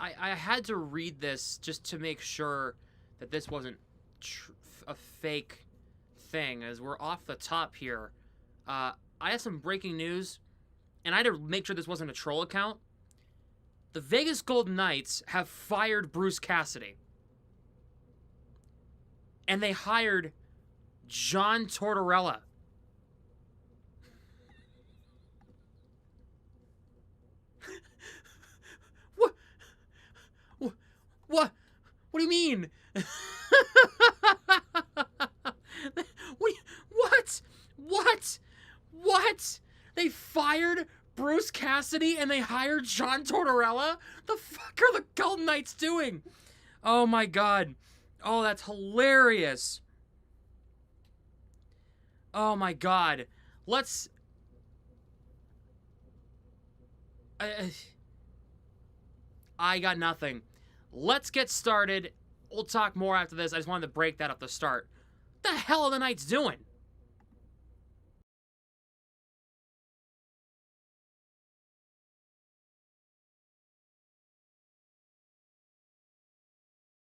I had to read this just to make sure that this wasn't a fake thing, as we're off the top here. I have some breaking news, and I had to make sure this wasn't a troll account. The Vegas Golden Knights have fired Bruce Cassidy. And they hired John Tortorella. What? What? What do you mean? What? What? What? They fired Bruce Cassidy and they hired John Tortorella? The fuck are the Golden Knights doing? Oh my god. Oh, that's hilarious. Oh my god. Let's... I got nothing. Let's get started. We'll talk more after this. I just wanted to break that up to start. What the hell are the Knights doing?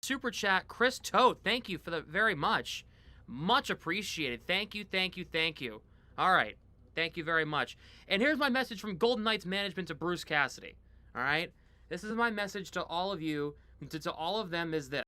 Super chat, Chris Toth. Thank you for that very much. Much appreciated. Thank you, thank you, thank you. All right. Thank you very much. And here's my message from Golden Knights management to Bruce Cassidy. All right? This is my message to all of you, to all of them is this.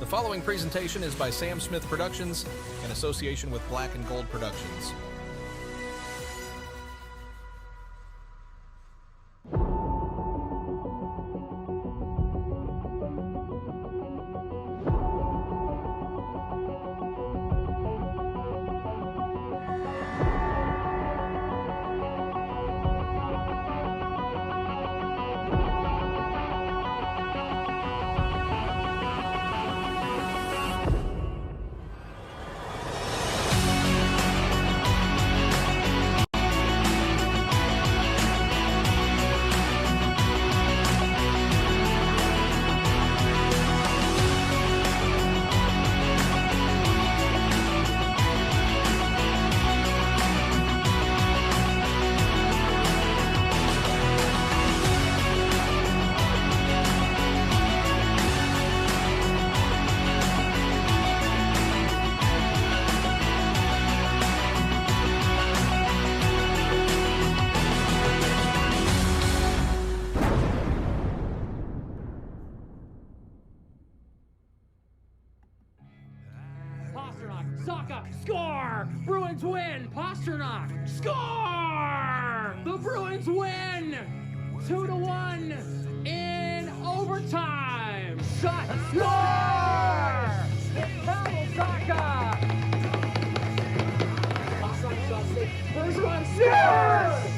The following presentation is by Sam Smith Productions in association with Black and Gold Productions. Saka, score! Bruins win! Pasternak, score! The Bruins win! 2-1 in overtime! Shot, score! Pavel Saka! First one, scores!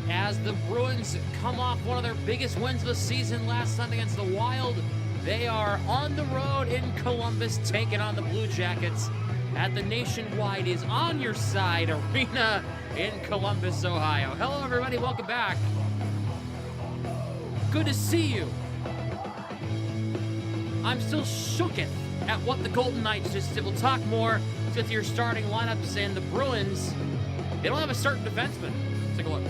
As the Bruins come off one of their biggest wins of the season last Sunday against the Wild, they are on the road in Columbus taking on the Blue Jackets at the Nationwide is On Your Side Arena in Columbus, Ohio. Hello, everybody. Welcome back. Good to see you. I'm still shooketh at what the Golden Knights just did. We'll talk more with your starting lineups, and the Bruins, they don't have a certain defenseman. Let's take a look.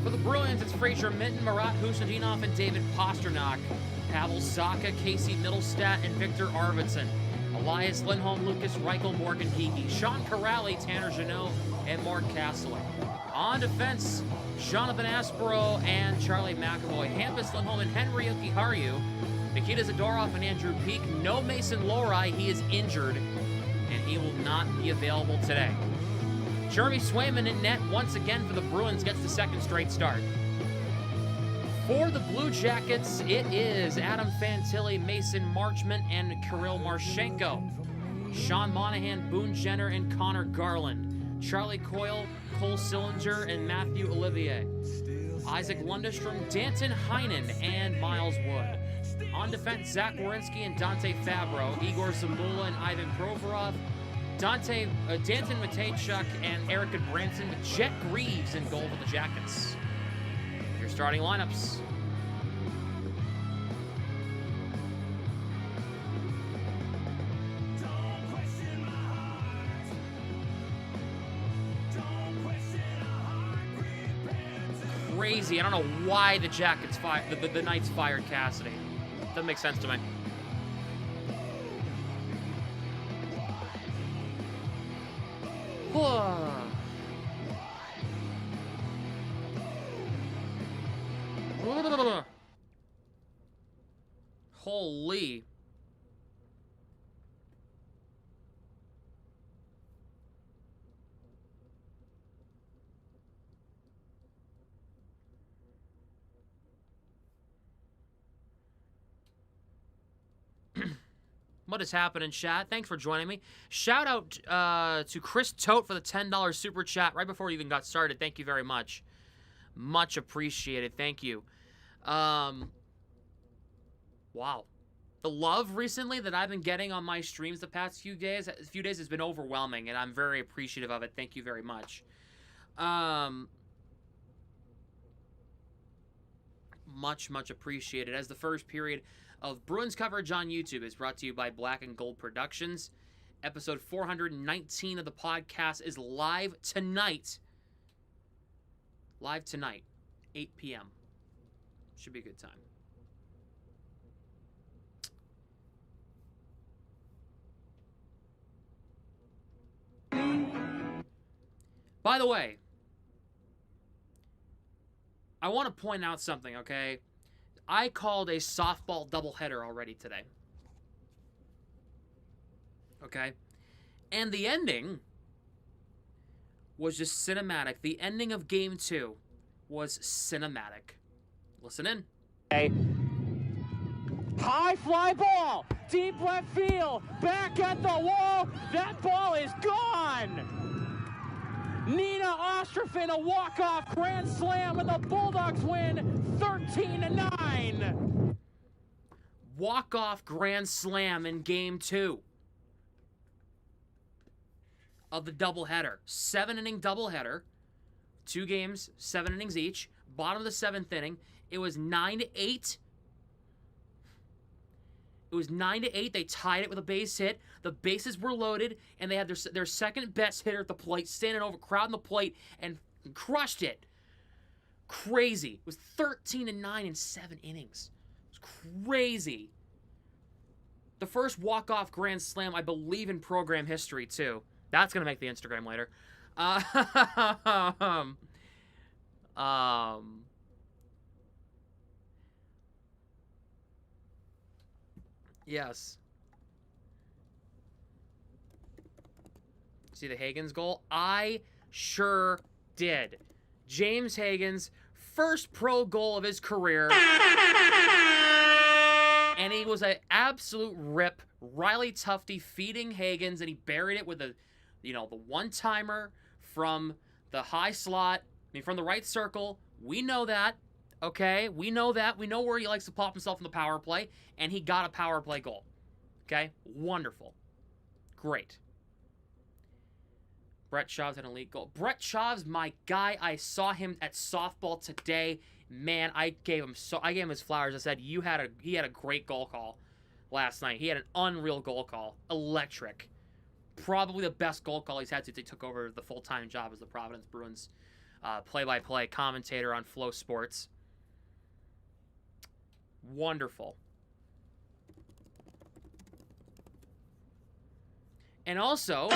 For the Bruins, it's Fraser Minton, Marat Husadinov, and David Pasternak. Pavel Saka, Casey Middlestat, and Victor Arvidsson. Elias Lindholm, Lucas Reichel, Morgan Geekie. Sean Corrali, Tanner Jeannot, and Mark Castler. On defense, Jonathan Aspero and Charlie McAvoy. Hampus Lindholm and Henry Ukiharju. Nikita Zadorov and Andrew Peak. No Mason Lohrei, he is injured, and he will not be available today. Jeremy Swayman in net once again for the Bruins, gets the second straight start. For the Blue Jackets, it is Adam Fantilli, Mason Marchment, and Kirill Marchenko. Sean Monahan, Boone Jenner, and Connor Garland. Charlie Coyle, Cole Sillinger, and Matthew Olivier. Isaac Lundestrom, Danton Heinen, and Miles Wood. On defense, Zach Werenski and Dante Fabro. Igor Zamula and Ivan Provorov. Danton Matejchuk and Erica Branson, with Jet Greaves in goal for the Jackets. Your starting lineups. Crazy. I don't know why the Jackets the Knights fired Cassidy. Doesn't make sense to me. Holy. What is happening, chat? Thanks for joining me. Shout out to Chris Tote for the $10 super chat right before we even got started. Thank you very much. Much appreciated. Thank you. Wow. The love recently that I've been getting on my streams the past few days has been overwhelming, and I'm very appreciative of it. Thank you very much. Much appreciated. As the first period of Bruins coverage on YouTube is brought to you by Black and Gold Productions. Episode 419 of the podcast is live tonight. 8 p.m. Should be a good time. By the way, I want to point out something, okay? I called a softball doubleheader already today. Okay? And the ending was just cinematic. The ending of Game 2 was cinematic. Listen in. High fly ball, deep left field, back at the wall, that ball is gone! Nina Ostrafin, a walk-off grand slam, and the Bulldogs win 13-9. Walk-off grand slam in Game 2 of the doubleheader. 7-inning doubleheader. 2 games, 7 innings each. Bottom of the 7th inning. It was 9-8. It was 9-8. They tied it with a base hit. The bases were loaded, and they had their second best hitter at the plate, standing over, crowding the plate, and crushed it. Crazy. It was 13-9 in 7 innings. It was crazy. The first walk-off grand slam, I believe, in program history, too. That's going to make the Instagram later. Yes. See the Hagens goal? I sure did. James Hagens, first pro goal of his career. And he was an absolute rip. Riley Tufte feeding Hagens, and he buried it with the one-timer from the high slot. From the right circle. We know that. Okay? We know that. We know where he likes to pop himself in the power play. And he got a power play goal. Okay? Wonderful. Great. Brett Schaub's had an elite goal. Brett Schaub's my guy. I saw him at softball today. Man, I gave him his flowers. I said, he had a great goal call last night. He had an unreal goal call. Electric. Probably the best goal call he's had since he took over the full-time job as the Providence Bruins play-by-play commentator on Flow Sports. Wonderful. And also,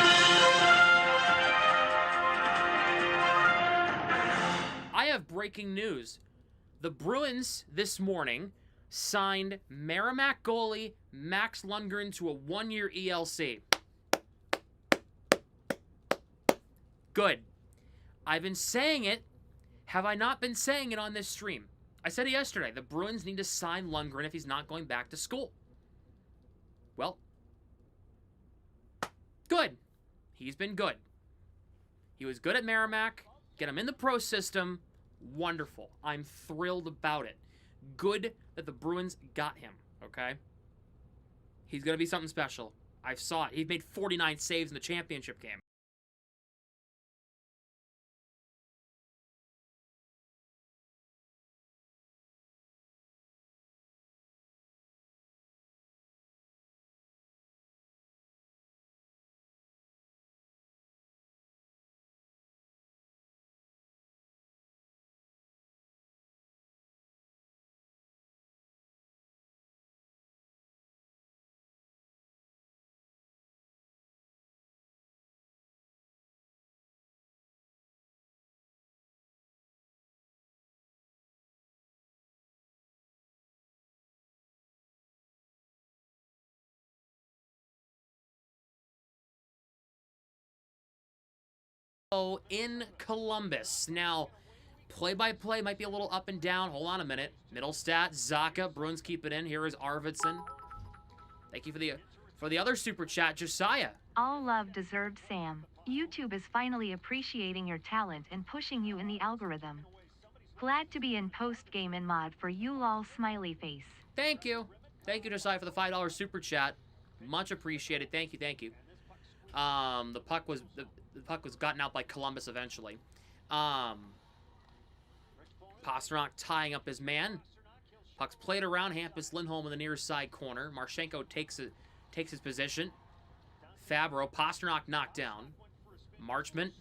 I have breaking news. The Bruins this morning signed Merrimack goalie Max Lundgren to a 1-year ELC. Good. I've been saying it. Have I not been saying it on this stream? I said it yesterday. The Bruins need to sign Lundgren if he's not going back to school. Well, good. He's been good. He was good at Merrimack. Get him in the pro system. Wonderful. I'm thrilled about it. Good that the Bruins got him, okay? He's going to be something special. I saw it. He made 49 saves in the championship game. In Columbus. Now, play-by-play might be a little up and down. Hold on a minute. Middlestat, Zaka, Bruins keep it in. Here is Arvidsson. Thank you for the other super chat, Josiah. All love deserved, Sam. YouTube is finally appreciating your talent and pushing you in the algorithm. Glad to be in Postgame and mod for you lol smiley face. Thank you. Thank you, Josiah, for the $5 super chat. Much appreciated. Thank you, thank you. The puck was gotten out by Columbus eventually. Pasternak tying up his man. Puck's played around. Hampus Lindholm in the near side corner. Marchenko takes his position. Fabro. Pasternak knocked down. Marchment.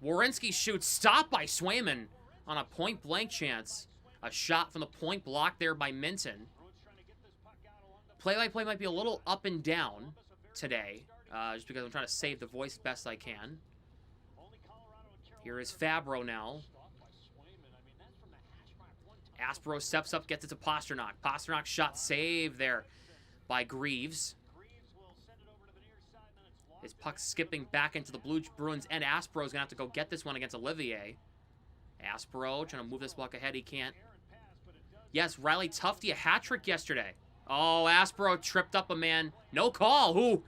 Werenski shoots. Stopped by Swayman on a point-blank chance. A shot from the point blocked there by Minton. Play-by-play might be a little up and down today. Just because I'm trying to save the voice best I can. Here is Fabro now. Aspro steps up, gets it to Pasternak. Pasternak shot save there by Greaves. His puck skipping back into the Bruins, and Aspro's gonna have to go get this one against Olivier. Aspro trying to move this puck ahead, he can't. Yes, Riley Tufte, a hat trick yesterday. Oh, Aspro tripped up a man. No call. Ooh.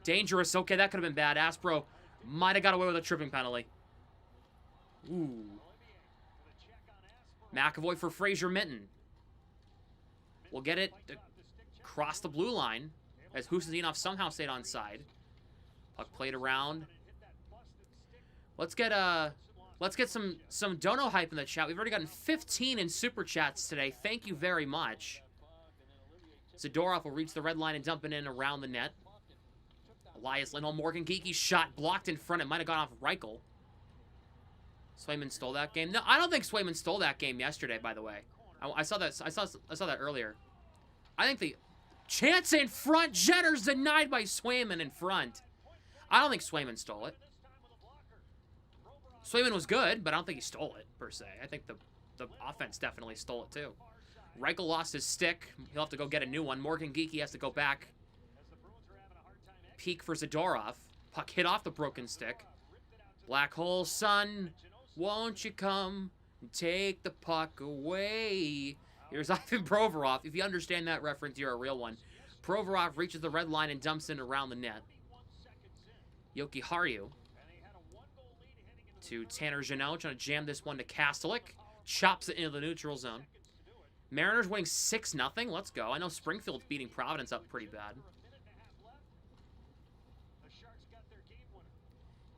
Dangerous. Okay, that could have been bad. Aspro might have got away with a tripping penalty. Ooh. McAvoy for Fraser Minton. We'll get it across the blue line as Husadinov somehow stayed onside. Puck played around. Let's get some dono hype in the chat. We've already gotten 15 in super chats today. Thank you very much. Zadorov will reach the red line and dump it in around the net. Elias Lindholm, Morgan Geeky's shot blocked in front. It might have gone off Reichel. Swayman stole that game. No, I don't think Swayman stole that game yesterday, by the way. I saw that. I saw that earlier. I think the chance in front, Jenner's denied by Swayman in front. I don't think Swayman stole it. Swayman was good, but I don't think he stole it, per se. I think the offense definitely stole it, too. Reichel lost his stick. He'll have to go get a new one. Morgan Geeky has to go back. Peek for Zadorov. Puck hit off the broken stick. Black hole, son, won't you come and take the puck away? Here's Ivan Provorov. If you understand that reference, you're a real one. Provorov reaches the red line and dumps it around the net. Yoki Haru to Tanner Jeannot, trying to jam this one to Kastelik. Chops it into the neutral zone. Mariners winning 6-0. Let's go. I know Springfield's beating Providence up pretty bad.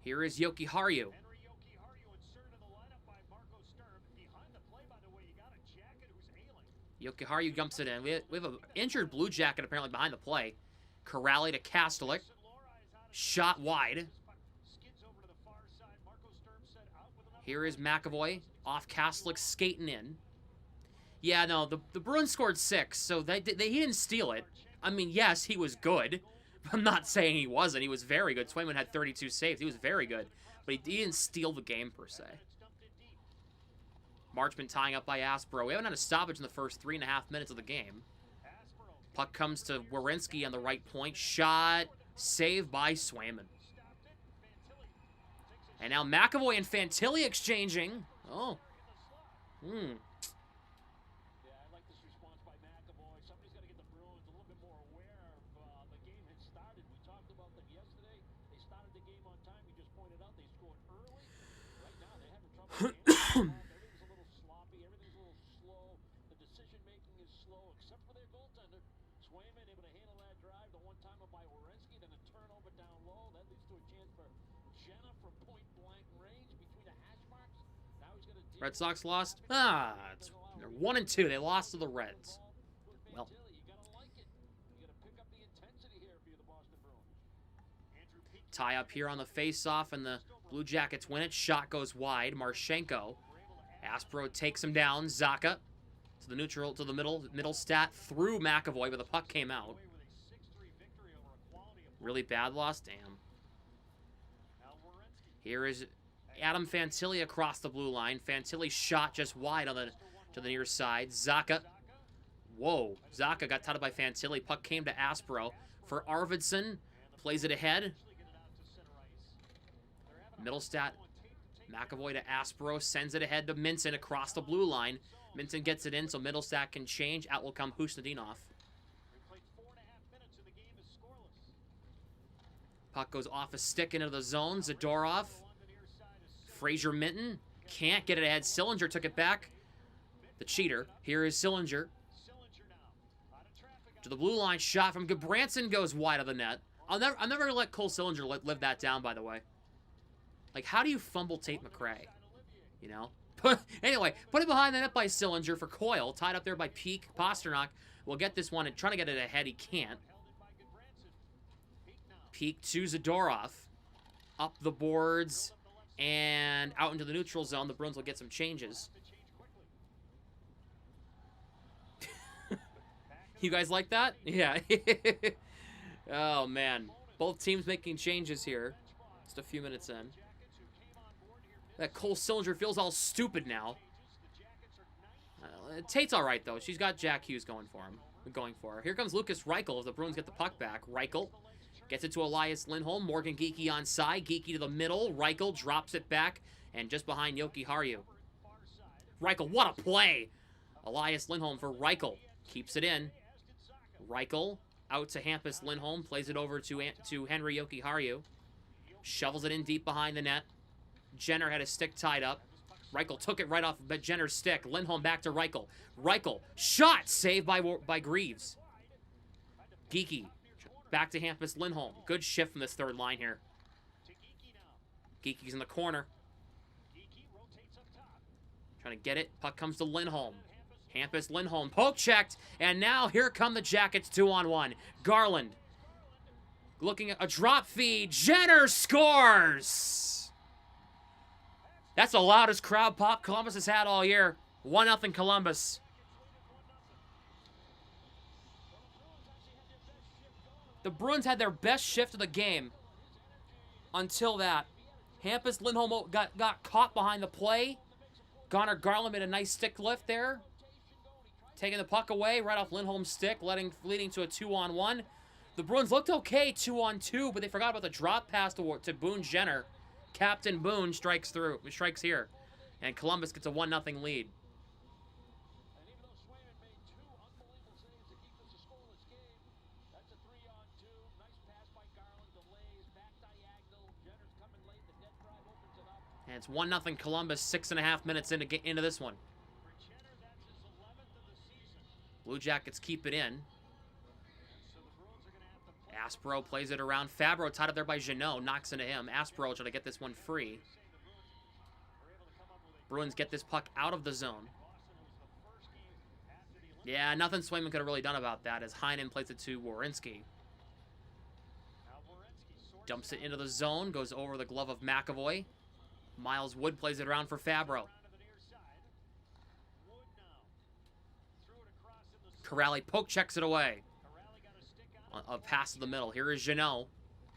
Here is Yoki Haru. Yoki Haru jumps it in. We have an injured Blue Jacket apparently behind the play. Corrali to Kastelik. Shot wide. Here is McAvoy off Kastelik skating in. Yeah, no, the Bruins scored 6, so he didn't steal it. I mean, yes, he was good. I'm not saying he wasn't. He was very good. Swayman had 32 saves. He was very good. But he didn't steal the game, per se. Marchman tying up by Aspro. We haven't had a stoppage in the first 3.5 minutes of the game. Puck comes to Werenski on the right point. Shot. Saved by Swayman. And now McAvoy and Fantilli exchanging. Oh. Hmm. Red Sox lost? It's 1-2. They lost to the Reds. Well. Tie up here on the face-off, and the Blue Jackets win it. Shot goes wide. Marchenko. Aspro takes him down. Zaka to the neutral, to the middle stat through McAvoy, but the puck came out. Really bad loss? Damn. Here is Adam Fantilli across the blue line. Fantilli shot just wide on to the near side. Zaka. Whoa. Zaka got tied up by Fantilli. Puck came to Aspro for Arvidsson. Plays it ahead. Middle stat. McAvoy to Aspro. Sends it ahead to Minton across the blue line. Minton gets it in so Middlestat can change. Out will come Husnudinov. Puck goes off a stick into the zone. Zadorov. Fraser Minton can't get it ahead. Sillinger took it back. The cheater. Here is Sillinger. To the blue line. Shot from Gabranson goes wide of the net. I'm never going to let Cole Sillinger live that down, by the way. Like, how do you fumble Tate McRae? You know? Anyway, put it behind the net by Sillinger for Coyle. Tied up there by Peek. Pasternak will get this one and trying to get it ahead. He can't. Peek to Zadorov. Up the boards and out into the neutral zone. The Bruins will get some changes. You guys like that? Yeah. Oh, man. Both teams making changes here. Just a few minutes in. That Cole Sillinger feels all stupid now. Tate's all right, though. She's got Jack Hughes going for her. Here comes Lucas Reichel as the Bruins get the puck back. Reichel gets it to Elias Lindholm. Morgan Geekie on side. Geekie to the middle. Reichel drops it back. And just behind Yoki Haru. Reichel, what a play! Elias Lindholm for Reichel. Keeps it in. Reichel out to Hampus Lindholm. Plays it over to Henry Yoki Haru. Shovels it in deep behind the net. Jenner had his stick tied up. Reichel took it right off Jenner's stick. Lindholm back to Reichel. Reichel, shot! Saved by Greaves. Geekie, back to Hampus Lindholm. Good shift from this third line here. Geekie's in the corner. Trying to get it. Puck comes to Lindholm. Hampus Lindholm, poke checked. And now here come the Jackets 2-on-1. Garland looking at a drop feed. Jenner scores! That's the loudest crowd pop Columbus has had all year. 1-0 Columbus. The Bruins had their best shift of the game until that. Hampus Lindholm got caught behind the play. Connor Garland made a nice stick lift there. Taking the puck away right off Lindholm's stick, leading to a 2-on-1. The Bruins looked okay 2-on-2, but they forgot about the drop pass to Boone Jenner. Captain Boone strikes here. And Columbus gets a 1-0 lead. And it's 1-0 Columbus, 6.5 minutes into this one. Blue Jackets keep it in. Aspro plays it around. Fabro tied up there by Jeannot. Knocks into him. Aspro trying to get this one free. Bruins get this puck out of the zone. Yeah, nothing Swayman could have really done about that as Heinen plays it to Werenski. Dumps it into the zone. Goes over the glove of McAvoy. Miles Wood plays it around for Fabro. Corrali poke checks it away. A pass to the middle. Here is Jeannot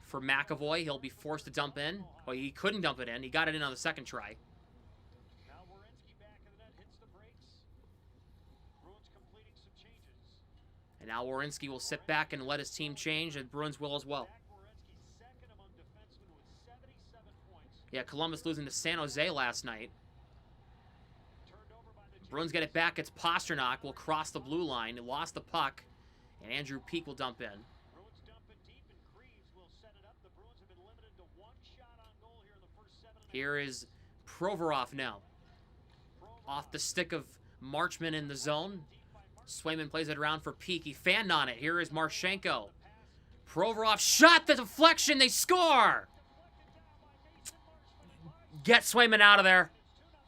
for McAvoy. He'll be forced to dump in. Well, he couldn't dump it in. He got it in on the second try. And now Werenski will sit back and let his team change, and Bruins will as well. Yeah, Columbus losing to San Jose last night. Bruins get it back. It's Pasternak. Will cross the blue line. He lost the puck. And Andrew Peak will dump in. Here is Provorov now. Off the stick of Marchman in the zone. Swayman plays it around for Peak. He fanned on it. Here is Marchenko. Provorov shot the deflection. They score! Get Swayman out of there.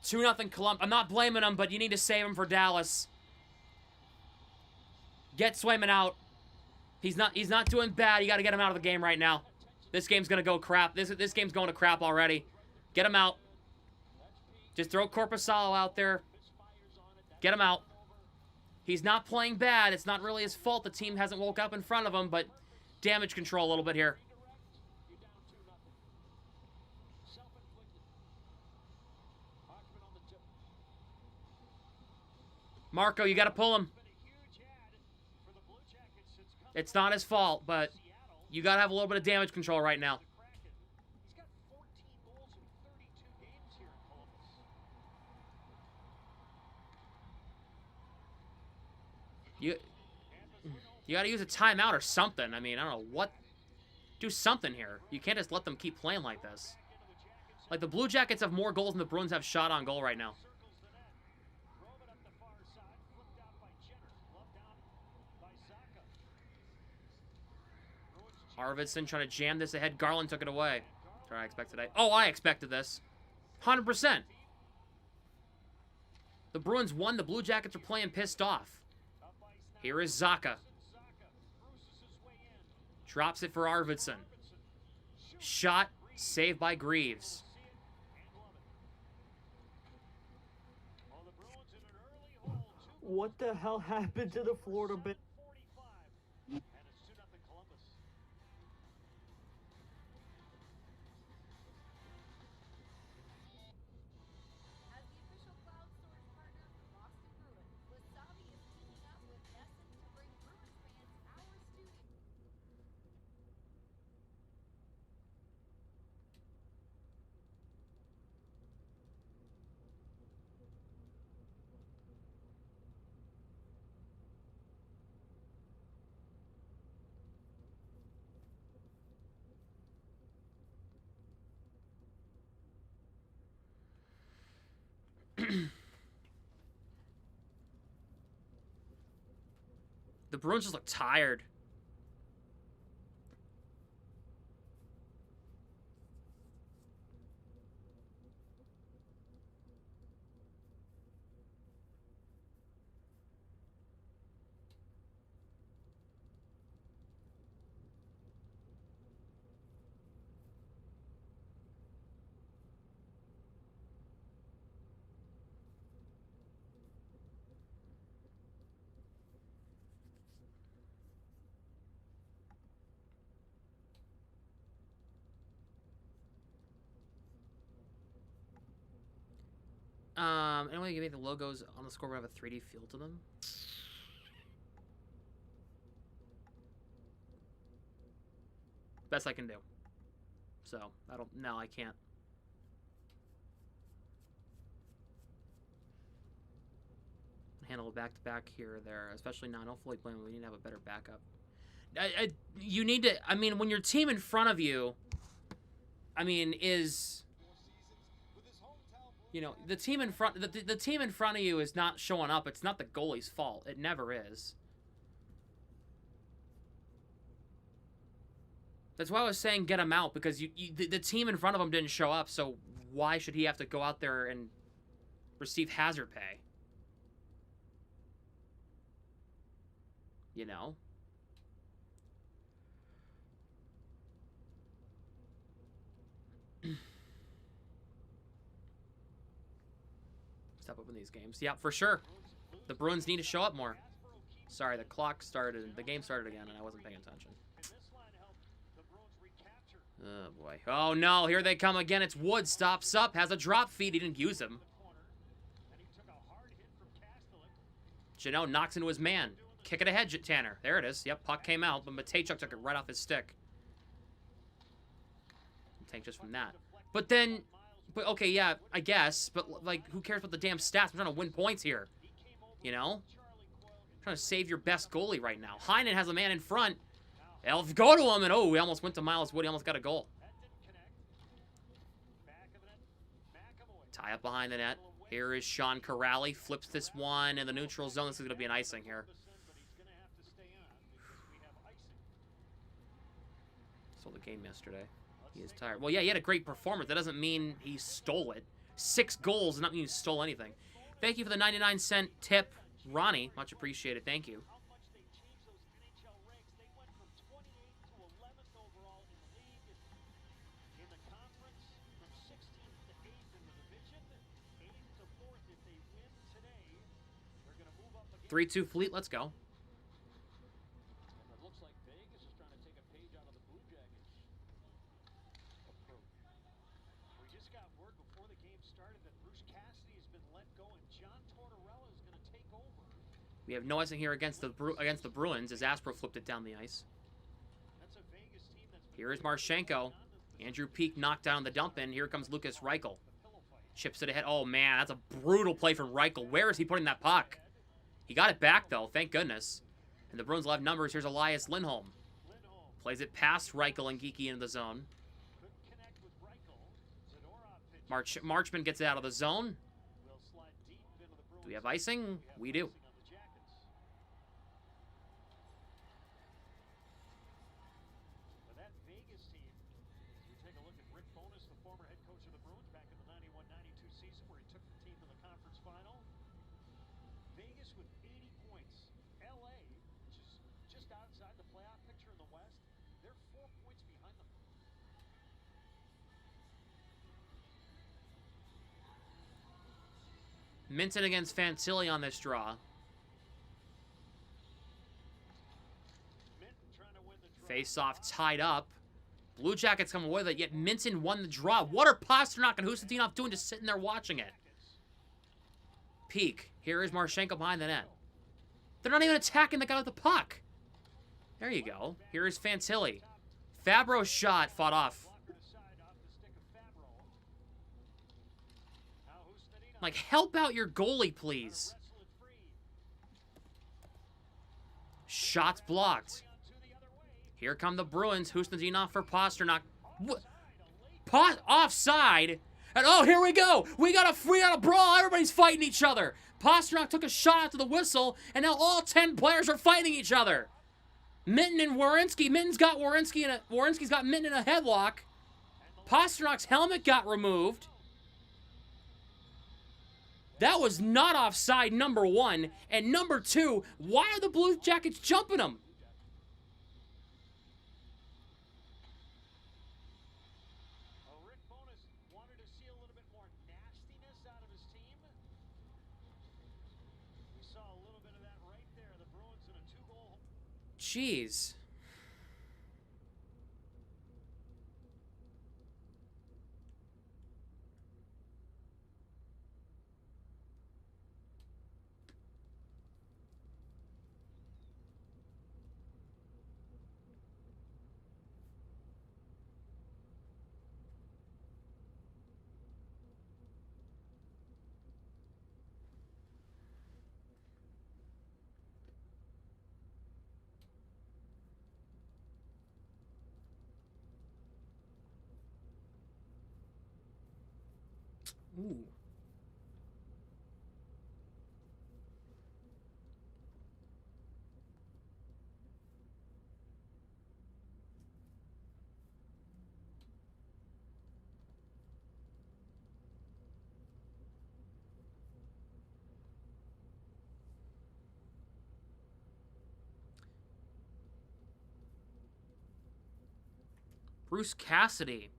2-0 Columbus. I'm not blaming him, but you need to save him for Dallas. Get Swayman out. He's not doing bad. You got to get him out of the game right now. This game's going to go crap. This game's going to crap already. Get him out. Just throw Korpisalo out there. Get him out. He's not playing bad. It's not really his fault the team hasn't woke up in front of him, but damage control a little bit here. Marco, you got to pull him. It's not his fault, but you got to have a little bit of damage control right now. You got to use a timeout or something. I mean, I don't know what. Do something here. You can't just let them keep playing like this. Like, the Blue Jackets have more goals than the Bruins have shot on goal right now. Arvidsson trying to jam this ahead. Garland took it away. That's what I expected. I expected this. 100%. The Bruins won. The Blue Jackets are playing pissed off. Here is Zacha. Drops it for Arvidsson. Shot. Saved by Greaves. What the hell happened to the Florida Bay? The Bruins just look tired. Anyway, you make the logos on the scoreboard have a 3D feel to them. Best I can do. So, no, I can't. Handle it back-to-back here or there, especially now. I don't fully blame him. We need to have a better backup. You need to, I mean, when your team in front of you, I mean, is... You know, the team in front of you is not showing up. It's not the goalie's fault. It never is. That's why I was saying get him out, because the team in front of him didn't show up, so why should he have to go out there and receive hazard pay? You know? Step up in these games. Yeah, for sure. The Bruins need to show up more. Sorry, the clock started. The game started again, and I wasn't paying attention. Oh, boy. Oh, no. Here they come again. It's Wood. Stops up. Has a drop feed. He didn't use him. Janot knocks into his man. Kick it ahead, Tanner. There it is. Yep, puck came out, but Matejchuk took it right off his stick. Tank just from that. But then... But, okay, yeah, I guess. But, like, who cares about the damn stats? I'm trying to win points here. You know? I'm trying to save your best goalie right now. Heinen has a man in front. They'll go to him, and oh, we almost went to Miles Wood. He almost got a goal. Tie up behind the net. Here is Sean Corrali. Flips this one in the neutral zone. This is going to be an icing here. Saw the game yesterday. He is tired. Well, yeah, he had a great performance. That doesn't mean he stole it. 6 goals does not mean he stole anything. Thank you for the 99-cent tip, Ronnie. Much appreciated. Thank you. Three-two Fleet. Let's go. We have no icing here against the Bruins as Aspro flipped it down the ice. Here is Marchenko. Andrew Peak knocked down the dump in. Here comes Lucas Reichel. Chips it ahead. Oh, man, that's a brutal play from Reichel. Where is he putting that puck? He got it back, though. Thank goodness. And the Bruins will have numbers. Here's Elias Lindholm. Plays it past Reichel and Geeky into the zone. Marchman gets it out of the zone. Do we have icing? We do. Minton against Fantilli on this draw. Face-off tied up. Blue Jackets come away with it, yet Minton won the draw. What are Pasternak and Husadinov doing just sitting there watching it? Peak. Here is Marchenko behind the net. They're not even attacking the guy with the puck. There you go. Here is Fantilli. Fabro's shot fought off. Like, help out your goalie, please. Shots blocked. Here come the Bruins. Husadinov for Pasternak. Offside? And oh, here we go. We got a brawl. Everybody's fighting each other. Pastrnak took a shot after the whistle, and now all 10 players are fighting each other. Minten and Werenski. Minten's got Werenski's got Minten in a headlock. Pasternak's helmet got removed. That was not offside, number 1. And number 2, why are the Blue Jackets jumping him? Rick Bowness wanted to see a little bit more nastiness out of his team. We saw a little bit of that right there. The Bruins in a 2-goal. Jeez. Ooh. Bruce Cassidy.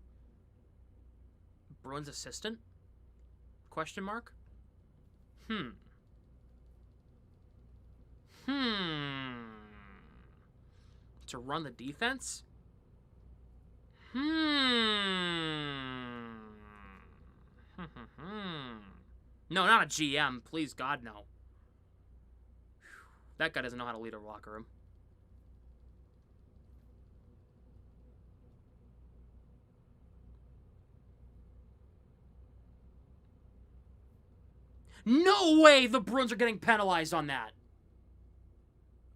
Bruins assistant? Question mark? To run the defense? No, not a GM. Please, God, no. That guy doesn't know how to lead a locker room. No way the Bruins are getting penalized on that.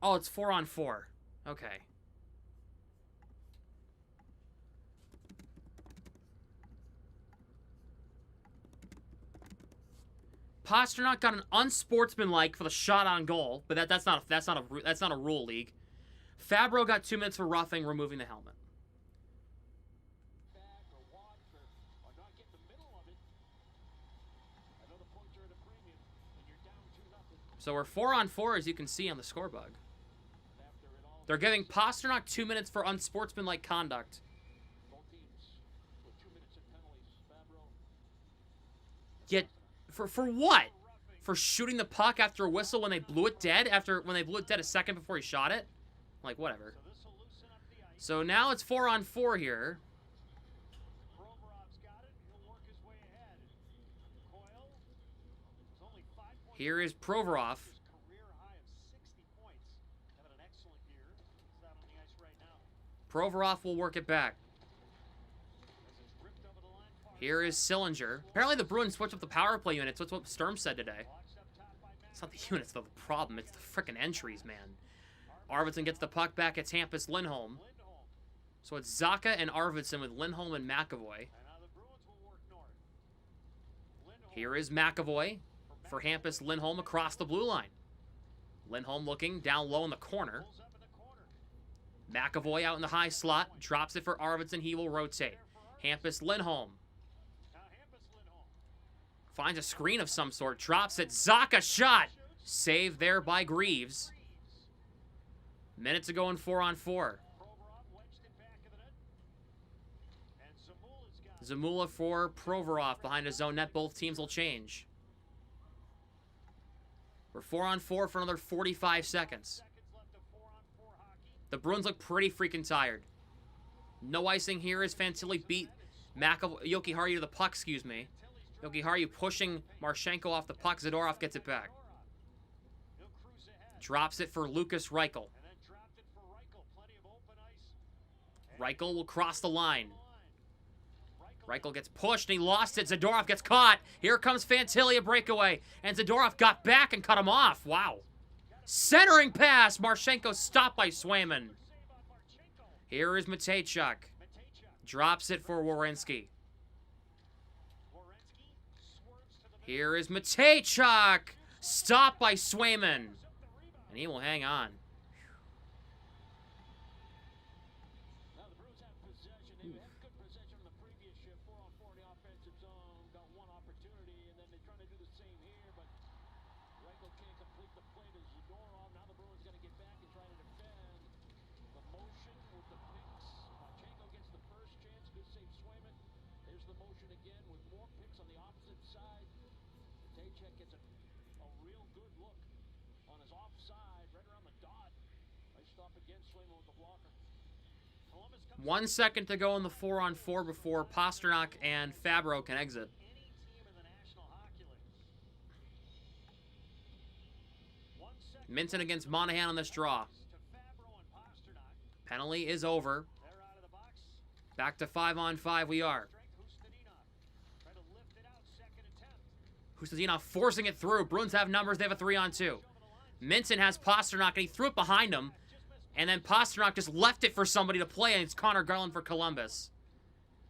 Oh, it's 4-on-4. Okay. Pastrnak got an unsportsmanlike for the shot on goal, but that's not a rule league. Fabro got 2 minutes for roughing, removing the helmet. So we're 4-on-4, as you can see on the scoreboard. They're giving Pastrnak 2 minutes for unsportsmanlike conduct. Yet, for what? For shooting the puck after a whistle when they blew it dead? When they blew it dead a second before he shot it? Like, whatever. So now it's 4-on-4 here. Here is Provorov. Provorov will work it back. Here is Sillinger. Apparently the Bruins switched up the power play units. That's what Sturm said today. It's not the units, though, the problem. It's the frickin' entries, man. Arvidsson gets the puck back. It's Hampus Lindholm. So it's Zacha and Arvidsson with Lindholm and McAvoy. Here is McAvoy for Hampus Lindholm across the blue line. Lindholm looking down low in the corner. McAvoy out in the high slot. Drops it for Arvidsson. He will rotate. Hampus Lindholm. Finds a screen of some sort. Drops it. Zacha shot. Saved there by Greaves. Minutes to go in 4-on-4. Zamula for Provorov behind his own net. Both teams will change. We're 4-on-4 for another 45 seconds. The Bruins look pretty freaking tired. No icing here as Fantilli beat Jokiharju to the puck, excuse me. Jokiharju pushing Marchenko off the puck. Zadorov gets it back. Drops it for Lucas Reichel. Reichel will cross the line. Reichel gets pushed and he lost it. Zadorov gets caught. Here comes Fantilli, a breakaway. And Zadorov got back and cut him off. Wow. Centering pass. Marchenko stopped by Swayman. Here is Matejchuk. Drops it for Werenski. Here is Matejchuk. Stopped by Swayman. And he will hang on. Now the Bruins have possession. They had good possession in the previous shift. 4-on-4 in the offensive zone. Got one opportunity, and then they're trying to do the same here, but Reichel can't complete the play to Zadorov. Now the Bruins got to get back and try to defend. The motion with the picks. Marchenko gets the first chance. Good save, Swayman. There's the motion again with more picks on the opposite side. Matejchuk gets a real good look on his offside, right around the dot. Nice stop again, Swayman with the blocker. Columbus comes 1 second to go in the 4-on-4 before Pasternak and Fabro can exit. any team in the National Hockey League. 1 second Minton against Monahan on this draw. to Fabro and Pasternak. Penalty is over. They're out of the box. Back to 5-on-5 we are. Strength, Hustadinov. Try to lift it out, second attempt. Hustadinov forcing it through. Bruins have numbers. They have a 3-on-2. Minton has Pasternak, and he threw it behind him. And then Pasternak just left it for somebody to play, and it's Connor Garland for Columbus.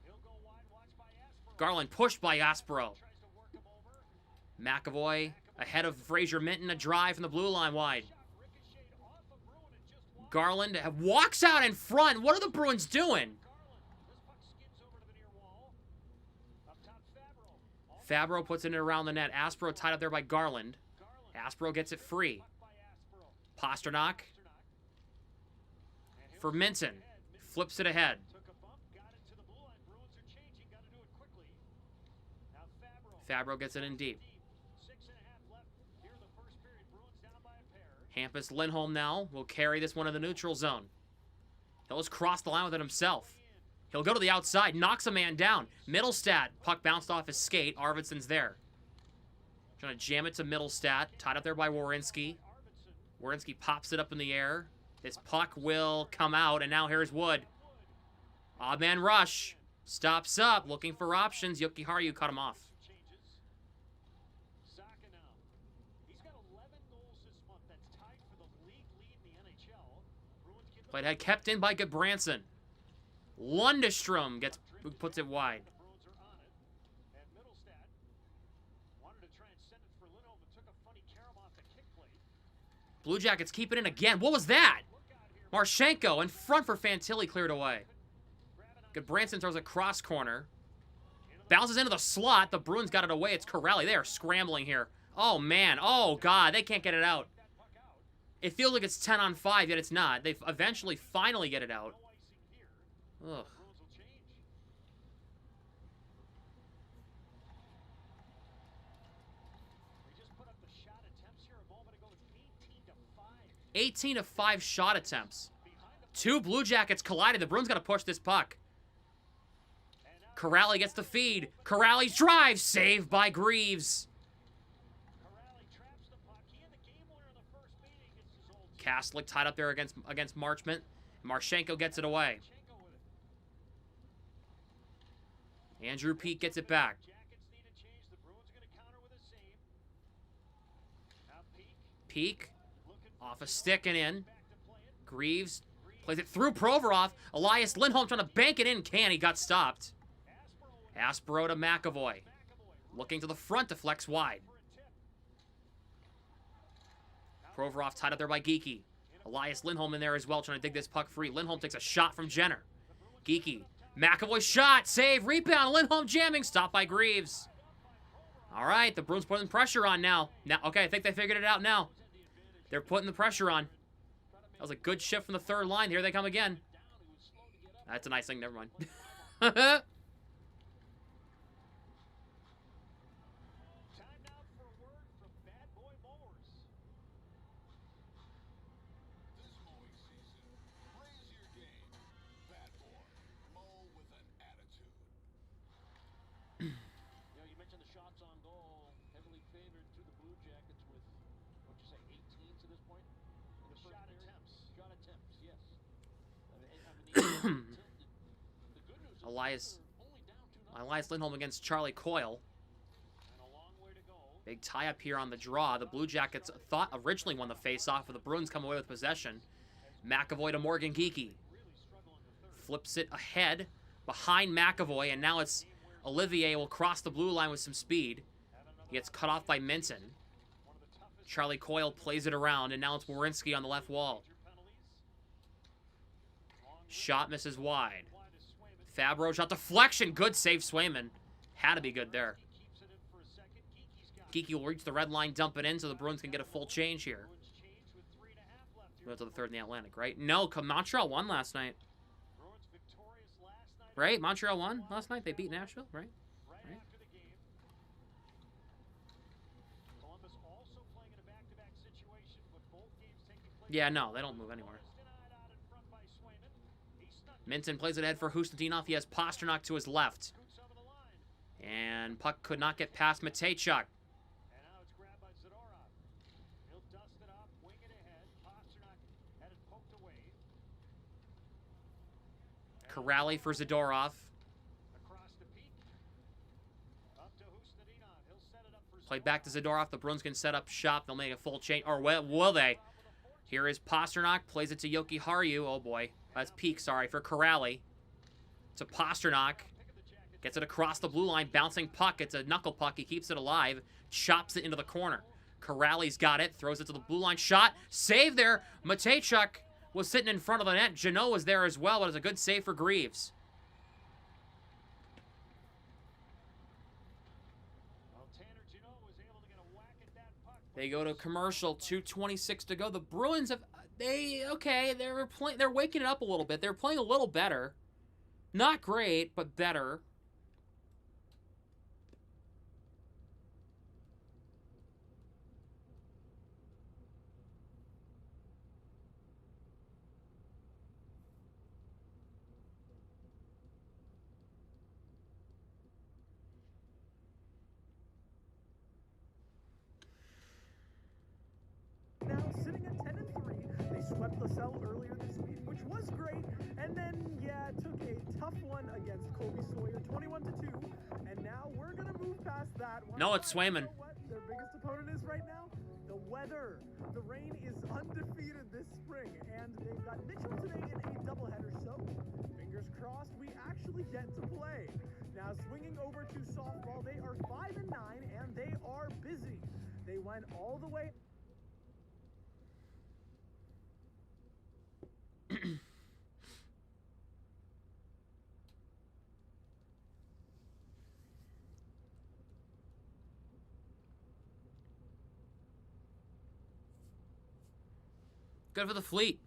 He'll go wide, watch by Aspero. Garland pushed by Aspero. Tries to work him over. McAvoy ahead of Fraser Minton. A drive from the blue line wide. Shot ricocheted off of Bruin and just wide. Garland walks out in front. What are the Bruins doing? Garland. This puck skids over to the near wall. Up top, Fabro. Fabro puts it around the net. Aspero tied up there by Garland. Garland. Aspero gets it free. Puck by Aspero. Pasternak And for Minton. Flips it ahead. took a bump, got it to the blue line. Bruins are changing, got to do it quickly. Now Fabro. Fabro gets it in deep. 6.5 left here in the first period. Bruins down by a pair. Hampus Lindholm now will carry this one in the neutral zone. He'll just cross the line with it himself. He'll go to the outside, knocks a man down. Middlestat, puck bounced off his skate. Arvidsson's there. Trying to jam it to Middlestat, tied up there by Werenski. Werenski pops it up in the air. This puck will come out, and now here's Wood. Odd man rush. Stops up, looking for options. Yuki Haru cut him off. Changes. Saka now. He's got 11 goals this month. That's tied for the league lead in the NHL. Bruins give them Played head kept in by Goodbranson. Lundestrom puts it wide. the Bruins are on it. And Middlestat wanted to try and send it for Lindholm, but took a funny carom off the kick plate. Blue Jackets keep it in again. What was that? Marchenko in front for Fantilli, cleared away. Goodbranson throws a cross corner. Bounces into the slot. The Bruins got it away. It's Corelli. They are scrambling here. Oh, man. Oh, God. They can't get it out. That puck out. It feels like it's 10-on-5, yet it's not. They eventually finally get it out. No icing here. Ugh. Bruins will change. We just put up the shot attempts here a moment ago. It's 18 to 5. 18 of 5 shot attempts. Behind the 2 Blue Jackets collided. The Bruins got to push this puck. and now Corrali gets the feed. Corrali's drive. Saved by Greaves. Corrali traps the puck. He had the game winner in the first meeting against his old team. Kastlik tied up there against Marchment. Marchenko gets it away. Marchenko with it. Andrew Peak gets it back. Jackets need a change. The Bruins are going to counter with a save. Now Peak Peak looking for off a stick and in. back to play it. Greaves plays it through Provorov. Elias Lindholm trying to bank it in. He got stopped. Aspero with Aspero to McAvoy. McAvoy. Looking to the front to flex wide. For a tip. Provorov tied up there by Geeky. Elias Lindholm in there as well, trying to dig this puck free. Lindholm takes a shot from Jenner. Geeky. McAvoy shot. Save. Rebound. Lindholm jamming. Stopped by Greaves. All right. The Bruins putting pressure on now. Okay, I think they figured it out now. They're putting the pressure on. That was a good shift from the third line. Here they come again. That's a nice thing. Never mind. Time now for a word from Bad Boy Mowers. This mowing season, raise your game. Bad boy, mow with an attitude. You know, you mentioned the shots on goal, heavily favored to the Blue Jackets with, what'd you say, 18 to this point? The shot attempts. Shot attempts, yes. The good news is Elias they're only down 2-0 Elias Lindholm against Charlie Coyle. and a long way to go. Big tie-up here on the draw. The Blue Jackets thought originally won the face-off, but the Bruins come away with possession. McAvoy to Morgan Geeky. Really struggling the third. Flips it ahead behind McAvoy, and now it's Olivier will cross the blue line with some speed. He gets cut off by Minton. Charlie Coyle plays it around, and now it's Werenski on the left wall. Shot misses wide. Fabro shot deflection. Good save, Swayman. Had to be good there. Kiki will reach the red line, dump it in, so the Bruins can get a full change here. Go to the third in the Atlantic, right? No, Montreal won last night. Right? Montreal won last night. They beat Nashville, right? Right. Yeah, no, they don't move anywhere. Minton plays it ahead for Hustinov. He has Pasternak to his left. And puck could not get past Matejchuk. Corrali for Zadorov. Play back to Zadorov. The Bruins can set up shop. They'll make a full change. Or will they? Here is Pasternak. Plays it to Yoki Haru. Oh, boy. That's Peak, sorry, for Corrali. To Pasternak. Gets it across the blue line. Bouncing puck. It's a knuckle puck. He keeps it alive. Chops it into the corner. Corrali's got it. Throws it to the blue line. Shot. Save there. Matejchuk was sitting in front of the net. Jeannot was there as well, but it was a good save for Greaves. They go to commercial, 2:26 to go. The Bruins have, they're waking it up a little bit. They're playing a little better. Not great, but better. Sitting at 10-3, they swept LaSalle earlier this week, which was great, and then, took a tough one against Colby Sawyer, 21-2, and now we're going to move past that. No, it's Swayman. You know what their biggest opponent is right now? The weather. The rain is undefeated this spring, and they've got Mitchell today in a doubleheader, so fingers crossed we actually get to play. Now, swinging over to softball, they are 5-9, and they are busy. They went all the way... Good for the Fleet.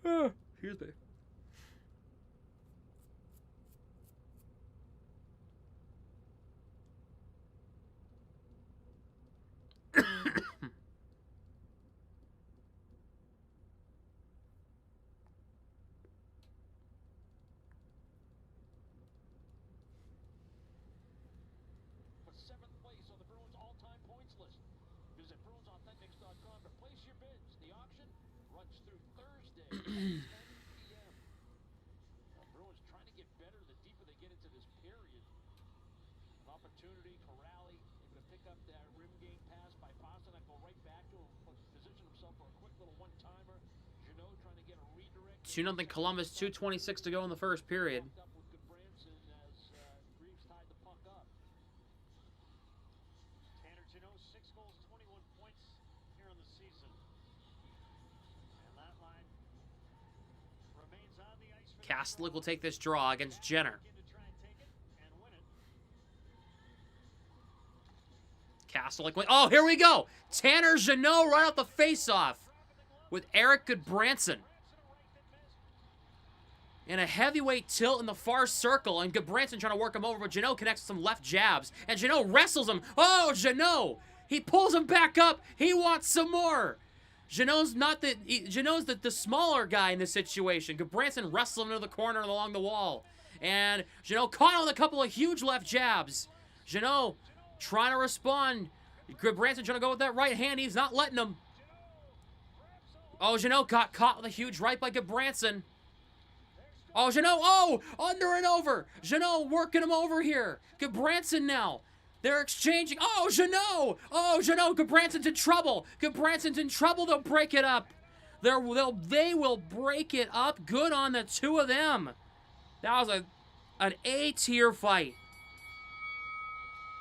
Excuse me. Bruins trying to get better the deeper they get into this period. An opportunity, Corrali able to pick up that rim game pass by Pasternak, go right back to him, position himself for a quick little one-timer. Jeannot trying to get a redirect. 2-0 Columbus, 2:26 to go in the first period. Kastelic will take this draw against Jenner. Kastelic, oh, here we go. Tanner Jeannot right off the face-off with Eric Goodbranson. And a heavyweight tilt in the far circle, and Goodbranson trying to work him over, but Jeannot connects some left jabs, and Jeannot wrestles him. Oh, Jeannot! He pulls him back up. He wants some more. Jeannot's the smaller guy in this situation. Goodbranson wrestles him into the corner and along the wall. And Jeannot caught him with a couple of huge left jabs. Jeannot trying to respond. Goodbranson trying to go with that right hand. He's not letting him. Oh, Jeannot got caught with a huge right by Goodbranson. Oh, Jeannot, oh, under and over. Jeannot working him over here. Goodbranson now. They're exchanging. Oh, Jeannot. Oh, Jeannot. Goodbranson's in trouble. Goodbranson's in trouble. They'll break it up. They will break it up. Good on the two of them. That was an A-tier fight.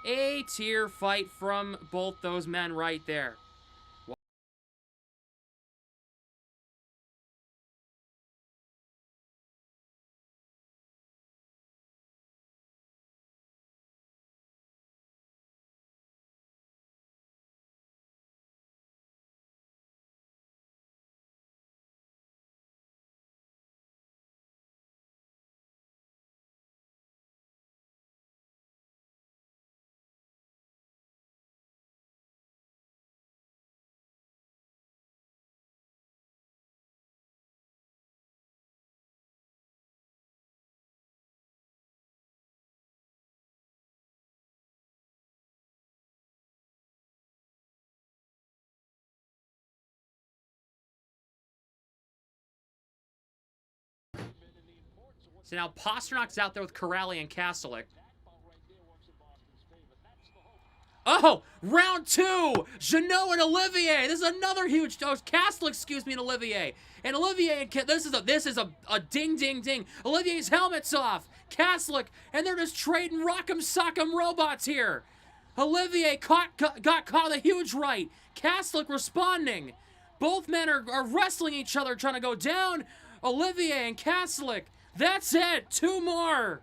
A-tier fight from both those men right there. So now Pasternak's out there with Corrali and Kastelik. Oh, round two! Jeannot and Olivier. This is another huge. Oh, Kastelik, excuse me, and Olivier. And Olivier and this is a ding, ding, ding. Olivier's helmet's off. Kastelik, and they're just trading rock'em sock'em robots here. Olivier got caught with a huge right. Kastelik responding. Both men are wrestling each other, trying to go down. Olivier and Kastelik. That's it. Two more.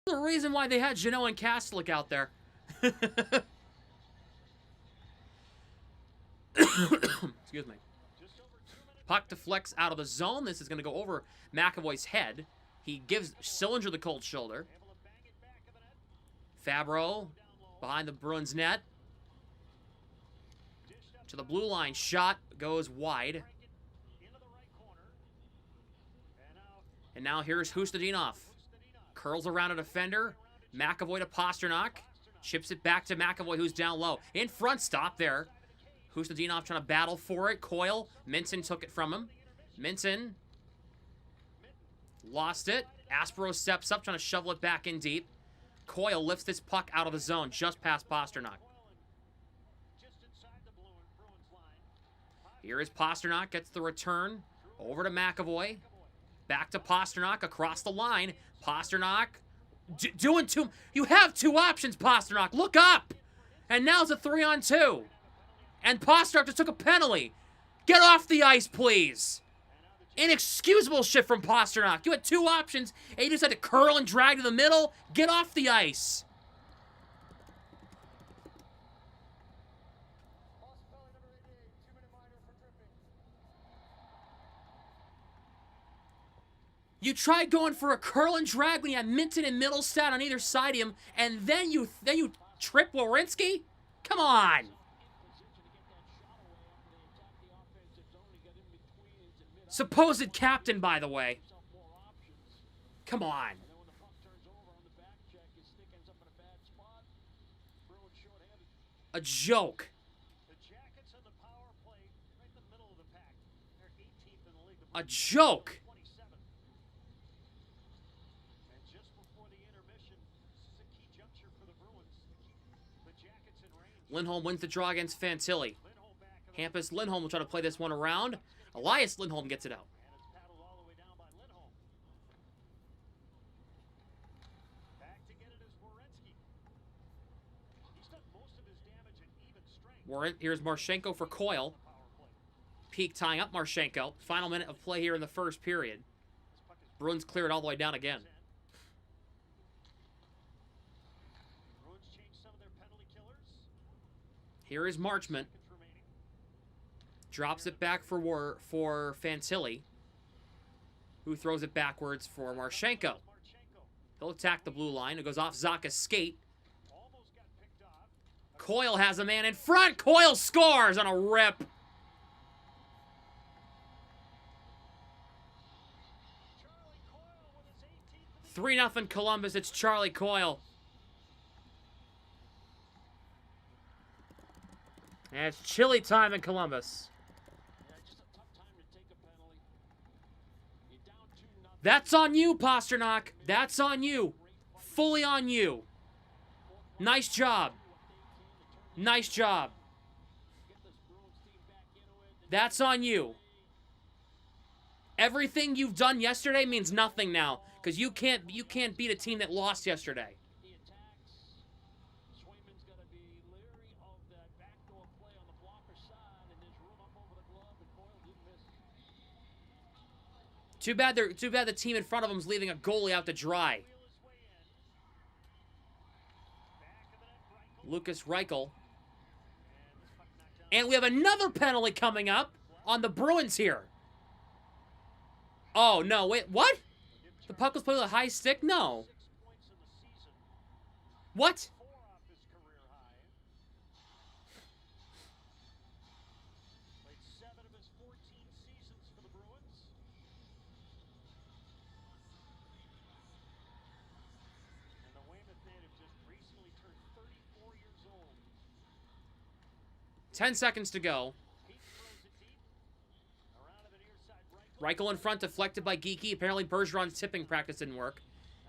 The reason why they had Jeannot and Kastelik out there. Excuse me. Puck deflects out of the zone. This is going to go over McAvoy's head. He gives Sillinger the cold shoulder. Fabro behind the Bruins net. To the blue line. Shot goes wide. And now here's Hustadinov. Curls around a defender. McAvoy to Pasternak. Chips it back to McAvoy, who's down low. In front, stop there. Hustadinov trying to battle for it. Coyle. Minton took it from him. Minton lost it. Aspero steps up, trying to shovel it back in deep. Coyle lifts this puck out of the zone, just past Pasternak. Here is Pasternak, gets the return. Over to McAvoy. Back to Pasternak, across the line. Pasternak doing two. You have two options, Pasternak. Look up. And now it's a 3-on-2. And Pasternak just took a penalty. Get off the ice, please. Inexcusable shit from Pasternak. You had two options, and you just had to curl and drag to the middle. Get off the ice. You tried going for a curl and drag when you had Minton and Middlestat on either side of him, and then you trip Werenski? Come on. Supposed captain, by the way. Come on. A joke. A joke. Lindholm wins the draw against Fantilli. Hampus Lindholm will try to play this one around. Elias Lindholm gets it out. Here's Marchenko for Coyle. Peak tying up Marchenko. Final minute of play here in the first period. Bruins clear it all the way down again. Bruins change some of their penalty killers. Here is Marchment. Seconds remaining. Drops it back for Fantilli, who throws it backwards for Marchenko. Marchenko He'll attack the blue line. It goes off Zaka's skate. almost got picked off. Coyle has a man in front. Coyle scores on a rip. Charlie Coyle with his 18th. 3-0 Columbus. It's Charlie Coyle. And it's chilly time in Columbus. Yeah, just a tough time to take a penalty. You're down 2-0. That's on you, Pasternak. That's on you. Fully on you. Nice job. Nice job. Get this Bruins team back into it. That's on you. Everything you've done yesterday means nothing now, because you can't beat a team that lost yesterday. The attacks. Swayman's got to be leery of that backdoor play on the blocker side, and there's room up over the glove, and Coyle didn't miss. Too bad the team in front of him's leaving a goalie out to dry. Wheel his way in. Back of the net, right. Lucas Reichel. And this puck knocked down. And we have another penalty coming up on the Bruins here. Oh, no, wait, what? The puck was played with a high stick? No. 6 points in the season. What? 4 off his career high. Played 7 of his 14 seasons for the Bruins. And the Weymouth native just recently turned 34 years old. 10 seconds to go. Pete throws it deep. Around to the near side right. Reichel in front, deflected by Geeky. Apparently Bergeron's tipping practice didn't work.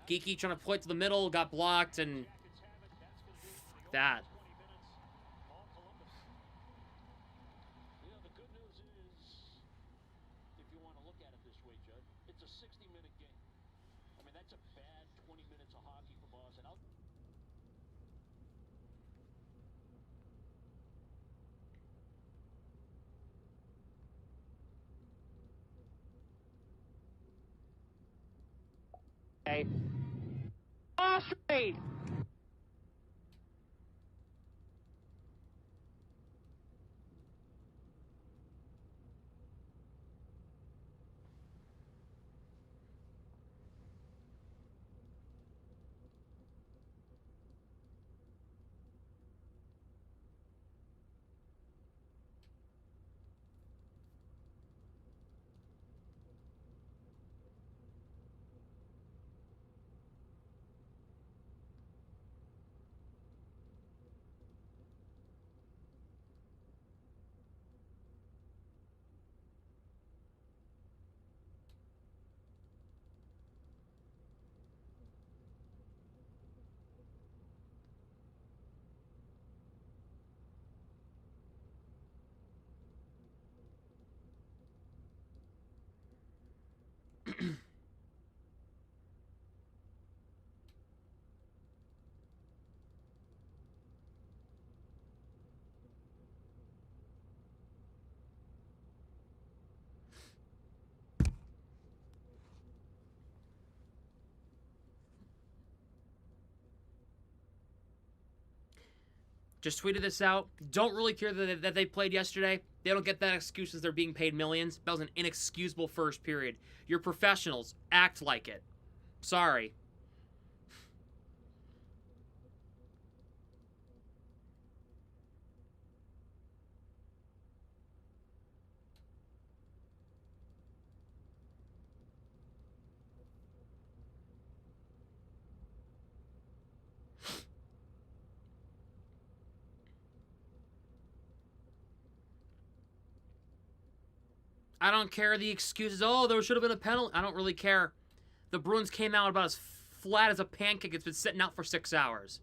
Geeky trying to play it to the middle, got blocked, and Jackets have it. That's going to be the that. 20 minutes. All Columbus. You know, the good news is, if you want to look at it this way, Judd, it's a 60-minute game. I mean, that's a bad 20 minutes of hockey for Boston. Okay. Ostrate! Just tweeted this out. Don't really care that they played yesterday. They don't get that excuse as they're being paid millions. That was an inexcusable first period. You're professionals. Act like it. Sorry. I don't care the excuses. Oh, there should have been a penalty. I don't really care. The Bruins came out about as flat as a pancake. It's been sitting out for 6 hours.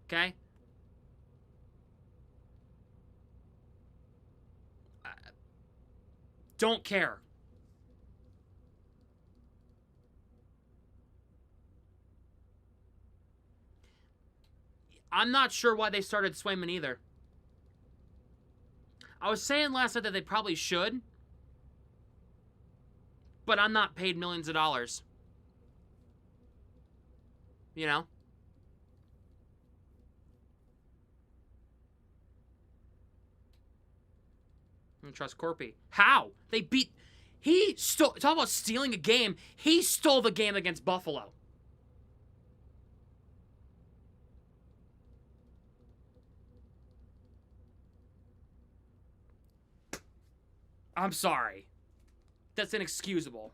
Okay? Don't care. I'm not sure why they started Swayman either. I was saying last night that they probably should. But I'm not paid millions of dollars. You know? I don't trust Corpy. How? They beat... He stole... Talk about stealing a game. He stole the game against Buffalo. I'm sorry. That's inexcusable.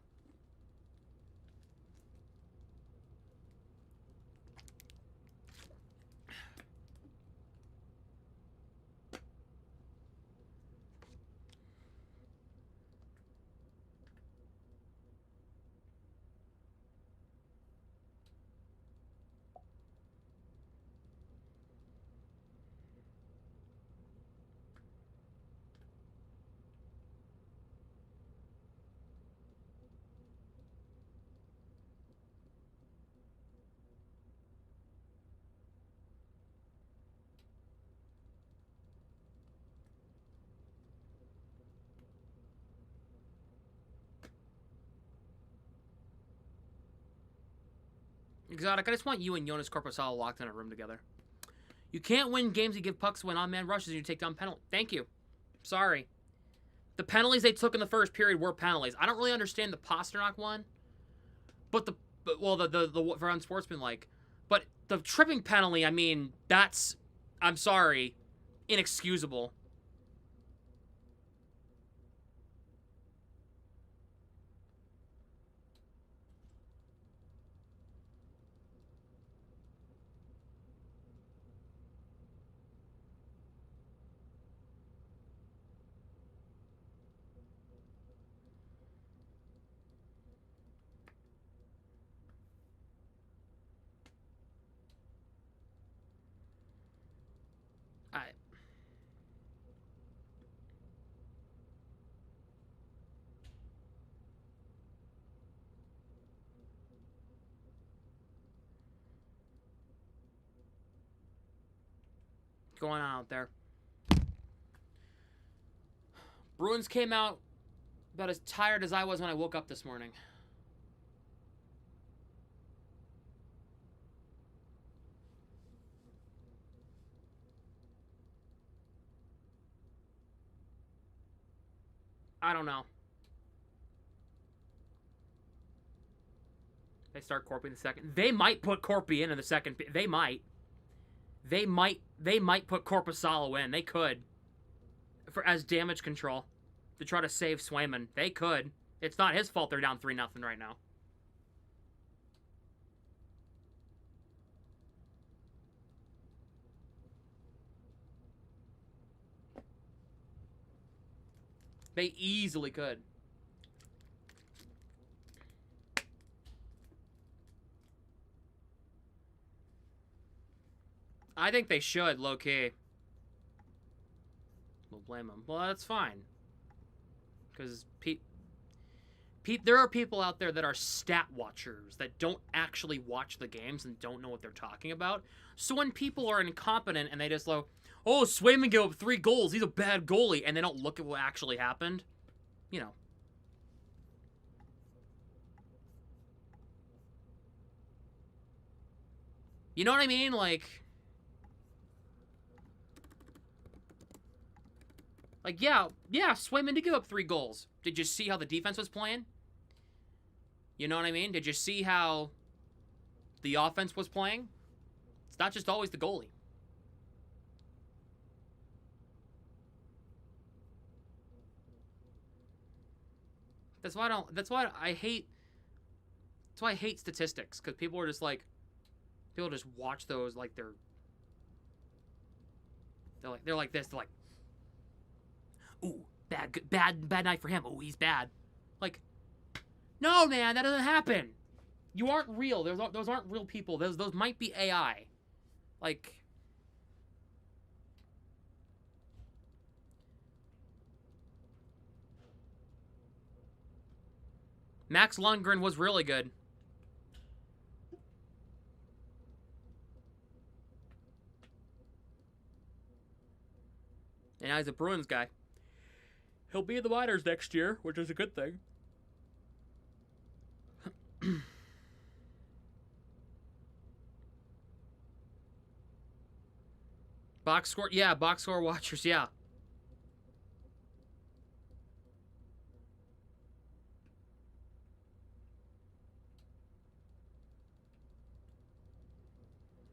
Exotic, I just want you and Jonas Corposalo locked in a room together. You can't win games you give pucks when on-man rushes and you take down penalties. Thank you. Sorry. The penalties they took in the first period were penalties. I don't really understand the Pasternak one. But the for unsportsmanlike. But the tripping penalty, I mean, that's, I'm sorry, inexcusable. Going on out there. Bruins came out about as tired as I was when I woke up this morning. I don't know. They start Corpy in the second. They might put Corpy in the second. They might. They might put Korpisalo in. They could. As damage control. To try to save Swayman. They could. It's not his fault they're down 3-0 right now. They easily could. I think they should, low-key. We'll blame them. Well, that's fine. Because there are people out there that are stat watchers that don't actually watch the games and don't know what they're talking about. So when people are incompetent and they just go, oh, Swayman gave up 3 goals, he's a bad goalie, and they don't look at what actually happened, you know. You know what I mean? Like, yeah, Swayman did give up 3 goals. Did you see how the defense was playing? You know what I mean? Did you see how the offense was playing? It's not just always the goalie. That's why I hate statistics, because people are just like, people just watch those like they're like this. They're like, ooh, bad night for him. Ooh, he's bad. Like, no, man, that doesn't happen. You aren't real. Those aren't real people. Those might be AI. Like, Max Lundgren was really good. And now he's a Bruins guy. He'll be in the minors next year, which is a good thing. Box score, yeah, box score watchers, yeah.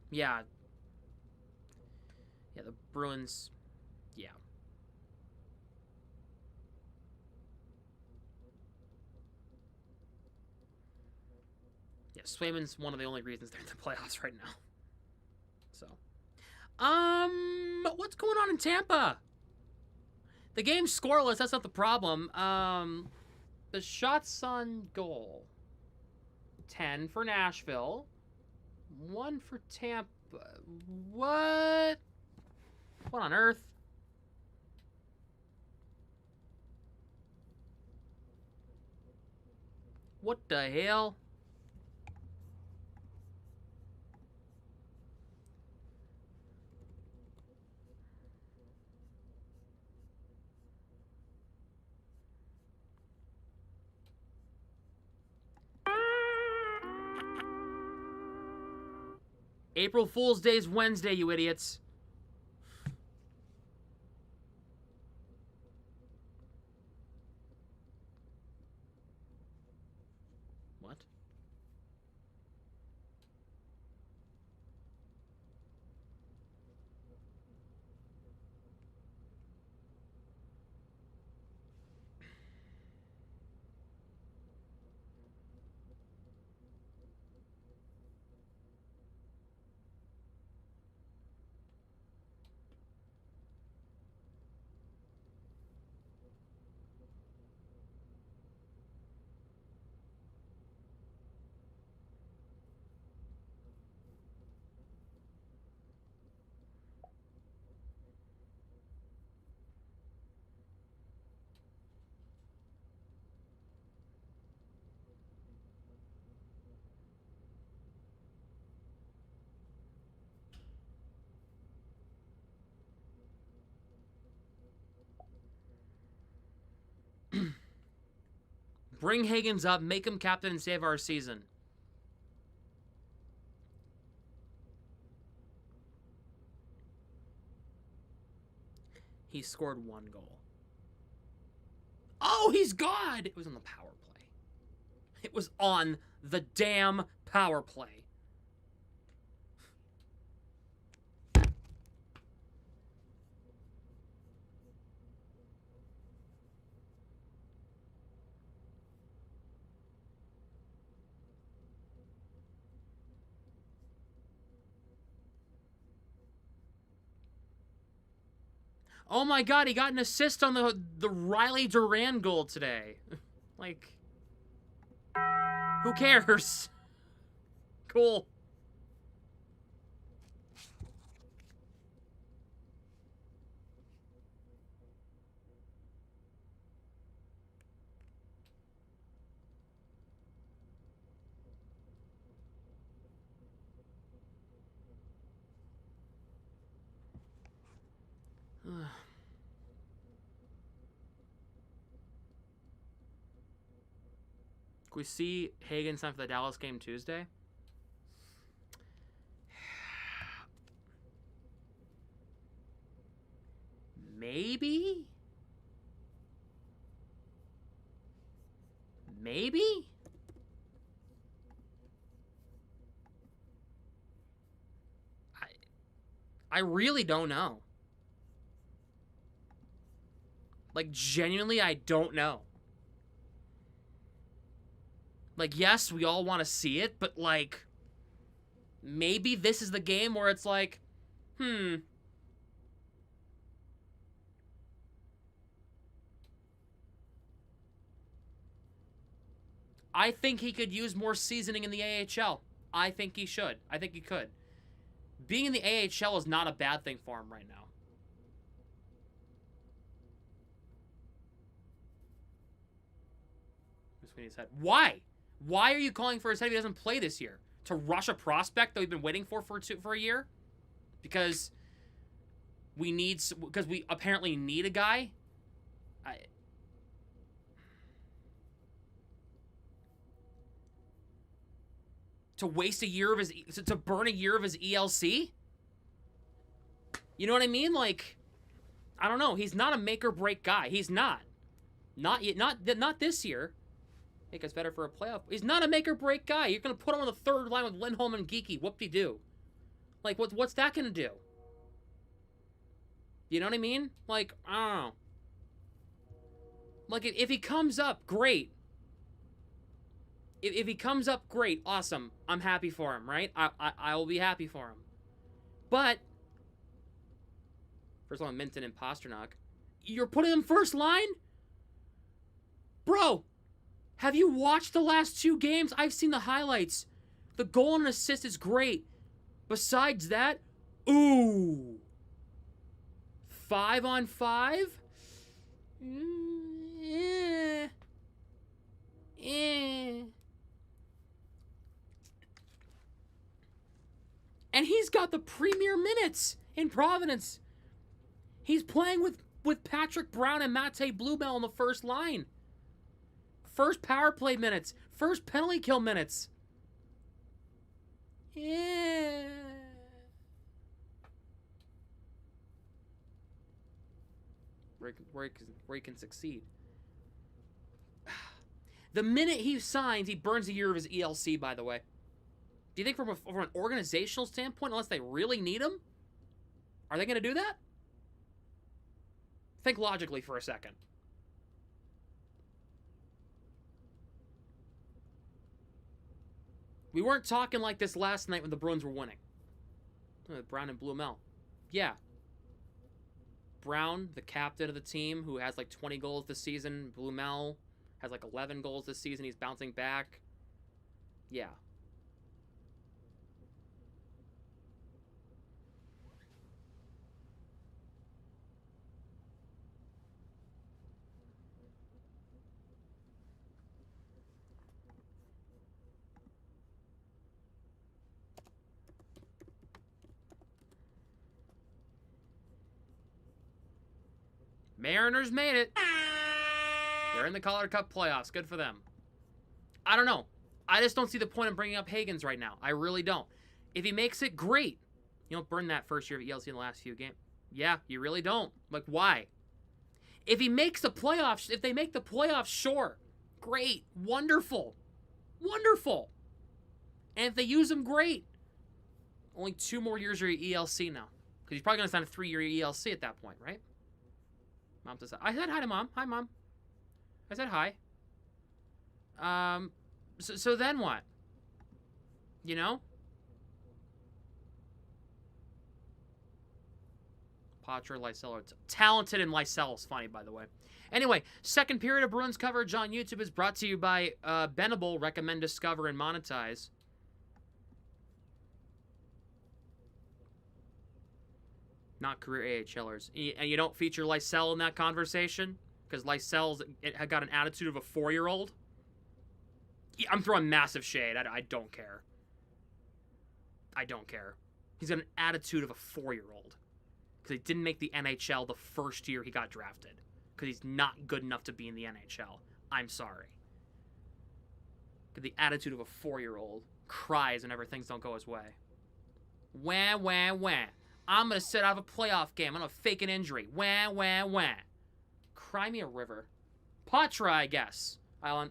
Yeah. Yeah, the Bruins, yeah. Yeah, Swayman's one of the only reasons they're in the playoffs right now. So, what's going on in Tampa? The game's scoreless. That's not the problem. The shots on goal. 10 for Nashville. 1 for Tampa. What? What on earth? What the hell? April Fool's Day's Wednesday, you idiots. What? Bring Higgins up, make him captain, and save our season. He scored 1 goal. Oh, he's God! It was on the power play. It was on the damn power play. Oh my God, he got an assist on the Riley Duran goal today. Like, who cares? Cool. Can we see Hagen sign for the Dallas game Tuesday? Maybe? Maybe? I really don't know. Like, genuinely, I don't know. Like, yes, we all want to see it, but, like, maybe this is the game where it's like, I think he could use more seasoning in the AHL. I think he should. I think he could. Being in the AHL is not a bad thing for him right now. Sweeney's head. Why? Why are you calling for his head if he doesn't play this year? To rush a prospect that we've been waiting for a year? Because we apparently need a guy? To waste a year of his... To burn a year of his ELC? You know what I mean? Like, I don't know. He's not a make or break guy. He's not. Not yet. Not this year. Make us better for a playoff. He's not a make or break guy. You're gonna put him on the third line with Lindholm and Geeky. Whoop-de-doo. Like, what's that gonna do? You know what I mean? Like, I don't know. Like, if he comes up, great. If he comes up, great, awesome. I'm happy for him, right? I will be happy for him. But first of all, Minton and Pasternak. You're putting him first line? Bro, have you watched the last 2 games? I've seen the highlights. The goal and assist is great. Besides that, ooh. 5-on-5? And he's got the premier minutes in Providence. He's playing with Patrick Brown and Mate Bluebell on the first line. First power play minutes. First penalty kill minutes. Yeah. Where he can succeed. The minute he signs, he burns a year of his ELC, by the way. Do you think from an organizational standpoint, unless they really need him, are they going to do that? Think logically for a second. We weren't talking like this last night when the Bruins were winning. Brown and Blumel. Yeah. Brown, the captain of the team, who has like 20 goals this season. Blumel has like 11 goals this season. He's bouncing back. Yeah. Mariners made it. They're in the Calder Cup playoffs. Good for them. I don't know. I just don't see the point of bringing up Higgins right now. I really don't. If he makes it, great. You don't burn that first year of ELC in the last few games. Yeah, you really don't. Like, why? If he makes the playoffs, if they make the playoffs, sure. Great. Wonderful. Wonderful. And if they use him, great. Only 2 more years of your ELC now. Because he's probably going to sign a 3-year ELC at that point, right? Mom says, I said hi to Mom. Hi, Mom. I said hi. So then what? You know? Patra, Lysell. Talented and Lysell is funny, by the way. Anyway, second period of Bruins coverage on YouTube is brought to you by Benable. Recommend, discover, and monetize. Not career AHLers. And you don't feature Lysell in that conversation? Because Lysell's got an attitude of a 4-year-old? I'm throwing massive shade. I don't care. I don't care. He's got an attitude of a 4-year-old. Because he didn't make the NHL the first year he got drafted. Because he's not good enough to be in the NHL. I'm sorry. Because the attitude of a 4-year-old cries whenever things don't go his way. Wah, wah, wah. I'm going to sit out of a playoff game. I'm going to fake an injury. Wah, wah, wah. Cry me a river. Patra, I guess. I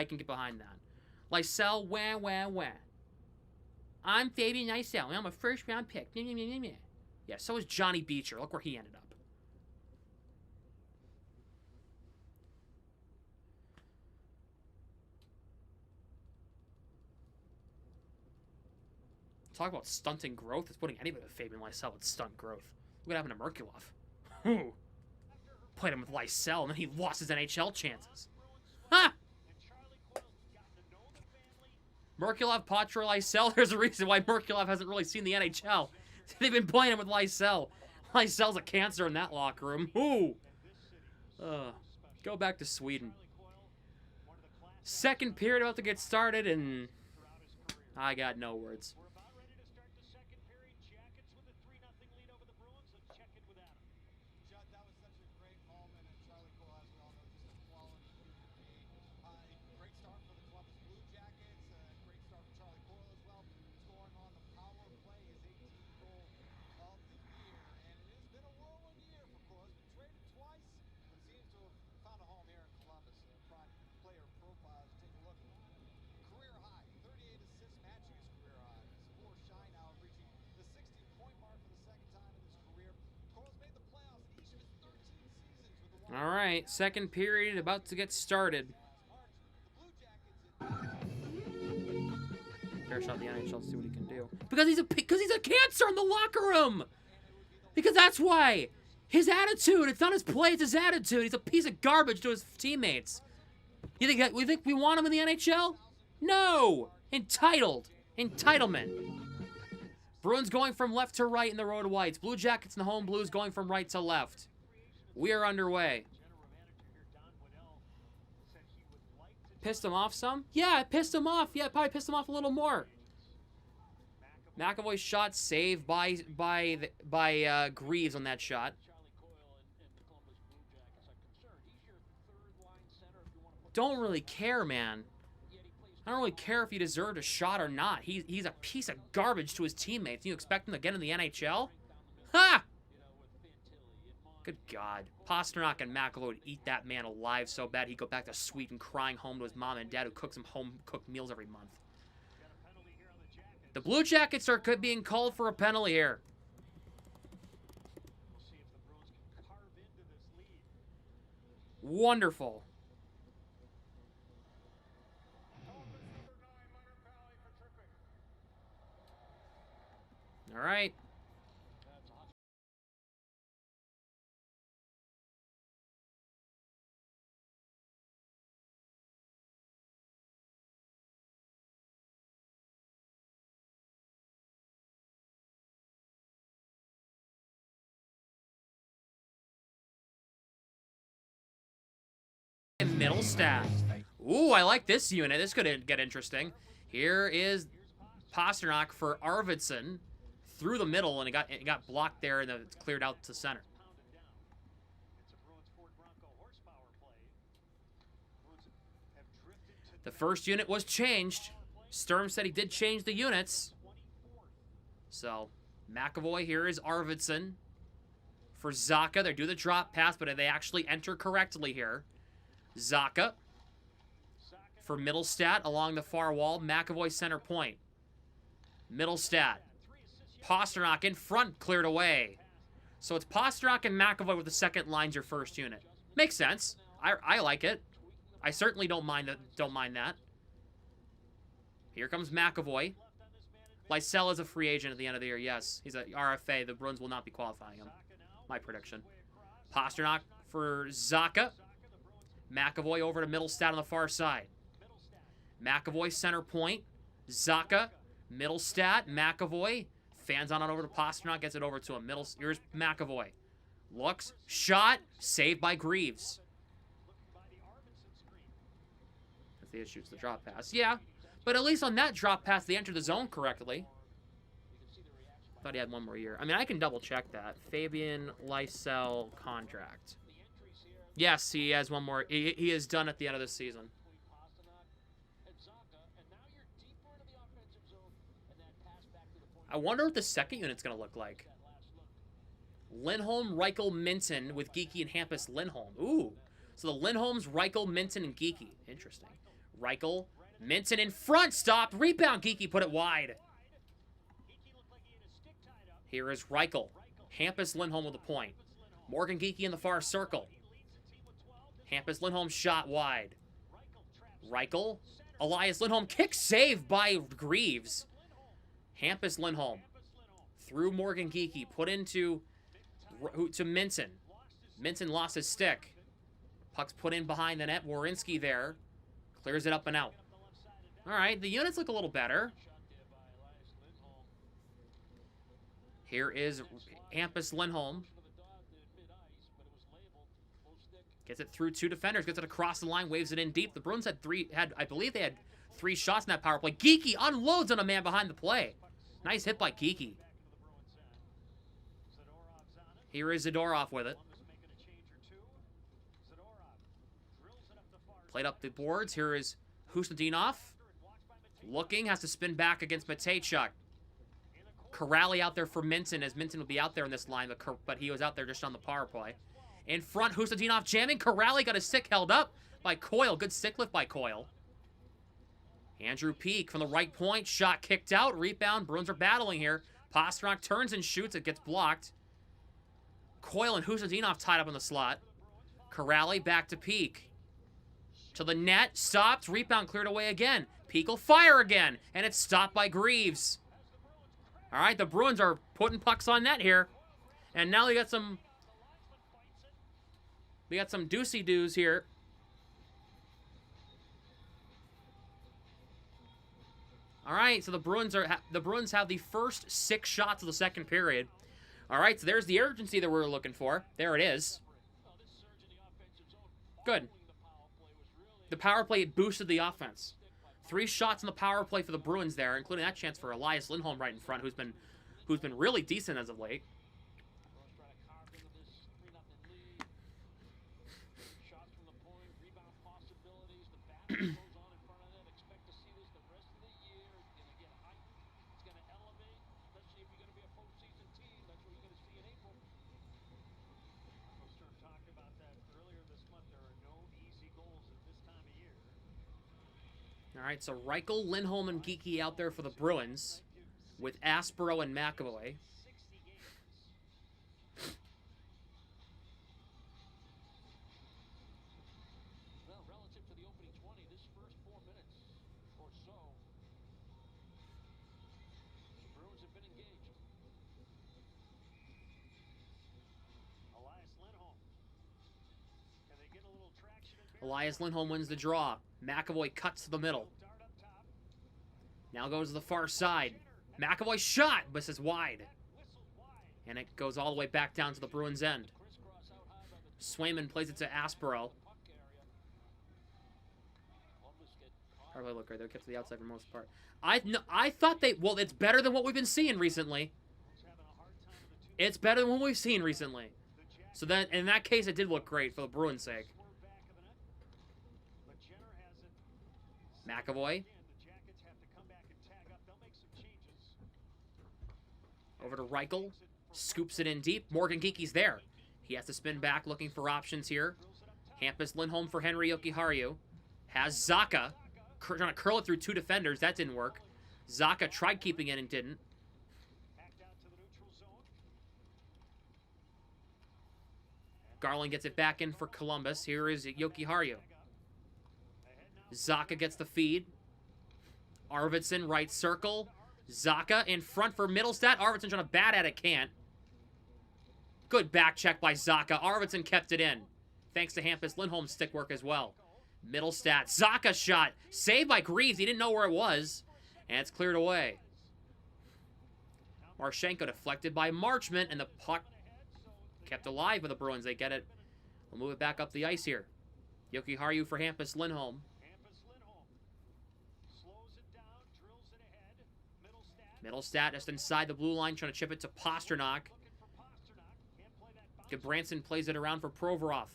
can get behind that. Lysell, wah, wah, wah. I'm Fabian Lysell. I'm a first-round pick. Yeah, so is Johnny Beecher. Look where he ended up. Talk about stunting growth. It's putting anybody with Fabian Lysell would stunt growth. Look what happened to Merkulov. Played him with Lysell, and then he lost his NHL chances. Ha! Merkulov, Patra, Lysell. There's a reason why Merkulov hasn't really seen the NHL. They've been playing him with Lysell. Lysell's a cancer in that locker room. Ooh. Go back to Sweden. Second period about to get started, and I got no words. All right, second period about to get started. Fair shot in the NHL, see what he can do. Because he's a cancer in the locker room. Because that's why. His attitude. It's not his play. It's his attitude. He's a piece of garbage to his teammates. You think we want him in the NHL? No. Entitled. Entitlement. Bruins going from left to right in the Road Whites. Blue Jackets and the Home Blues going from right to left. We are underway. Pissed him off some? Yeah, it pissed him off. Yeah, it probably pissed him off a little more. McAvoy's shot saved by Greaves on that shot. Don't really care, man. I don't really care if he deserved a shot or not. He's a piece of garbage to his teammates. You expect him to get in the NHL? Ha! Good God. Pasternak and McAvoy would eat that man alive so bad he'd go back to Sweden crying home to his mom and dad who cooks him home-cooked meals every month. The Blue Jackets are being called for a penalty here. Wonderful. All right. Middle stat. Ooh, I like this unit. This could get interesting. Here is Pasternak for Arvidsson through the middle, and it got blocked there, and then it's cleared out to center. The first unit was changed. Sturm said he did change the units. So, McAvoy here is Arvidsson for Zacha. They do the drop pass, but they actually enter correctly here. Zacha for Middlestat along the far wall. McAvoy center point. Middlestat. Pasternak in front, cleared away. So it's Pasternak and McAvoy with the second line's your first unit. Makes sense. I like it. I certainly don't mind that. Here comes McAvoy. Lysell is a free agent at the end of the year. Yes, he's a RFA. The Bruins will not be qualifying him. My prediction. Pasternak for Zacha. McAvoy over to Middlestat on the far side. McAvoy center point. Zacha. Middlestat. McAvoy. Fans on it over to Pasternak. Gets it over to him. Here's McAvoy. Looks. Shot. Saved by Greaves. That's the issue. It's the drop pass. Yeah. But at least on that drop pass, they entered the zone correctly. Thought he had one more year. I mean, I can double check that. Fabian Lysell contract. Yes, he has one more. He is done at the end of the season. I wonder what the second unit's going to look like. Lindholm, Reichel, Minton with Geeky and Hampus Lindholm. Ooh. So the Lindholms, Reichel, Minton, and Geeky. Interesting. Reichel, Minton in front. Stopped. Rebound. Geeky put it wide. Here is Reichel. Hampus Lindholm with a point. Morgan Geeky in the far circle. Hampus Lindholm shot wide. Reichel. Elias Lindholm kick save by Greaves. Hampus Lindholm. Through Morgan Geeky. Put into to Minton. Minton lost his stick. Puck's put in behind the net. Werenski there. Clears it up and out. All right, the units look a little better. Here is Hampus Lindholm. Gets it through two defenders. Gets it across the line. Waves it in deep. The Bruins I believe they had 3 shots in that power play. Geeky unloads on a man behind the play. Nice hit by Geeky. Here is Zadorov with it. Played up the boards. Here is Husnudinov. Looking. Has to spin back against Matejchuk. Corrali out there for Minton, as Minton would be out there in this line, but he was out there just on the power play. In front, Husnudinov jamming. Corrali got his stick held up by Coyle. Good stick lift by Coyle. Andrew Peak from the right point. Shot kicked out. Rebound. Bruins are battling here. Pasternak turns and shoots. It gets blocked. Coyle and Husnudinov tied up in the slot. Corrali back to Peak. To the net, stopped, rebound cleared away again. Peak will fire again, and it's stopped by Greaves. All right, the Bruins are putting pucks on net here. And now we got some doozy-doos here. All right, so the Bruins have the first 6 shots of the second period. All right, so there's the urgency that we were looking for. There it is. Good. The power play boosted the offense. 3 shots in the power play for the Bruins there, including that chance for Elias Lindholm right in front, who's been really decent as of late. All right, so Reichel, Lindholm, and Geekie out there for the Bruins with Aspero and McAvoy. Well, relative to the opening 20, this first 4 minutes or so, the Bruins have been engaged. Elias Lindholm. Can they get a little traction? Elias Lindholm wins the draw. McAvoy cuts to the middle. Now goes to the far side. McAvoy shot, but it's wide. And it goes all the way back down to the Bruins' end. Swayman plays it to Aspero. Probably look right there. Kept to the outside for the most part. I thought well, it's better than what we've been seeing recently. It's better than what we've seen recently. So then, in that case, it did look great for the Bruins' sake. McAvoy. Over to Reichel. Scoops it in deep. Morgan Geekie's there. He has to spin back looking for options here. Hampus Lindholm for Henry Jokiharju. Has Zacha. Trying to curl it through 2 defenders. That didn't work. Zacha tried keeping it and didn't. Garland gets it back in for Columbus. Here is Jokiharju. Zacha gets the feed. Arvidsson, right circle. Zacha in front for Middlestat. Arvidsson trying to bat at it, can't. Good back check by Zacha. Arvidsson kept it in. Thanks to Hampus Lindholm's stick work as well. Middlestat. Zacha shot. Saved by Greaves. He didn't know where it was. And it's cleared away. Marchenko deflected by Marchment. And the puck kept alive by the Bruins. They get it. We'll move it back up the ice here. Jokiharju for Hampus Lindholm. Middlestat just inside the blue line, trying to chip it to Pasternak. Gabranson plays it around for Provorov.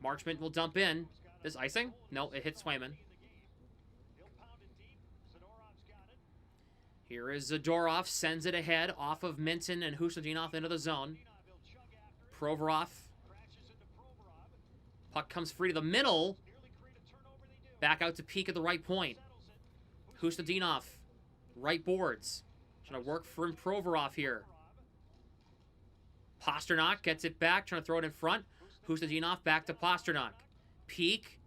Marchment will dump in. This icing? No, it hits Swayman. Here is Zadorov, sends it ahead off of Minton and Husnudinov into the zone. Provorov. Puck comes free to the middle. Back out to Peak at the right point. Husnudinov, right boards. Trying to work for Provorov here. Pasternak gets it back, trying to throw it in front. Husnudinov back to Pasternak. Peak.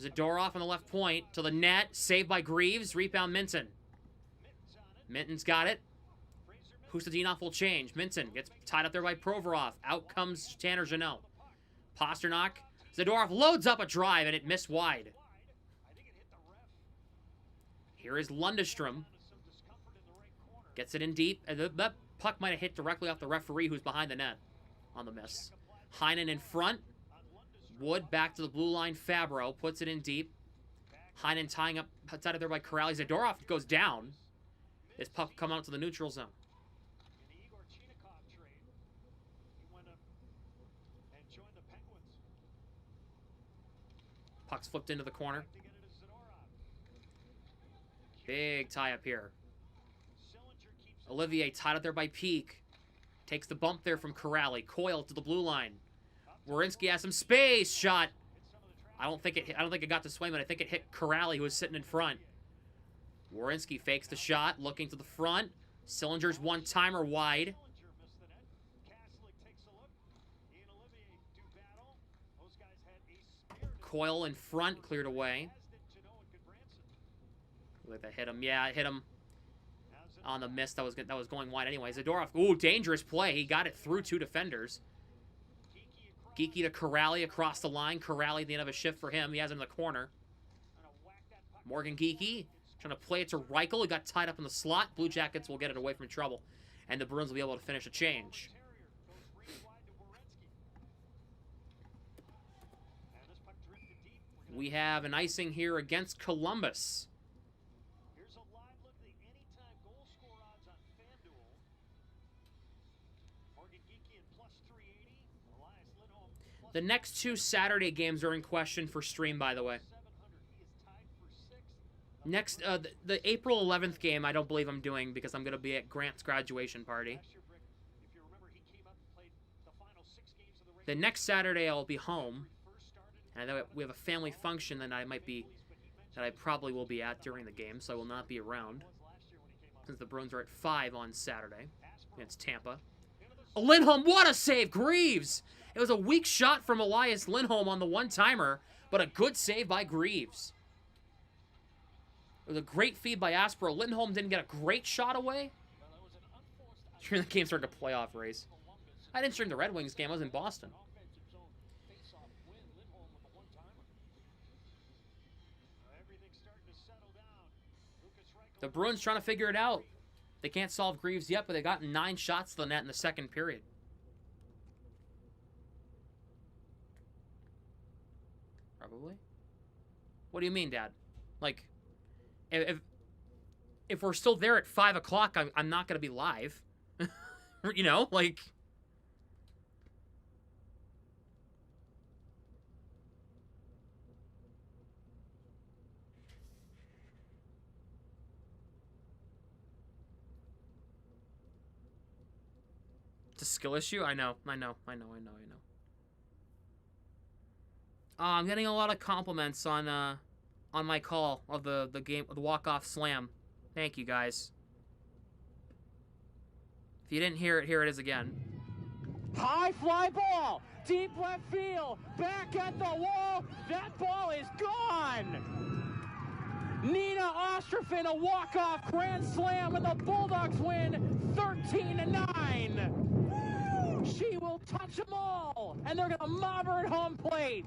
Zadorov on the left point to the net. Saved by Greaves. Rebound Minton. Minton's got it. Husnudinov will change. Minton gets tied up there by Provorov. Out comes Tanner Jeannot. Pasternak. Zadorov loads up a drive and it missed wide. Here is Lundestrom. Gets it in deep. That puck might have hit directly off the referee who's behind the net on the miss. Heinen in front. Wood back to the blue line. Fabro puts it in deep. Heinen tying up outside of there by Corrali. Zadorov goes down. This puck come out to the neutral zone. Puck's flipped into the corner. Big tie up here. Olivier tied up there by Peak. Takes the bump there from Corrali. Coyle to the blue line. Werenski has some space. Shot. I don't think it got to Swayman. I think it hit Corrali, who was sitting in front. Werenski fakes the shot, looking to the front. Sillinger's one-timer wide. Coyle in front, cleared away. Look, that hit him. Yeah, it hit him on the miss. That was going wide anyway. Zadorov. Ooh, dangerous play. He got it through 2 defenders. Geeky to Corrali across the line. Corrali at the end of a shift for him. He has him in the corner. Morgan Geeky trying to play it to Reichel. He got tied up in the slot. Blue Jackets will get it away from trouble. And the Bruins will be able to finish a change. We have an icing here against Columbus. The next 2 Saturday games are in question for stream, by the way. Next, the April 11th game, I don't believe I'm doing because I'm going to be at Grant's graduation party. The next Saturday, I'll be home. And I know we have a family function that I probably will be at during the game, so I will not be around. Since the Bruins are at 5 on Saturday against Tampa. Lindholm, what a save! Greaves! It was a weak shot from Elias Lindholm on the one-timer, but a good save by Greaves. It was a great feed by Aspero. Lindholm didn't get a great shot away. During the game started a playoff race. I didn't stream the Red Wings game. I was in Boston. The Bruins trying to figure it out. They can't solve Greaves yet, but they got 9 shots to the net in the second period. Probably. What do you mean, Dad? Like, if we're still there at 5 o'clock, I'm not going to be live. You know, like... It's a skill issue? I know. I'm getting a lot of compliments on my call of the game, the walk-off slam. Thank you, guys. If you didn't hear it, here it is again. High fly ball, deep left field, back at the wall. That ball is gone. Nina Ostrafin, a walk-off grand slam, and the Bulldogs win 13-9. She will touch them all, and they're gonna mob her at home plate.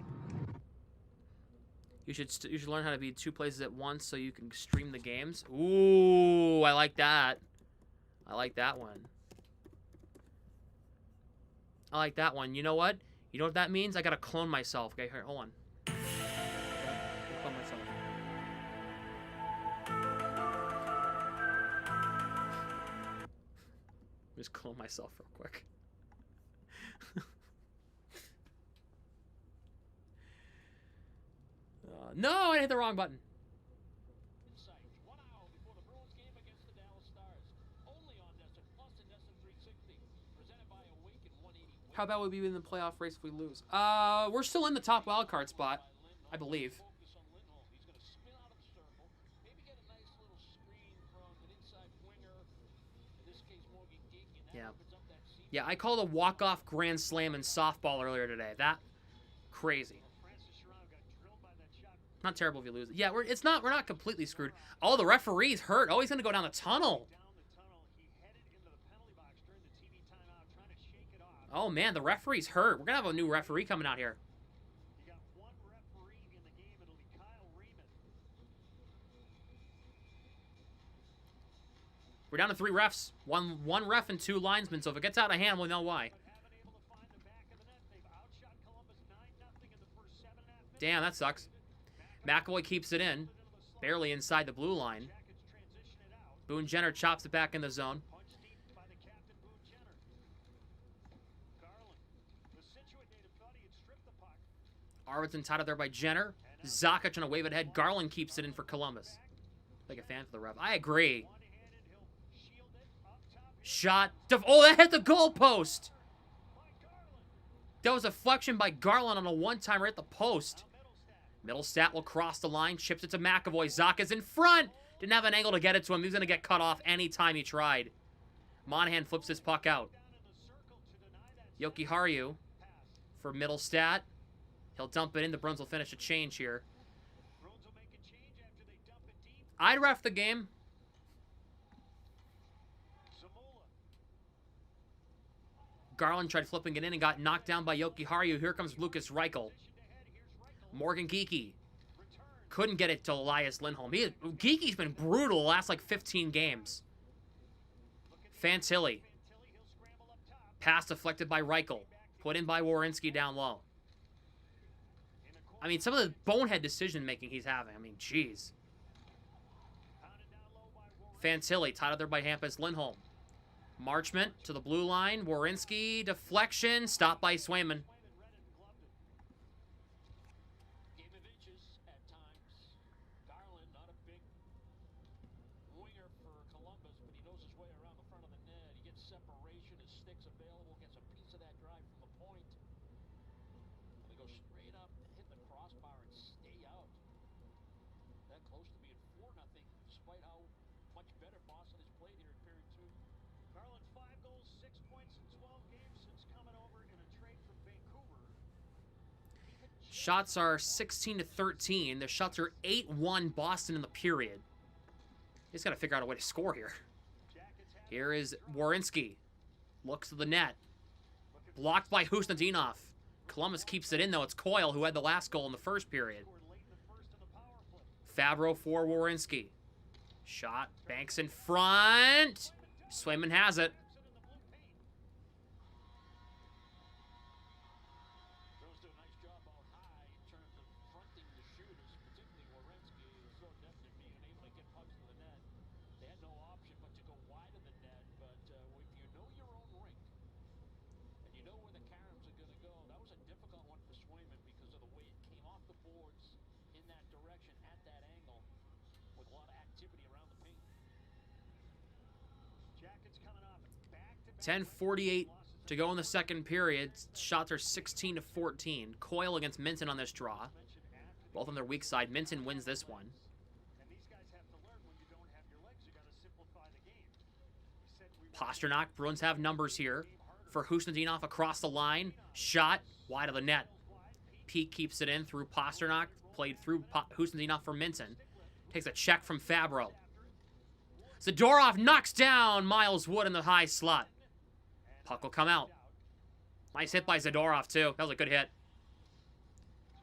You should learn how to be 2 places at once so you can stream the games. Ooh, I like that. I like that one. I like that one. You know what? You know what that means? I gotta clone myself. Okay, here, hold on. Clone myself. Just clone myself real quick. No, I hit the wrong button. How about we be in the playoff race if we lose? We're still in the top wildcard spot, I believe. Yeah, I called a walk-off grand slam in softball earlier today. That crazy. Not terrible if you lose. Yeah, we're not completely screwed. Oh, the referee's hurt. Oh, he's gonna go down the tunnel. Oh man, the referee's hurt. We're gonna have a new referee coming out here. We're down to 3 refs. One ref and 2 linesmen, so if it gets out of hand, we'll know why. Damn, that sucks. McAvoy keeps it in. Barely inside the blue line. Boone Jenner chops it back in the zone. Arvidsson tied up there by Jenner. Zaka trying to wave it ahead. Garland keeps it in for Columbus. Like a fan for the ref. I agree. Shot. Oh, that hit the goalpost. That was a flexion by Garland on a one-timer at the post. Middlestat will cross the line. Chips it to McAvoy. Zaka's in front. Didn't have an angle to get it to him. He was going to get cut off anytime he tried. Monahan flips his puck out. Yoki Haru for Middlestat. He'll dump it in. The Bruins will finish a change here. I'd ref the game. Garland tried flipping it in and got knocked down by Yoki Haru. Here comes Lucas Reichel. Morgan Geekie. Couldn't get it to Elias Lindholm. Geekie's been brutal the last, like, 15 games. Fantilli. Pass deflected by Reichel. Put in by Werenski down low. I mean, some of the bonehead decision-making he's having. I mean, jeez. Fantilli tied up there by Hampus Lindholm. Marchment to the blue line. Werenski, deflection, stopped by Swayman. Shots are 16-13. The shots are 8-1 Boston in the period. He's got to figure out a way to score here. Here is Werenski. Looks to the net. Blocked by Husnudinov. Columbus keeps it in, though. It's Coyle who had the last goal in the first period. Fabro for Werenski. Shot. Banks in front. Swayman has it. .10:48 to go in the second period. Shots are 16-14. Coyle against Minton on this draw. Both on their weak side. Minton wins this one. Pasternak. Bruins have numbers here for Husnudinov across the line. Shot wide of the net. Peak keeps it in through Pasternak. Played through Husnudinov for Minton. Takes a check from Fabro. Zadorov knocks down Miles Wood in the high slot. Puck will come out. Nice hit by Zadorov, too. That was a good hit.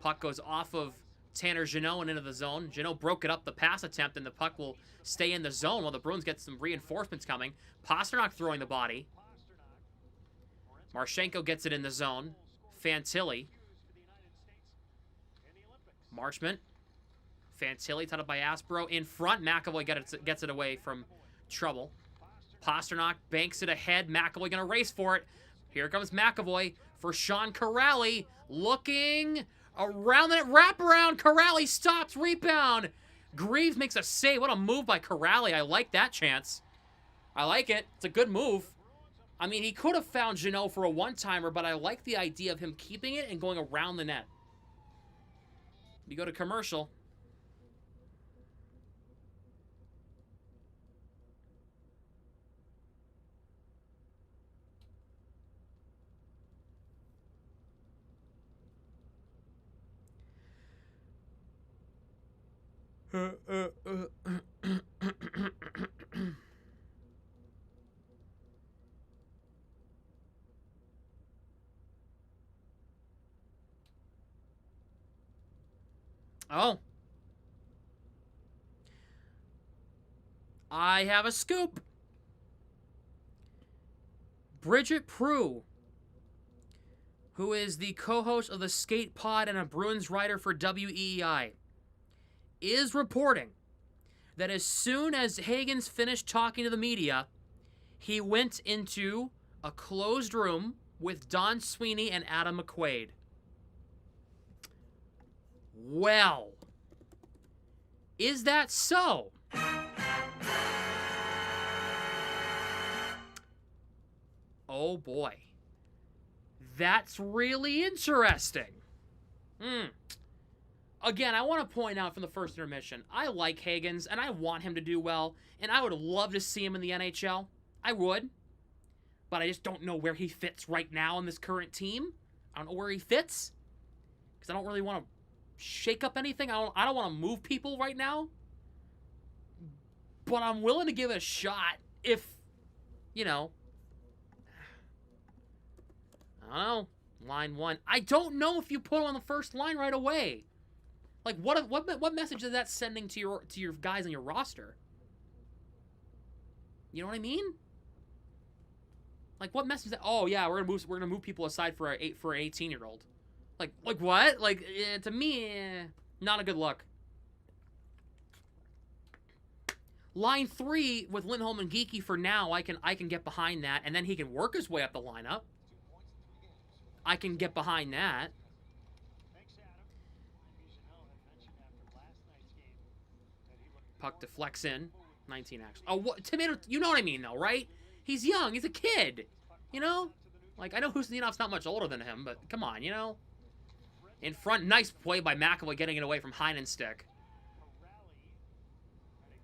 Puck goes off of Tanner Jeannot and into the zone. Jeannot broke it up the pass attempt, and the puck will stay in the zone while the Bruins get some reinforcements coming. Pasternak throwing the body. Marchenko gets it in the zone. Fantilli. Marchment. Fantilli tied up by Aspro. In front, McAvoy gets it away from trouble. Pasternak banks it ahead. McAvoy going to race for it. Here comes McAvoy for Sean Corrali. Looking around that wraparound. Corrali stops. Rebound. Greaves makes a save. What a move by Corrali. I like that chance. I like it. It's a good move. I mean, he could have found Jeannot for a one-timer, but I like the idea of him keeping it and going around the net. We go to commercial. Oh. I have a scoop. Bridget Prue, who is the co-host of the Skate Pod and a Bruins writer for WEEI, is reporting that as soon as Hagens finished talking to the media, he went into a closed room with Don Sweeney and Adam McQuaid. Well, is that so? Oh boy. That's really interesting. Again, I want to point out from the first intermission, I like Hagens, and I want him to do well, and I would love to see him in the NHL. I would. But I just don't know where he fits right now in this current team. I don't know where he fits. because I don't really want to shake up anything. I don't want to move people right now. But I'm willing to give it a shot if, you know, I don't know, line 1. I don't know if you put him on the first line right away. Like, what message is that sending to your guys on your roster? You know what I mean? Like, what message is that? Oh yeah, we're gonna move people aside for an 18-year-old. Like what? Like, to me, not a good look. Line 3 with Lindholm and Geeky for now, I can get behind that, and then he can work his way up the lineup. I can get behind that. Puck deflects in. 19 actually. Oh, what, Tomato, you know what I mean though, right? He's young. He's a kid. You know? Like, I know Hustinov's not much older than him, but come on, you know? In front, nice play by McAvoy getting it away from Heinen's stick.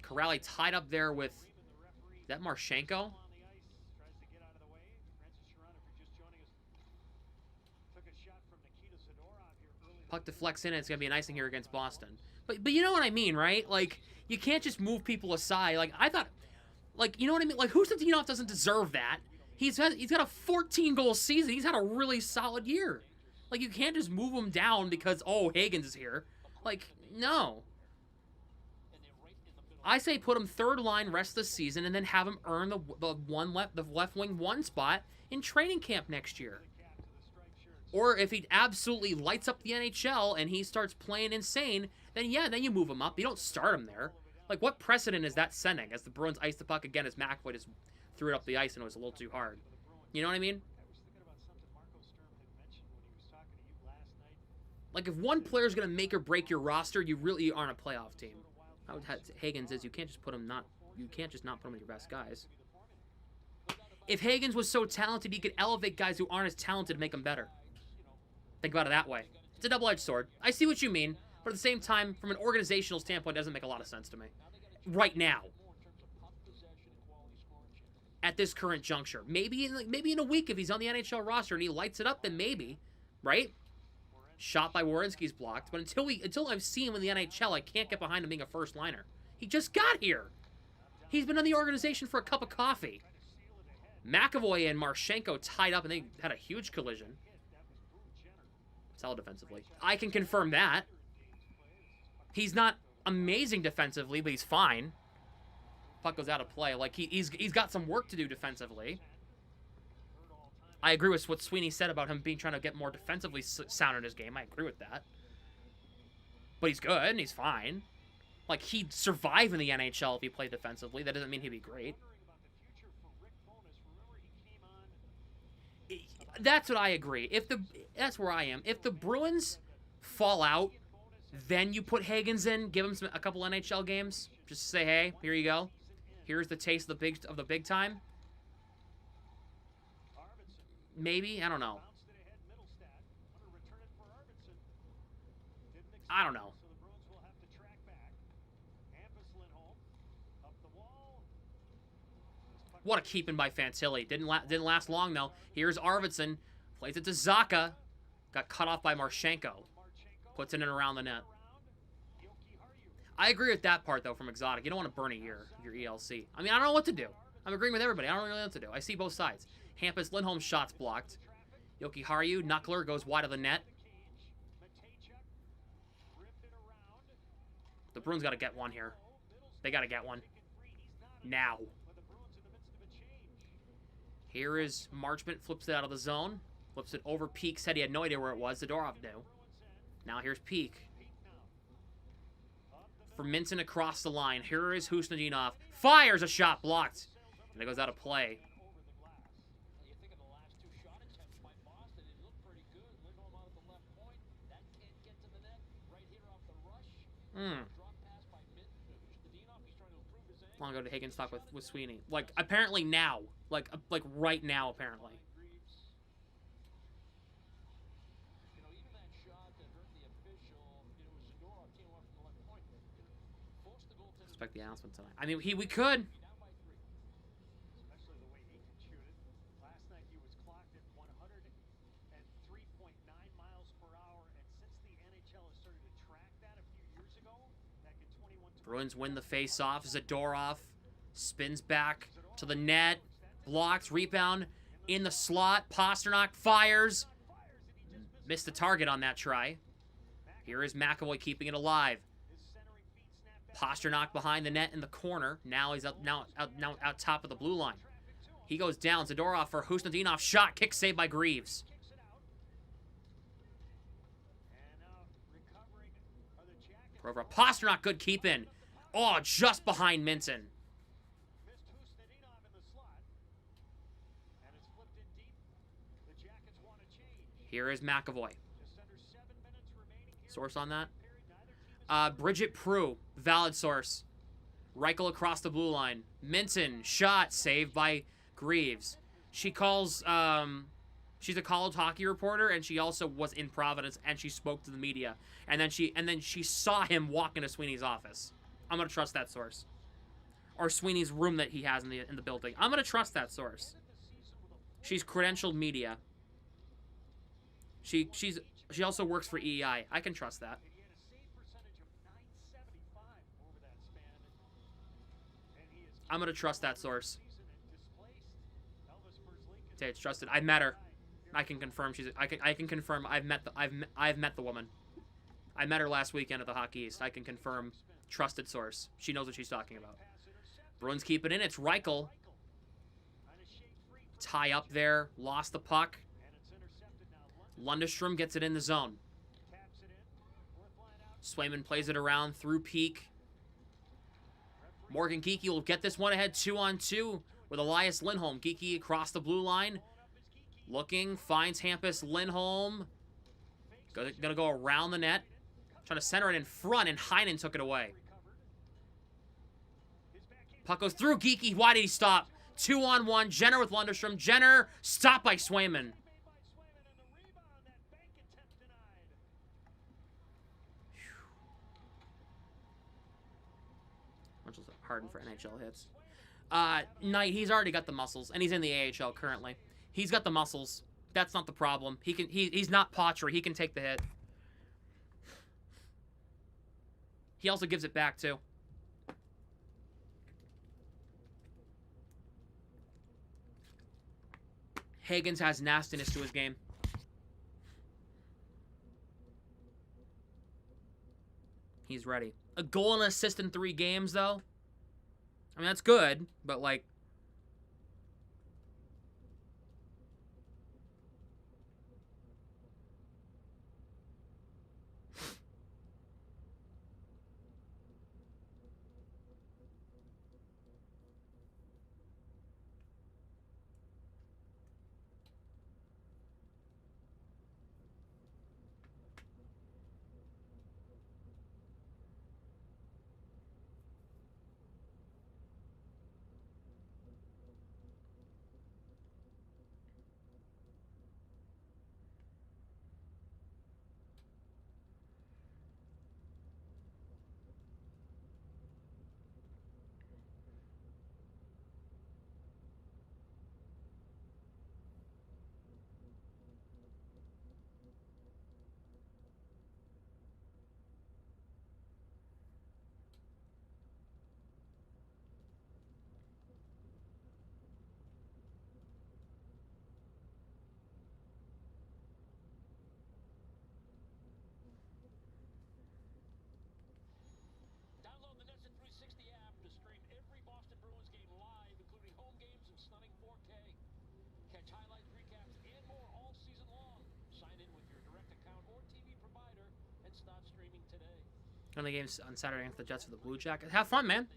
Corrali tied up there with... Is that Marchenko? Puck deflects in, and it's going to be an icing here against Boston. But you know what I mean, right? Like, you can't just move people aside. Like, I thought... Like, you know what I mean? Like, Hustinovich doesn't deserve that. He's got a 14-goal season. He's had a really solid year. Like, you can't just move him down because, oh, Hagens is here. Like, no. I say put him third line rest of the season and then have him earn the left wing 1 spot in training camp next year. Or if he absolutely lights up the NHL and he starts playing insane, then yeah, then you move him up. You don't start him there. Like, what precedent is that setting as the Bruins ice the puck again as McAvoy just threw it up the ice and it was a little too hard? You know what I mean? Like, if one player's going to make or break your roster, you really aren't a playoff team. How Hagens is, you can't just not put him with your best guys. If Hagens was so talented, he could elevate guys who aren't as talented to make them better. Think about it that way. It's a double-edged sword. I see what you mean, but at the same time, from an organizational standpoint, it doesn't make a lot of sense to me. Right now. At this current juncture. Maybe in a week if he's on the NHL roster and he lights it up, then maybe. Right? Shot by Werenski's blocked, but until I've seen him in the NHL, I can't get behind him being a first liner. He just got here. He's been in the organization for a cup of coffee. McAvoy and Marchenko tied up and they had a huge collision. Solid defensively. I can confirm that. He's not amazing defensively, but he's fine. Puck goes out of play. Like, he's got some work to do defensively. I agree with what Sweeney said about him trying to get more defensively sound in his game. I agree with that. But he's good, and he's fine. Like, he'd survive in the NHL if he played defensively. That doesn't mean he'd be great. That's what I agree. That's where I am. If the Bruins fall out, then you put Hagens in, give him a couple NHL games. Just say, hey, here you go. Here's the taste of the big time. Maybe, I don't know. I don't know. What a keeping by Fantilli. Didn't last long though. Here's Arvidsson, plays it to Zacha, got cut off by Marchenko, puts it in around the net. I agree with that part though from Exotic. You don't want to burn a year of your ELC. I mean, I don't know what to do. I'm agreeing with everybody. I don't really know what to do. I see both sides. Hampus Lindholm's shot's blocked. Yoki Haru, Knuckler goes wide of the net. The Bruins got to get one here. They got to get one. Now. Here is Marchment, flips it out of the zone. Flips it over Peak, said he had no idea where it was. Zadorov knew. Now here's Peak. For Minton across the line. Here is Husnudinov. Fires a shot blocked. And it goes out of play. Long ago to Higgins talk with Sweeney. Like, apparently now. Like right now, apparently. Expect the announcement tonight. I mean, we could. Bruins win the face-off. Zadorov spins back to the net. Blocked. Rebound in the slot. Pasternak fires. Missed the target on that try. Here is McAvoy keeping it alive. Pasternak behind the net in the corner. Now he's out top of the blue line. He goes down. Zadorov for Husnudinov. Shot. Kick saved by Greaves. Over Pasternak, good keep in. Oh, just behind Minton. Here is McAvoy. Source on that? Bridget Prue, valid source. Reichel across the blue line. Minton, shot, saved by Greaves. She calls, she's a college hockey reporter, and she also was in Providence, and she spoke to the media. And then she saw him walk into Sweeney's office. I'm gonna trust that source. Or Sweeney's room that he has in the building. I'm gonna trust that source. She's credentialed media. She also works for EEI. I can trust that. I'm gonna trust that source. Say it's trusted. I met her. I can confirm I can confirm I've met the woman. I met her last weekend at the Hockey East. I can confirm. Trusted source. She knows what she's talking about. Bruins keep it in. It's Reichel. Tie up there. Lost the puck. Lundestrom gets it in the zone. Swayman plays it around through Peak. Morgan Geekie will get this one ahead 2-on-2 with Elias Lindholm. Geekie across the blue line. Looking. Finds Hampus Lindholm. Gonna go around the net. Trying to center it in front, and Heinen took it away. Puck goes through Geekie. Why did he stop? 2-on-1. Jenner with Lundestrom. Jenner stopped by Swayman. Mitchell's hardened for NHL hits. Knight, he's already got the muscles, and he's in the AHL currently. He's got the muscles. That's not the problem. He's not Pottery. He can take the hit. He also gives it back, too. Higgins has nastiness to his game. He's ready. A goal and an assist in 3 games, though. I mean, that's good, but, like... On the games on Saturday against the Jets for the Blue Jackets. Have fun, man.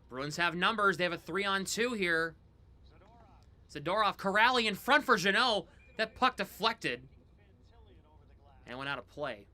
Bruins have numbers. They have a 3-on-2 here. Zadorov, Corrali in front for Jeannot. That puck deflected and went out of play.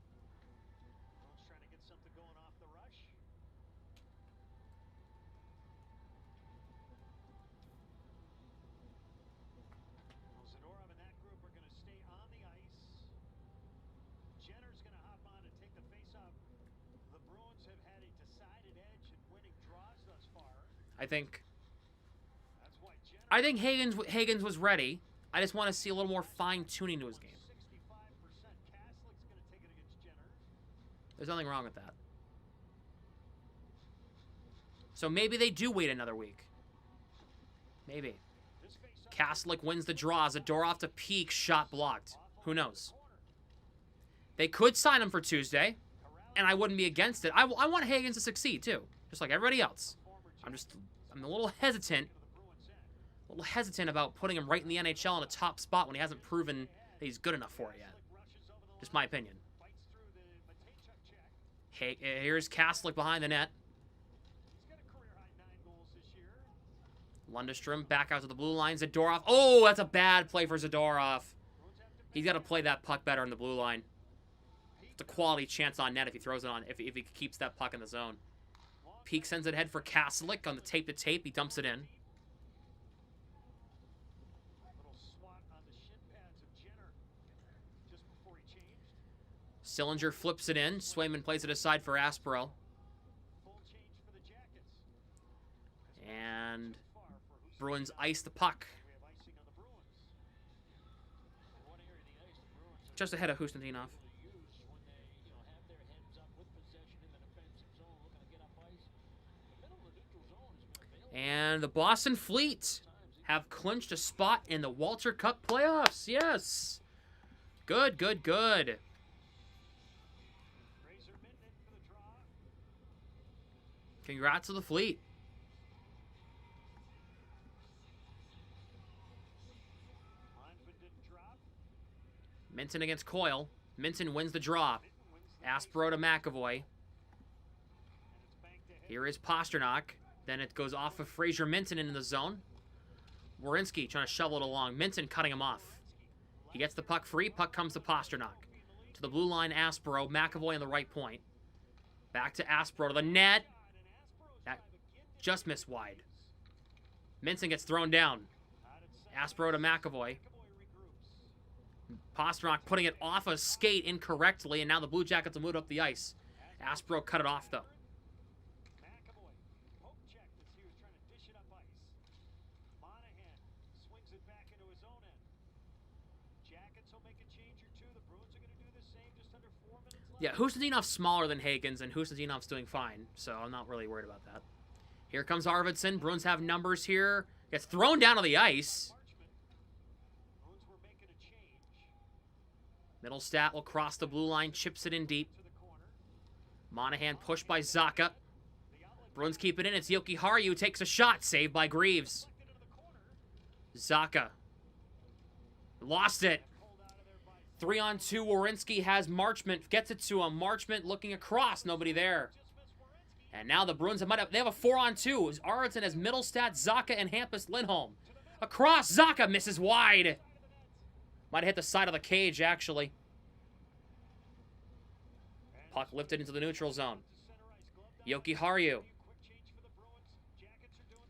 I think I think Higgins was ready. I just want to see a little more fine-tuning to his game. There's nothing wrong with that. So maybe they do wait another week. Maybe. Kaslik wins the draw. Zadorov to Peak, shot blocked. Who knows? They could sign him for Tuesday, and I wouldn't be against it. I want Higgins to succeed, too. Just like everybody else. I'm a little hesitant. About putting him right in the NHL in a top spot when he hasn't proven that he's good enough for it yet. Just my opinion. Hey, here's Kaslik behind the net. Lundestrom back out to the blue line. Zadorov. Oh, that's a bad play for Zadorov. He's got to play that puck better in the blue line. It's a quality chance on net if he throws it on, if he keeps that puck in the zone. Peak sends it ahead for Kaslik on the tape-to-tape. He dumps it in. Sillinger flips it in. Swayman plays it aside for Aspero. And Bruins ice the puck. Just ahead of Hustentinov. And the Boston Fleet have clinched a spot in the Walter Cup playoffs. Yes. Good, good, good. Congrats to the Fleet. Minton against Coyle. Minton wins the draw. Aspero to McAvoy. Here is Pasternak. Then it goes off of Fraser Minton into the zone. Werenski trying to shovel it along. Minton cutting him off. He gets the puck free. Puck comes to Pasternak. To the blue line, Aspero. McAvoy on the right point. Back to Aspero to the net. That just missed wide. Minton gets thrown down. Aspero to McAvoy. Pasternak putting it off a skate incorrectly, and now the Blue Jackets will move up the ice. Aspero cut it off, though. Yeah, Hustentinov's smaller than Higgins, and Hustentinov's doing fine, so I'm not really worried about that. Here comes Arvidsson. Bruins have numbers here. Gets thrown down on the ice. Middlestat will cross the blue line, chips it in deep. Monahan pushed by Zacha. Bruins keep it in. It's Yoki Haru who takes a shot, saved by Greaves. Zacha. Lost it. 3-on-2, Werenski has Marchment, gets it to him. Marchment looking across, nobody there. And now the Bruins they have a 4-on-2. Arvidsson has Middlestat, Zacha, and Hampus Lindholm. Across, Zacha misses wide. Might have hit the side of the cage, actually. Puck lifted into the neutral zone. Yoki Haru.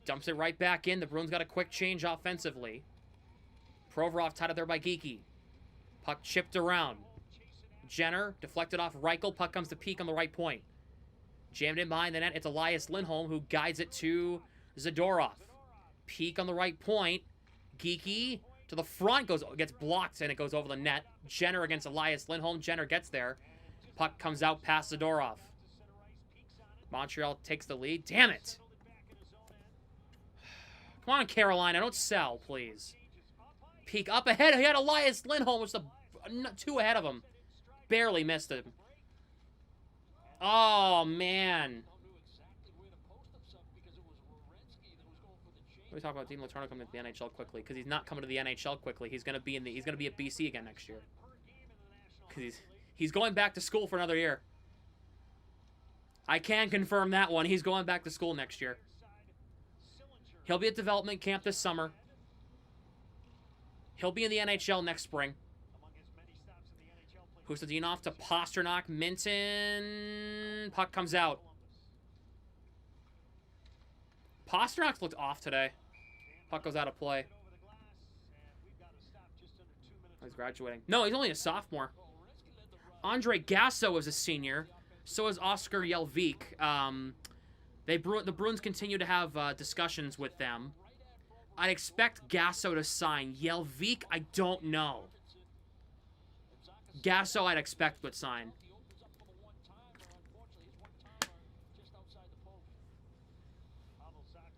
Dumps it right back in. The Bruins got a quick change offensively. Provorov tied up there by Geekie. Puck chipped around. Jenner deflected off Reichel. Puck comes to Peak on the right point. Jammed in behind the net. It's Elias Lindholm who guides it to Zadorov. Peak on the right point. Geekie to the front, gets blocked, and it goes over the net. Jenner against Elias Lindholm. Jenner gets there. Puck comes out past Zadorov. Montreal takes the lead. Damn it. Come on, Carolina. Don't sell, please. Peak up ahead. He had Elias Lindholm, which is two ahead of him. Barely missed him. Oh, man. Let me talk about Dean Letourneau coming to the NHL quickly, because he's not coming to the NHL quickly. He's gonna be at BC again next year. Because he's going back to school for another year. I can confirm that one. He's going back to school next year. He'll be at development camp this summer. He'll be in the NHL next spring. Hustadinov to Pasternak. Minton. Puck comes out. Pasternak's looked off today. Puck goes out of play. He's graduating. No, he's only a sophomore. Andre Gasso is a senior. So is Oscar Jelvik. The Bruins continue to have discussions with them. I'd expect Gasso to sign. Jelvik, I don't know. Gasso, I'd expect would sign.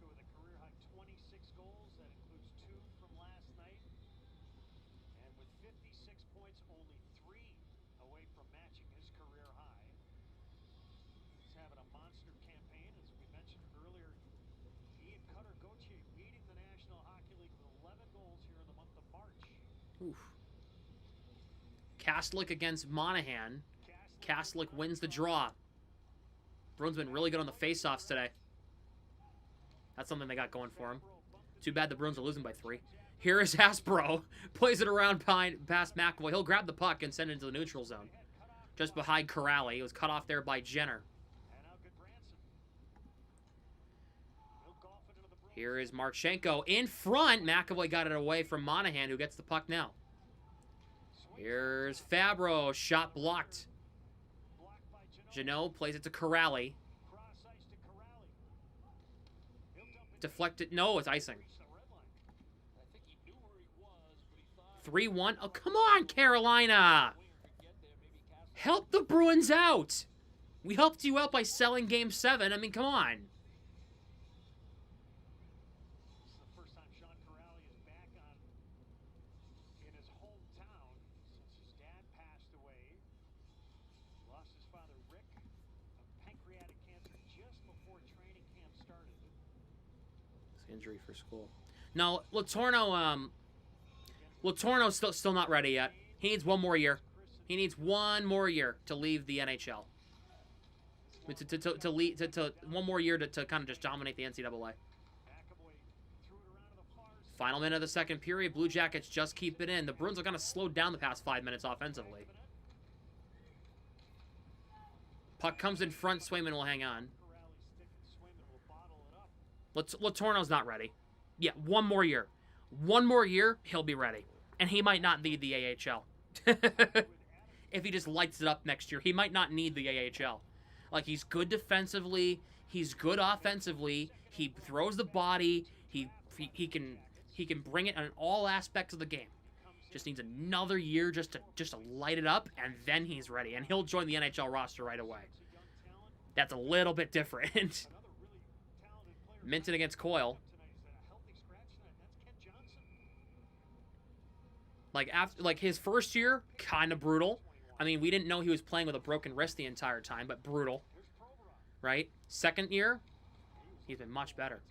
With a career high 26 goals, that includes 2 from last night. And with 56 points, only 3 away from matching his career high. He's having a monster campaign. As we mentioned earlier, he and Cutter Gauthier leading the National Hockey League with 11 goals here in the month of March. Oof. Kastlik against Monahan. Kastlik wins the draw. Bruins been really good on the faceoffs today. That's something they got going for him. Too bad the Bruins are losing by 3. Here is Hasbro. Plays it around past McAvoy. He'll grab the puck and send it into the neutral zone. Just behind Corrali. It was cut off there by Jenner. Here is Marchenko in front. McAvoy got it away from Monahan, who gets the puck now. Here's Fabro. Shot blocked. Jeannot plays it to Corrali. Deflected. No, it's icing. 3-1. Oh, come on, Carolina. Help the Bruins out. We helped you out by selling Game 7. I mean, come on. This is the first time Sean Corrali is back in his hometown since his dad passed away. He lost his father, Rick, of pancreatic cancer just before training camp started. Injury for school. No, Latorno's still not ready yet. He needs one more year. He needs one more year to leave the NHL. To one more year to kind of just dominate the NCAA. Final minute of the second period. Blue Jackets just keep it in. The Bruins are kind of slowed down the past 5 minutes offensively. Puck comes in front. Swayman will hang on. Latorno's not ready. Yeah, one more year. One more year, he'll be ready. And he might not need the AHL. If he just lights it up next year, he might not need the AHL. Like, he's good defensively. He's good offensively. He throws the body. He can bring it on all aspects of the game. Just needs another year just to light it up, and then he's ready. And he'll join the NHL roster right away. That's a little bit different. Minton against Coyle. Like his first year, kind of brutal. I mean, we didn't know he was playing with a broken wrist the entire time, but brutal. Right? Second year, he's been much better.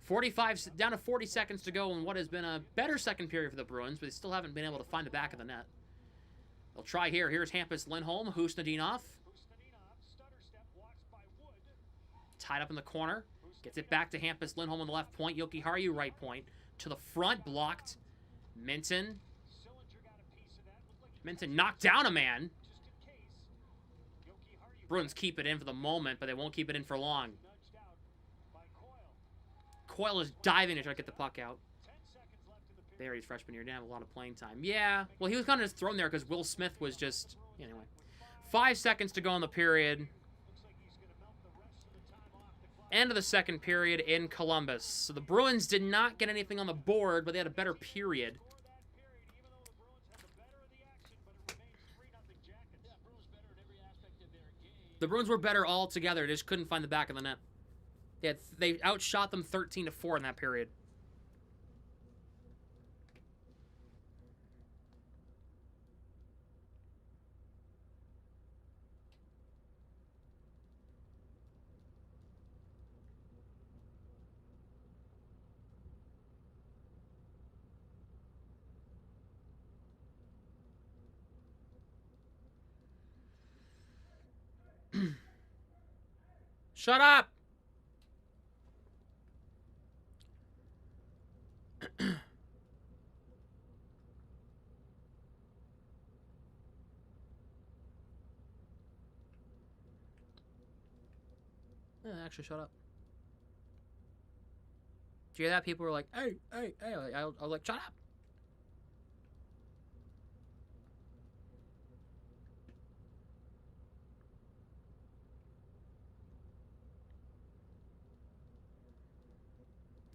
45 down to 40 seconds to go in what has been a better second period for the Bruins, but they still haven't been able to find the back of the net. They'll try here. Here's Hampus Lindholm, Husnadinov. Tied up in the corner. Gets it back to Hampus Lindholm on the left point. Yoki Haru right point. To the front, blocked. Minton. Minton knocked down a man. Bruins keep it in for the moment, but they won't keep it in for long. Coyle is diving to try to get the puck out. Barry's freshman year didn't have a lot of playing time. Yeah, well, he was kind of just thrown there because Will Smith was just... Anyway. 5 seconds to go in the period. End of the second period in Columbus. So the Bruins did not get anything on the board, but they had a better period. The Bruins were better altogether. They just couldn't find the back of the net. They outshot them 13-4 in that period. Shut up! Yeah, actually, shut up. Do you hear that? People were like, hey, hey, hey. I was like, shut up.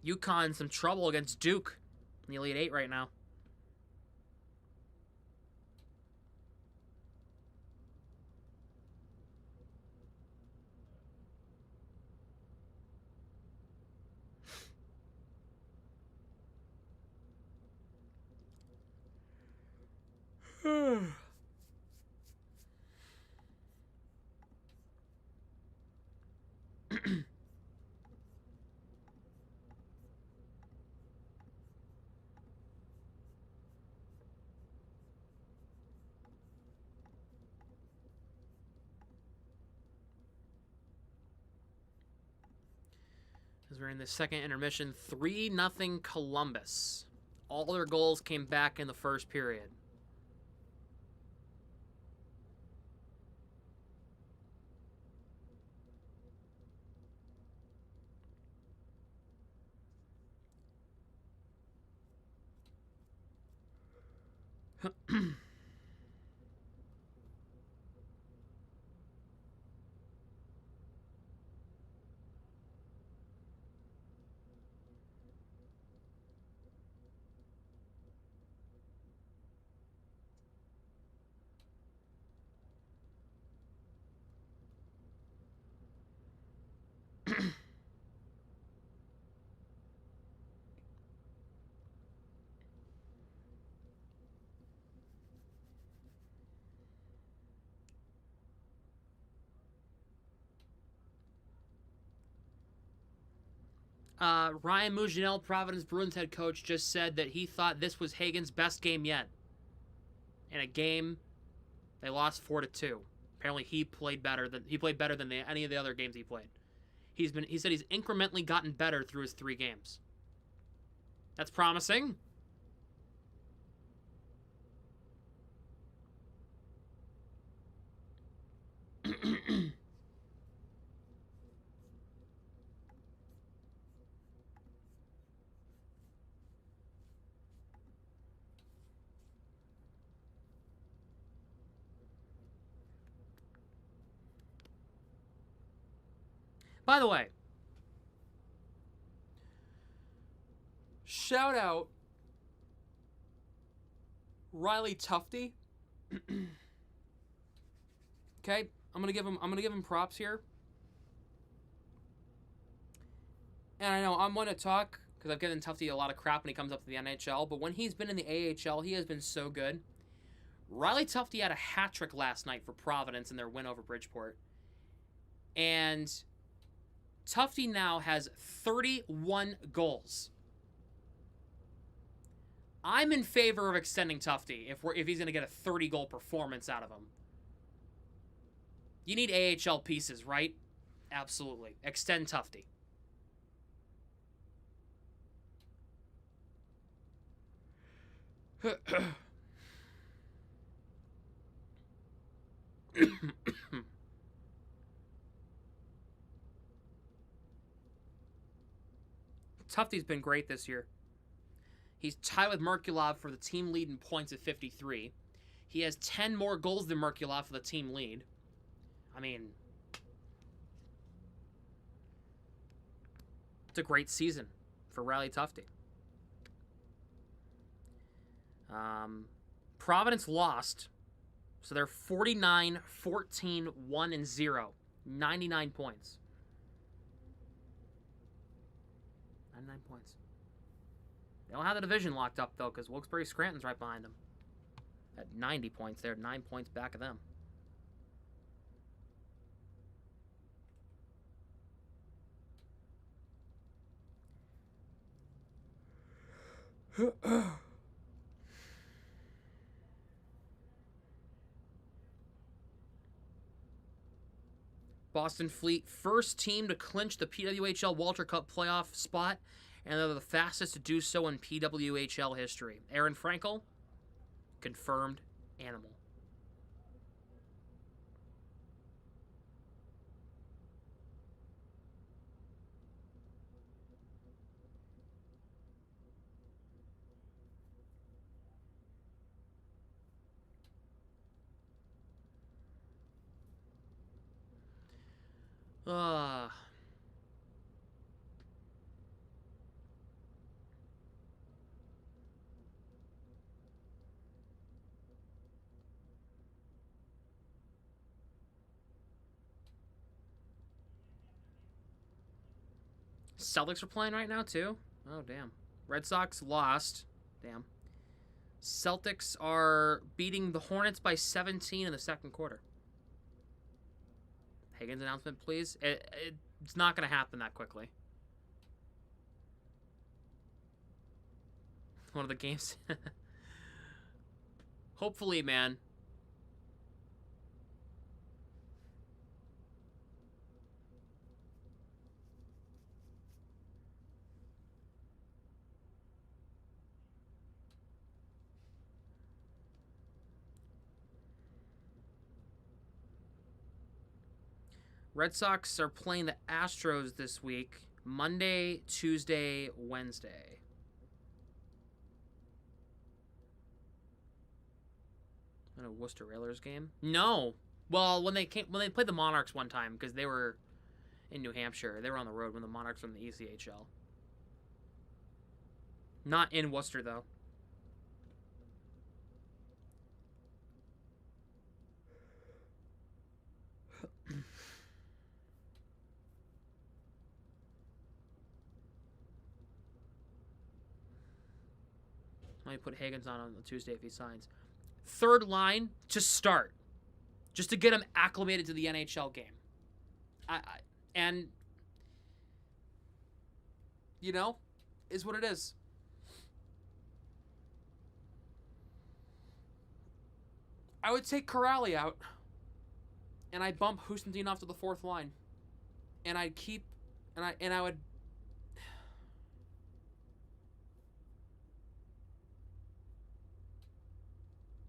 UConn in some trouble against Duke in the Elite Eight right now. As we're in the second intermission, 3-0 Columbus. All their goals came back in the first period. Ryan Muginel, Providence Bruins head coach, just said that he thought this was Hagen's best game yet. In a game, they lost 4-2. Apparently, he played better than any of the other games he played. He said he's incrementally gotten better through his 3 games. That's promising. By the way, shout out Riley Tufte. Okay, I'm gonna give him props here. And I know I'm going to talk because I've given Tufte a lot of crap when he comes up to the NHL, but when he's been in the AHL, he has been so good. Riley Tufte had a hat trick last night for Providence in their win over Bridgeport. And Tufte now has 31 goals. I'm in favor of extending Tufte if he's going to get a 30-goal performance out of him. You need AHL pieces, right? Absolutely. Extend Tufte. Tufte's been great this year. He's tied with Merkulov for the team lead in points at 53. He has 10 more goals than Merkulov for the team lead. I mean, it's a great season for Riley Tufte. Providence lost, so they're 49, 14, 1, and 0. 99 points. 99 points. They don't have the division locked up, though, because Wilkes-Barre Scranton's right behind them. At 90 points, they're 9 points back of them. Boston Fleet, first team to clinch the PWHL Walter Cup playoff spot, and they're the fastest to do so in PWHL history. Aaron Frankel, confirmed animal. Celtics are playing right now, too. Oh, damn. Red Sox lost. Damn. Celtics are beating the Hornets by 17 in the second quarter. Higgins announcement, please. It's not going to happen that quickly. One of the games. Hopefully, man. Red Sox are playing the Astros this week. Monday, Tuesday, Wednesday. In a Worcester Railers game? No. Well, when they played the Monarchs one time, because they were in New Hampshire. They were on the road when the Monarchs were in the ECHL. Not in Worcester, though. Let me put Higgins on Tuesday if he signs. Third line to start. Just to get him acclimated to the NHL game. And, you know, is what it is. I would take Corrali out. And I'd bump Hustondian to the fourth line. And I'd keep... And I would...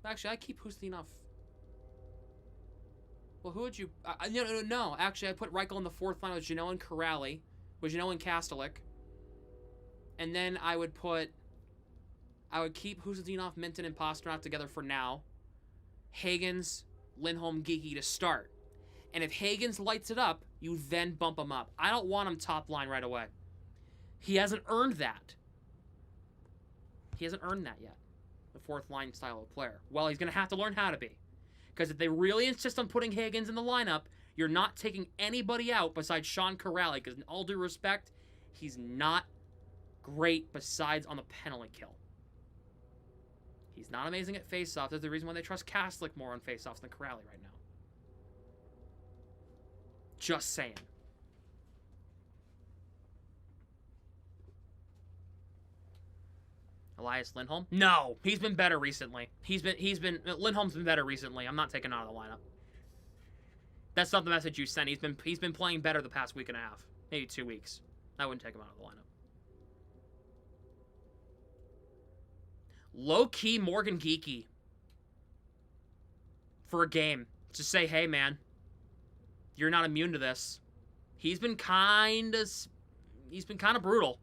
Actually, I keep Hustondian. Well, who would you... No. Actually, I put Reichel in the fourth line with Janot and Corrali. With Janot and Kastelik. And then I would keep Hustondian, Minton, and Pasternak together for now. Higgins, Lindholm, Geekie to start. And if Higgins lights it up, you then bump him up. I don't want him top line right away. He hasn't earned that. He hasn't earned that yet. The fourth line style of player. Well, he's going to have to learn how to be. Because if they really insist on putting Higgins in the lineup, you're not taking anybody out besides Sean Corrali. Because in all due respect, he's not great besides on the penalty kill. He's not amazing at faceoffs. That's the reason why they trust Kastelik more on faceoffs than Corrali right now. Just saying. Elias Lindholm? No, he's been better recently. Lindholm's been better recently. I'm not taking him out of the lineup. That's not the message you sent. He's been playing better the past week and a half, maybe 2 weeks. I wouldn't take him out of the lineup. Low-key Morgan Geekie for a game. Just say, hey, man, you're not immune to this. He's been kind of brutal.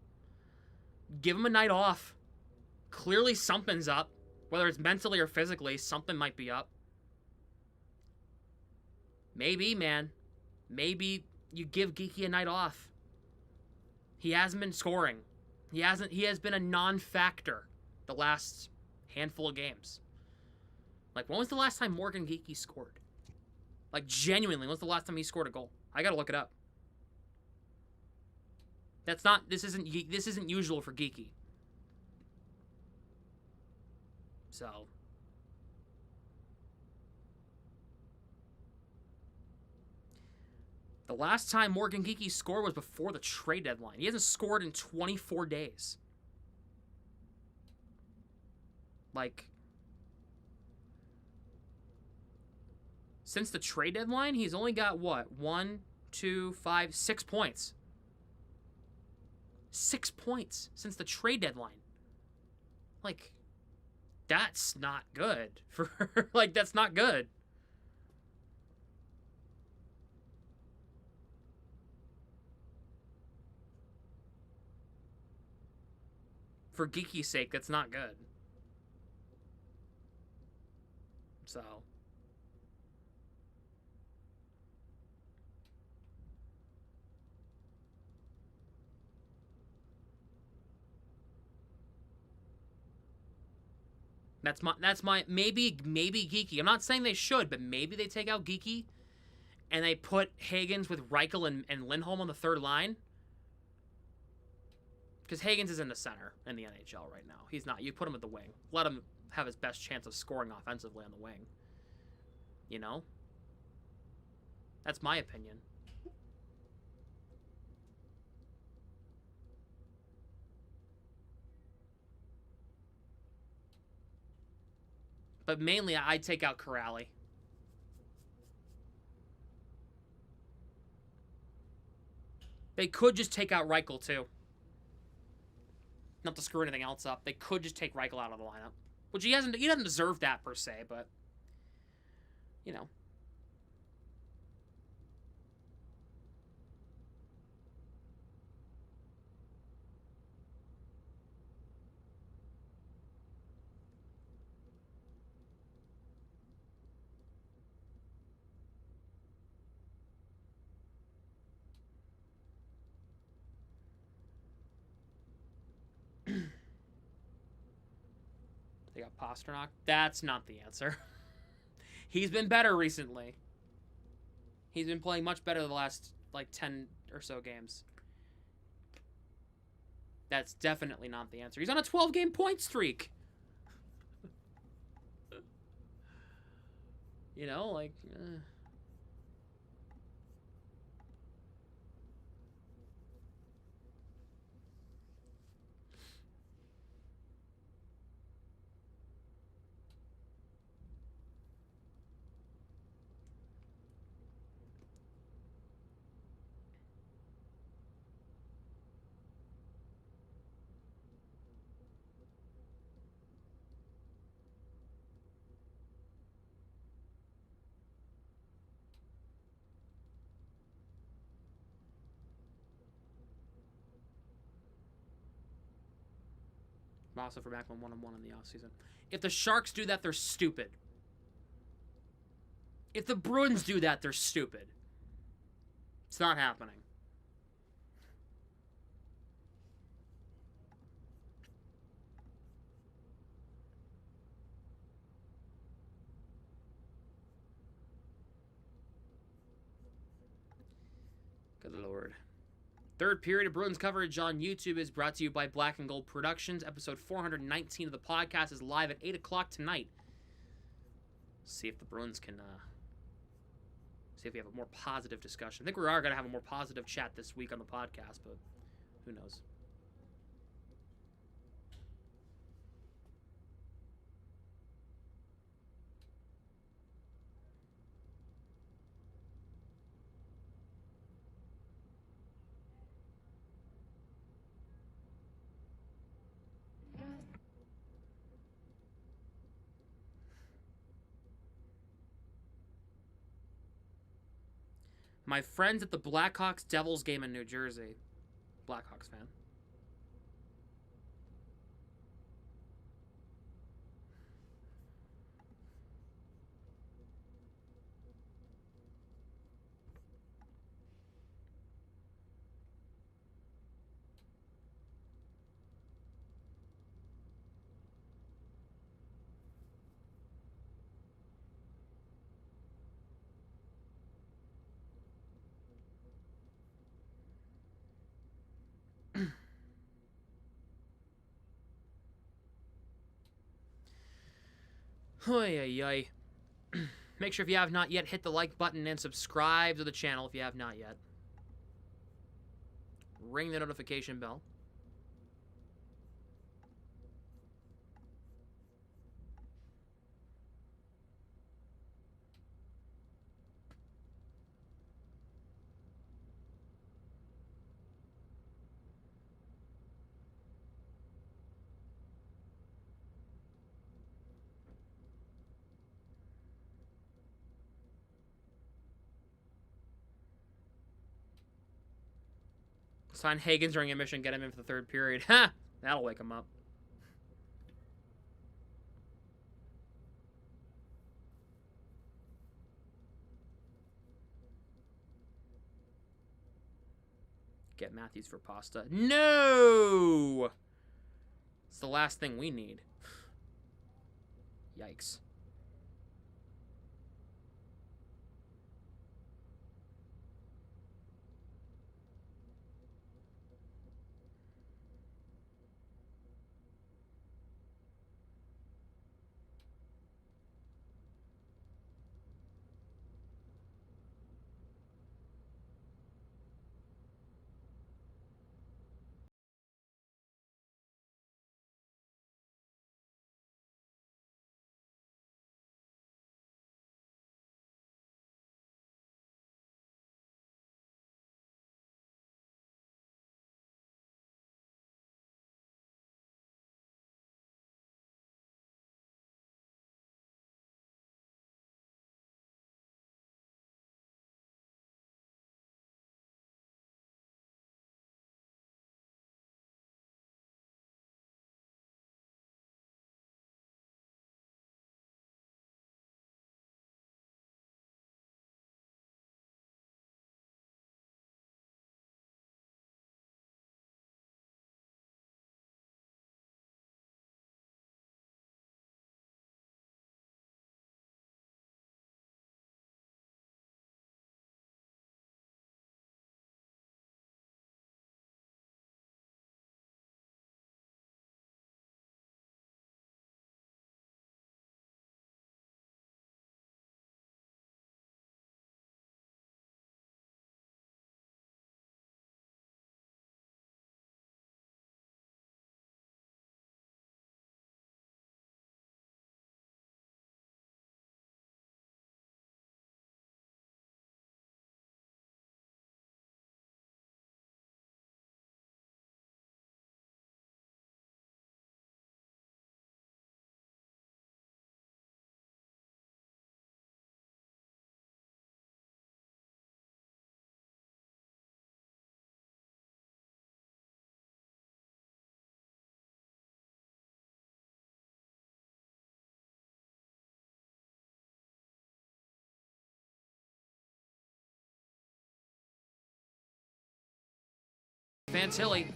Give him a night off. Clearly something's up. Whether it's mentally or physically, something might be up. Maybe, man. Maybe you give Geekie a night off. He hasn't been scoring. He has been a non-factor the last handful of games. Like, when was the last time Morgan Geekie scored? Like, genuinely, when was the last time he scored a goal? I gotta look it up. This isn't usual for Geekie. So. The last time Morgan Geekie scored was before the trade deadline. He hasn't scored in 24 days. Like, since the trade deadline, he's only got what? 1, 2, 5, 6 points. 6 points since the trade deadline. Like, that's not good. That's not good. For Geekie's sake, that's not good. So. That's my maybe Geekie. I'm not saying they should, but maybe they take out Geekie and they put Higgins with Reichel and Lindholm on the third line. Because Higgins is in the center in the NHL right now. He's not. You put him at the wing. Let him have his best chance of scoring offensively on the wing. You know? That's my opinion. But mainly, I'd take out Corrali. They could just take out Reichel, too. Not to screw anything else up. They could just take Reichel out of the lineup. Which he doesn't deserve that, per se, but... You know. They got Pasternak. That's not the answer. He's been better recently. He's been playing much better the last, like, 10 or so games. That's definitely not the answer. He's on a 12-game point streak. You know, like... Also for Macklin 1-on-1 in the offseason. If the Sharks do that, they're stupid. If the Bruins do that, they're stupid. It's not happening. Good Lord. Third period of Bruins coverage on YouTube is brought to you by Black and Gold Productions. Episode 419 of the podcast is live at 8 o'clock tonight. See if the Bruins can, see if we have a more positive discussion. I think we are going to have a more positive chat this week on the podcast, but who knows. My friends at the Blackhawks-Devils game in New Jersey. Blackhawks fan. Oy, oy, oy. Make sure if you have not yet, hit the like button and subscribe to the channel if you have not yet. Ring the notification bell. Sign Higgins during intermission, get him in for the third period. Ha! That'll wake him up. Get Matthews for pasta. No! It's the last thing we need. Yikes. Fantilli.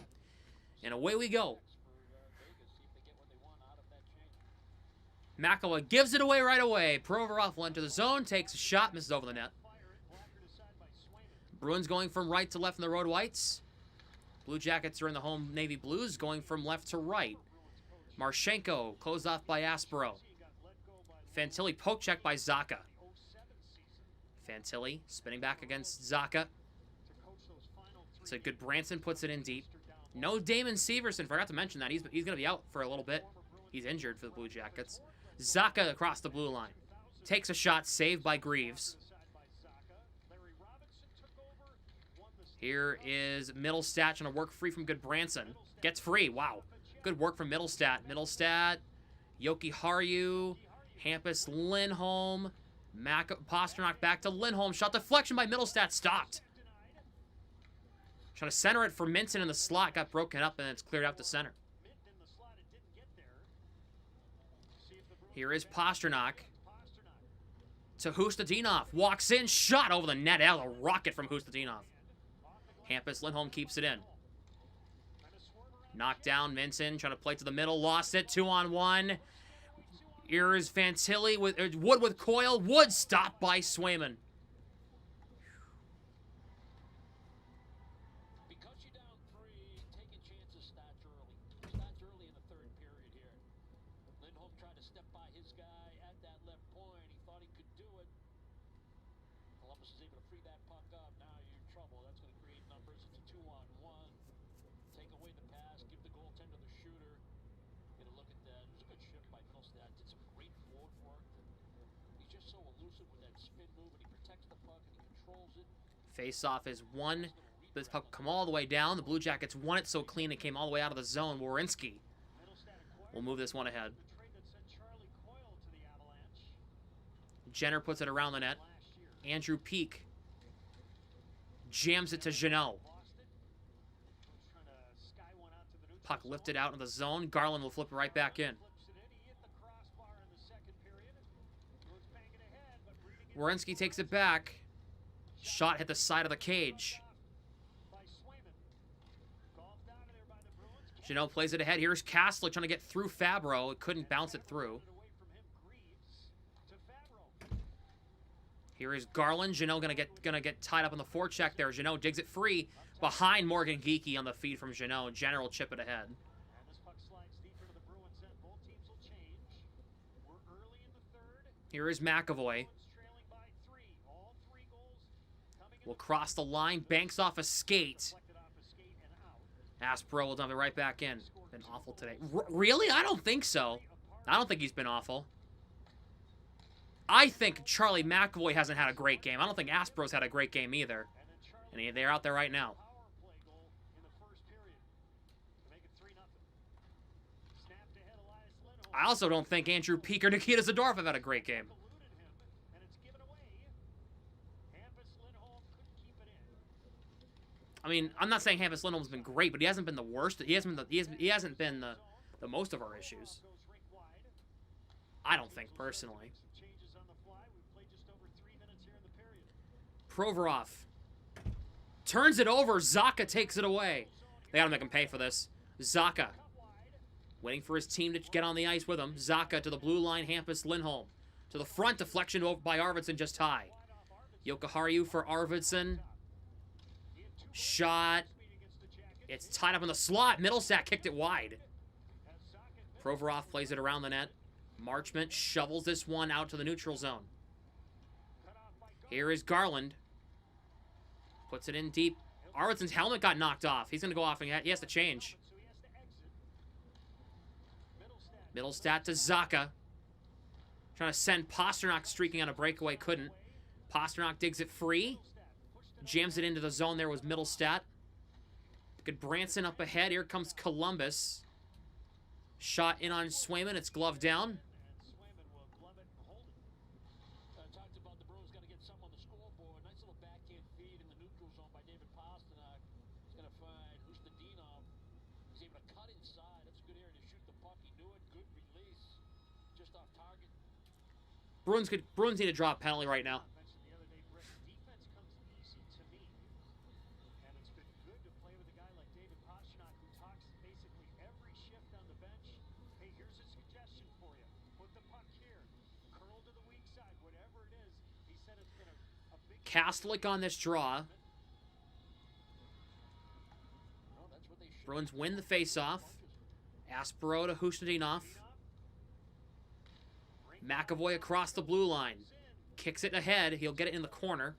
And away we go. McAvoy gives it away right away. Provorov will enter the zone, takes a shot, misses over the net. Bruins going from right to left in the Road Whites. Blue Jackets are in the home Navy Blues, going from left to right. Marchenko closed off by Aspero. Fantilli poke check by Zacha. Fantilli spinning back against Zacha. It's a good Branson, puts it in deep. No Damon Severson. Forgot to mention that. He's going to be out for a little bit. He's injured for the Blue Jackets. Zacha across the blue line. Takes a shot, saved by Greaves. Here is Middlestat trying to work free from good Branson. Gets free. Wow. Good work from Middlestat. Middlestat, Yoki Haru, Hampus Lindholm, Pasternak back to Lindholm. Shot deflection by Middlestat. Stopped. Trying to center it for Minton in the slot. Got broken up and it's cleared out to center. Here is Pasternak. To Hustadinov. Walks in. Shot over the net. Out a rocket from Hustadinov. Hampus Lindholm keeps it in. Knocked down Minton. Trying to play to the middle. Lost it. 2-on-1. Here is Fantilli with Wood with Coyle. Wood stopped by Swayman. Because you're down 3, taking chances starts early. Starts early in the third period here. Lindholm tried to step by his guy at that left point. He thought he could do it. Columbus is able to free that puck up. Now you're in trouble. That's going to create numbers. It's a 2-on-1. Take away the pass. Give the goaltender the shooter. Get a look at that. It was a good shift by Middlestat. Did some great forward work. He's just so elusive with that spin move, and he protects the puck and he controls it. Face-off is won. This puck come all the way down. The Blue Jackets won it so clean it came all the way out of the zone. Werenski will move this one ahead. Jenner puts it around the net. Andrew Peak jams it to Jeannot. Puck lifted out in the zone. Garland will flip it right back in. Werenski takes it back. Shot hit the side of the cage. Jeannot plays it ahead. Here's Castler trying to get through Fabro. It couldn't bounce it through. Here is Garland. Jeannot gonna get tied up on the forecheck there. Jeannot digs it free behind Morgan Geekie on the feed from Jeannot. Jenner will chip it ahead. Here is McAvoy. Will cross the line, banks off a skate. Aspro will dump it right back in. Been awful today. Really? I don't think so. I don't think he's been awful. I think Charlie McAvoy hasn't had a great game. I don't think Aspro's had a great game either. And they're out there right now. I also don't think Andrew Peak or Nikita Zadorov have had a great game. I mean, I'm not saying Hampus Lindholm's been great, but he hasn't been the worst. He hasn't been the most of our issues. I don't think, personally. Provorov turns it over. Zacha takes it away. They gotta make him pay for this. Zacha waiting for his team to get on the ice with him. Zacha to the blue line. Hampus Lindholm to the front. Deflection by Arvidsson, just high. Jokiharju for Arvidsson. Shot. It's tied up in the slot. Middlestat kicked it wide. Provorov plays it around the net. Marchment shovels this one out to the neutral zone. Here is Garland. Puts it in deep. Arvidsson's helmet got knocked off. He's going to go off and he has to change. Middlestat to Zacha. Trying to send Pasternak streaking on a breakaway. Couldn't. Pasternak digs it free. Jams it into the zone there was Middlestat. Good Branson up ahead. Here comes Columbus. Shot in on Swayman. It's gloved down. Talked about the Bruins got to get some on the scoreboard. Nice little backhand feed in the neutral zone by David Pasternak. He's going to find Hustadinov. He's able to cut inside. That's a good area to shoot the puck. He knew it. Good release. Just off target. Bruins need to draw a penalty right now. Defense comes easy to me. And it's been good to play with a guy like David Kastelic on this draw. Bruins win the faceoff. Aspero to Husnudinov. McAvoy across the blue line. Kicks it ahead. He'll get it in the corner.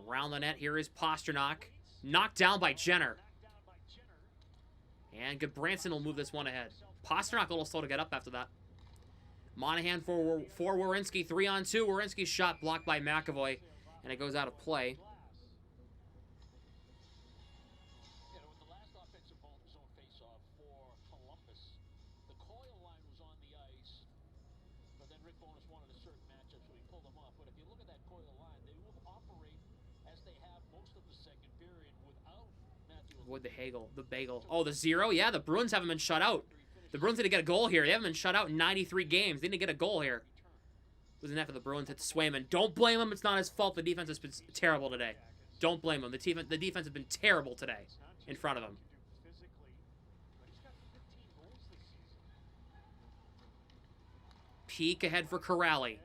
Around the net, here is Pasternak. Knocked down by Jenner. And Goodbranson will move this one ahead. Pasternak a little slow to get up after that. Monahan for Werenski. 3-on-2. Werenski's shot blocked by McAvoy. And it goes out of play. Avoid the Hagel, the bagel. Oh, the 0? Yeah, the Bruins haven't been shut out. The Bruins need to get a goal here. They haven't been shut out in 93 games. They need to get a goal here. It was enough for the Bruins hit Swayman. Don't blame him. It's not his fault. The defense has been terrible today. Don't blame him. The defense has been terrible today in front of him. Peak ahead for Corrali.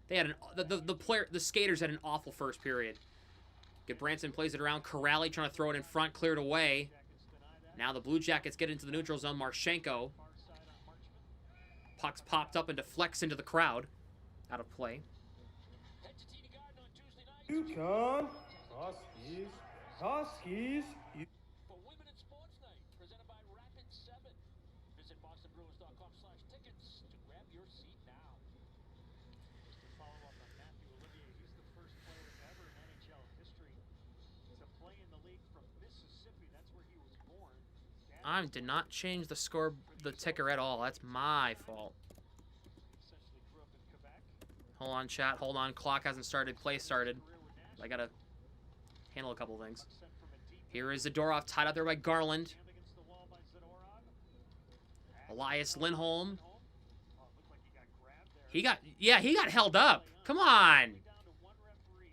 They had the skaters had an awful first period. Branson plays it around. Corrali trying to throw it in front, cleared away. Now the Blue Jackets get into the neutral zone. Marchenko. Puck's popped up and deflects into the crowd. Out of play. UConn. Huskies. Huskies. For Women in Sports Night, presented by Rapid 7. Visit bostonbruins.com/tickets to grab your seat now. Just to follow up on Matthew Olivier, he's the first player ever in NHL history to play in the league from Mississippi. That's where he was born. I did not change the score, the ticker at all. That's my fault. Essentially grew up in Quebec. Hold on, chat. Hold on. Clock hasn't started. Play started. I gotta handle a couple things. Here is Zadorov tied up there by Garland. Against the wall by Zadorov. Elias Lindholm. Oh, looked like he got grabbed there. He got held up. Come on. Down to one referee.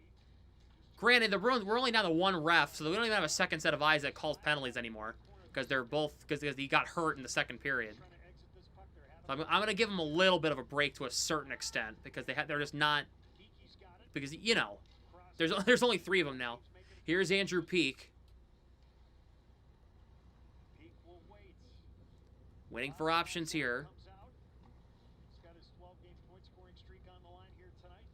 Granted, the Bruins, we're only down to one ref, so we don't even have a second set of eyes that calls penalties anymore. Because he got hurt in the second period. Trying to exit this puck there. Have I'm going to give them a little bit of a break to a certain extent. Because they're just not... Geeky's got it. Because, you know, there's only 3 of them now. Here's Andrew Peak. Peak will wait. Waiting for options here. Comes out. He's got his 12-game point scoring streak on the line here tonight.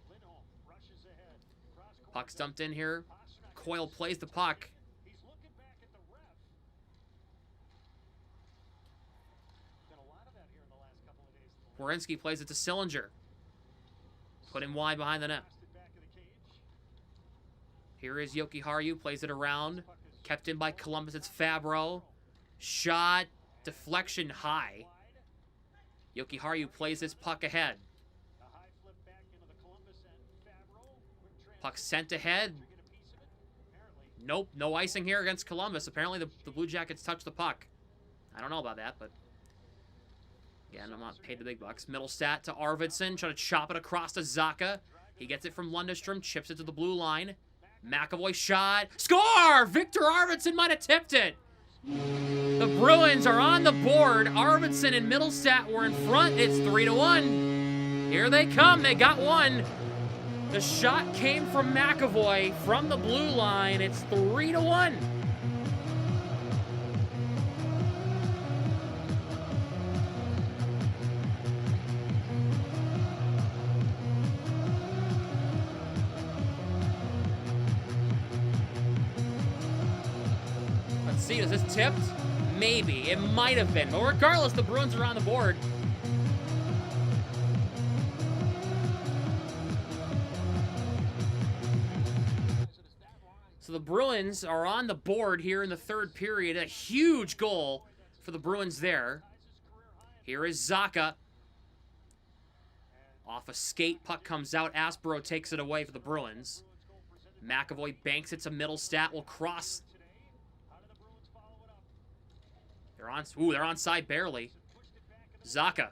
Lindholm rushes ahead. Cross court. Puck's dumped in here. Pasternak Coyle plays the puck. He's looking back at the ref. Done a lot of that here in the last couple of days. Werenski plays it to Sillinger. Put him wide behind the net. Passed it back of the cage. Here is Yoki Haru. Plays it around. Kept in by Columbus. It's Fabro. Shot. Deflection high. Yoki Haru plays this puck ahead. A high flip back into the Columbus end. Fabro. Quick Puck sent ahead. get a piece of it. Apparently. Nope, no icing here against Columbus. Apparently the Blue Jackets touched the puck. I don't know about that, but... Again, I'm not paid the big bucks. Middlestat to Arvidsson. Trying to chop it across to Zaka. He gets it from Lundestrom. Chips it to the blue line. McAvoy shot. Score! Victor Arvidsson might have tipped it. The Bruins are on the board. Arvidsson and Middlestat were in front. It's 3-1. Here they come. They got one. The shot came from McAvoy from the blue line. It's 3-1. Let's see, is this tipped? Maybe. It might have been. But regardless, the Bruins are on the board. So the Bruins are on the board here in the third period. A huge goal for the Bruins there. Here is Zaka. Off a skate, puck comes out. Aspero takes it away for the Bruins. McAvoy banks it to Middlestat. Will cross. They're onside barely. Zaka.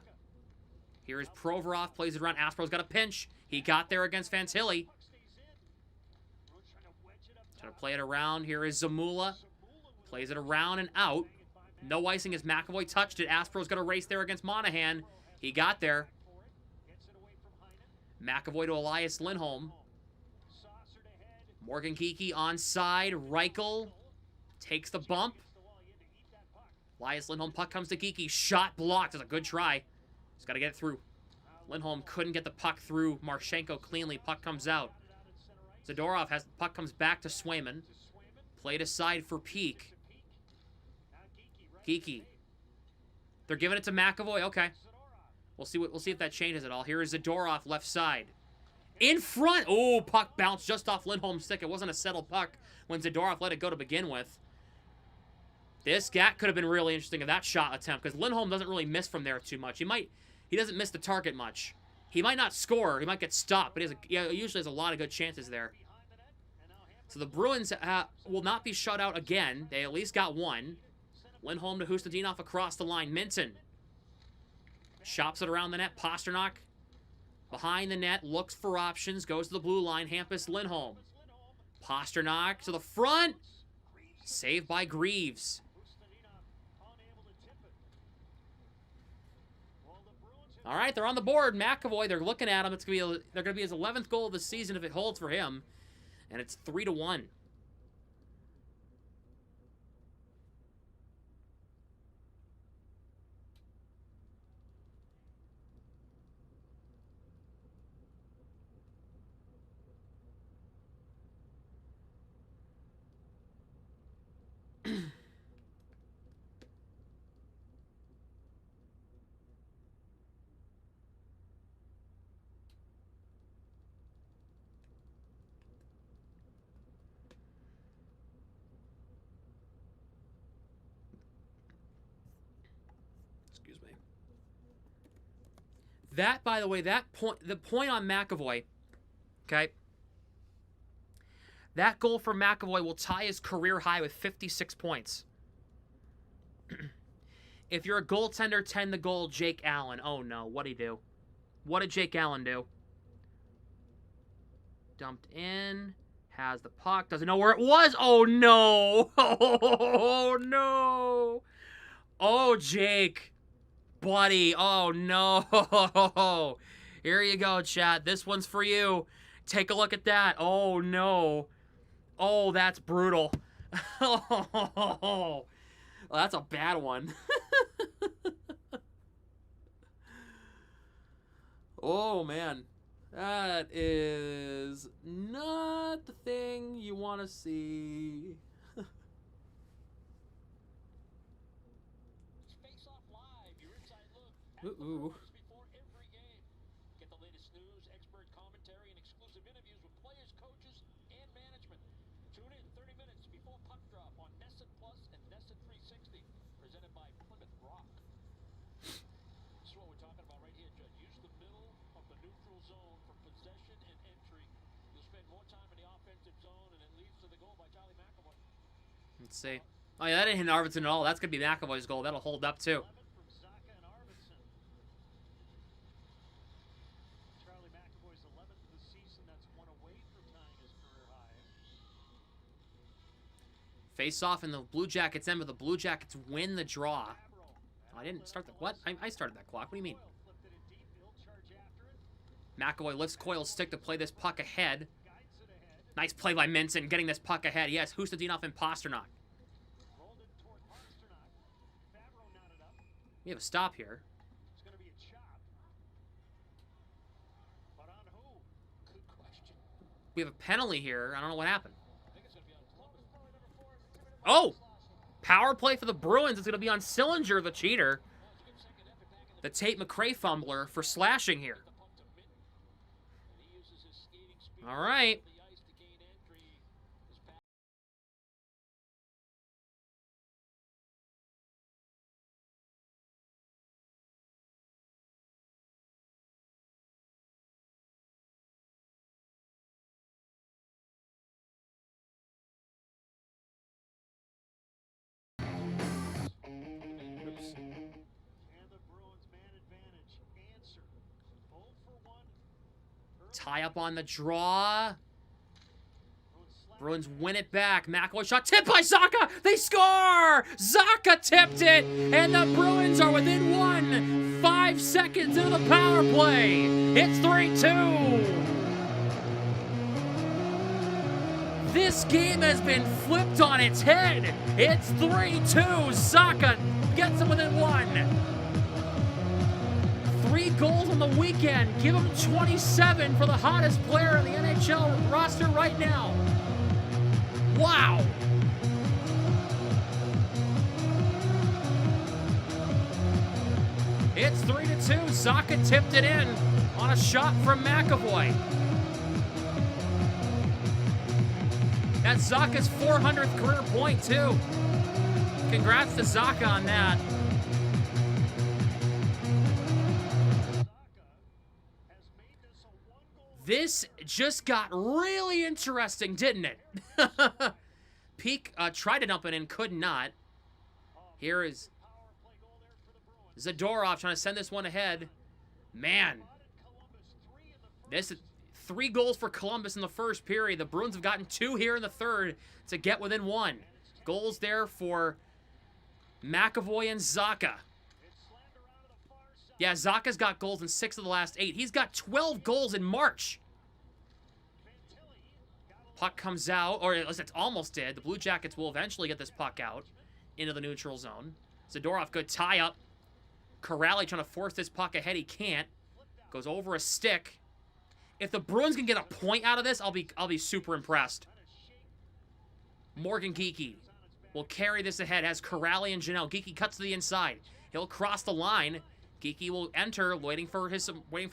Here is Provorov. Plays it around. Aspero's got a pinch. He got there against Fantilli. Trying to play it around. Here is Zamula. Plays it around and out. No icing as McAvoy touched it. Aspero's got a race there against Monahan. He got there. McAvoy to Elias Lindholm. Morgan Geekie onside. Reichel takes the bump. Elias Lindholm, puck comes to Geekie. Shot blocked. That's a good try. Just got to get it through. Lindholm couldn't get the puck through Marchenko cleanly. Puck comes out. Zadorov has the puck, comes back to Swayman. Played aside for Peak. Geekie. They're giving it to McAvoy. Okay. We'll see if that changes at all. Here is Zadorov left side. In front. Oh, puck bounced just off Lindholm's stick. It wasn't a settled puck when Zadorov let it go to begin with. This gap could have been really interesting of that shot attempt because Lindholm doesn't really miss from there too much. He doesn't miss the target much. He might not score. He might get stopped, but he usually has a lot of good chances there. So the Bruins will not be shut out again. They at least got one. Lindholm to Hustadinov across the line. Minton shops it around the net. Pasternak behind the net, looks for options, goes to the blue line. Hampus Lindholm. Pasternak to the front. Saved by Greaves. All right, they're on the board. McAvoy, they're looking at him. They're gonna be his 11th goal of the season if it holds for him, and it's 3-1. That, by the way, the point on McAvoy, okay? That goal for McAvoy will tie his career high with 56 points. If you're a goaltender, 10 the goal, Jake Allen. Oh no, what'd he do? What did Jake Allen do? Dumped in, has the puck, doesn't know where it was. Oh no! Oh no! Oh, Jake. Buddy, oh no. Here you go, chat. This one's for you. Take a look at that. Oh no. Oh, that's brutal. Oh, that's a bad one. Oh man. That is not the thing you want to see. Ooh. Before every game. Get the latest news, expert commentary, and exclusive interviews with players, coaches, and management. Tune in 30 minutes before puck drop on Nessun Plus and Nessun 360, presented by Plymouth Rock. This is what we're talking about right here, Judd. Use the middle of the neutral zone for possession and entry. You'll spend more time in the offensive zone, and it leads to the goal by Charlie McAvoy. Let's see. Oh yeah, that didn't hit Arvidsson at all. That's going to be McAvoy's goal. That'll hold up too. Face off in the Blue Jackets end, but the Blue Jackets win the draw. Oh, I didn't start the... What? I started that clock. What do you mean? McAvoy lifts Coyle's stick to play this puck ahead. Nice play by Minson, getting this puck ahead. Yes, Hustadinov and Pasternak. We have a stop here. We have a penalty here. I don't know what happened. Oh! Power play for the Bruins. It's going to be on Sillinger, the cheater. The Tate McRae fumbler for slashing here. All right. Tie up on the draw. Bruins win it back. McAvoy shot tipped by Zacha. They score! Zacha tipped it, and the Bruins are within 1. 5 seconds into the power play. It's 3-2. This game has been flipped on its head. It's 3-2. Zacha gets them within 1. 3 goals on the weekend. Give him 27 for the hottest player in the NHL roster right now. Wow. It's 3-2. Zacha tipped it in on a shot from McAvoy. That's Zacha's 400th career point, too. Congrats to Zacha on that. This just got really interesting, didn't it? Peak tried to dump it in, could not. Here is Zadorov trying to send this one ahead. Man. This is 3 goals for Columbus in the first period. The Bruins have gotten 2 here in the third to get within 1. Goals there for McAvoy and Zacha. Yeah, Zacha's got goals in 6 of the last 8. He's got 12 goals in March. Puck comes out, or at least it's almost did. The Blue Jackets will eventually get this puck out into the neutral zone. Zadorov, good tie-up. Corrali trying to force this puck ahead. He can't. Goes over a stick. If the Bruins can get a point out of this, I'll be super impressed. Morgan Geekie will carry this ahead. Has Corrali and Janelle. Geekie cuts to the inside. He'll cross the line. Geekie will enter, waiting for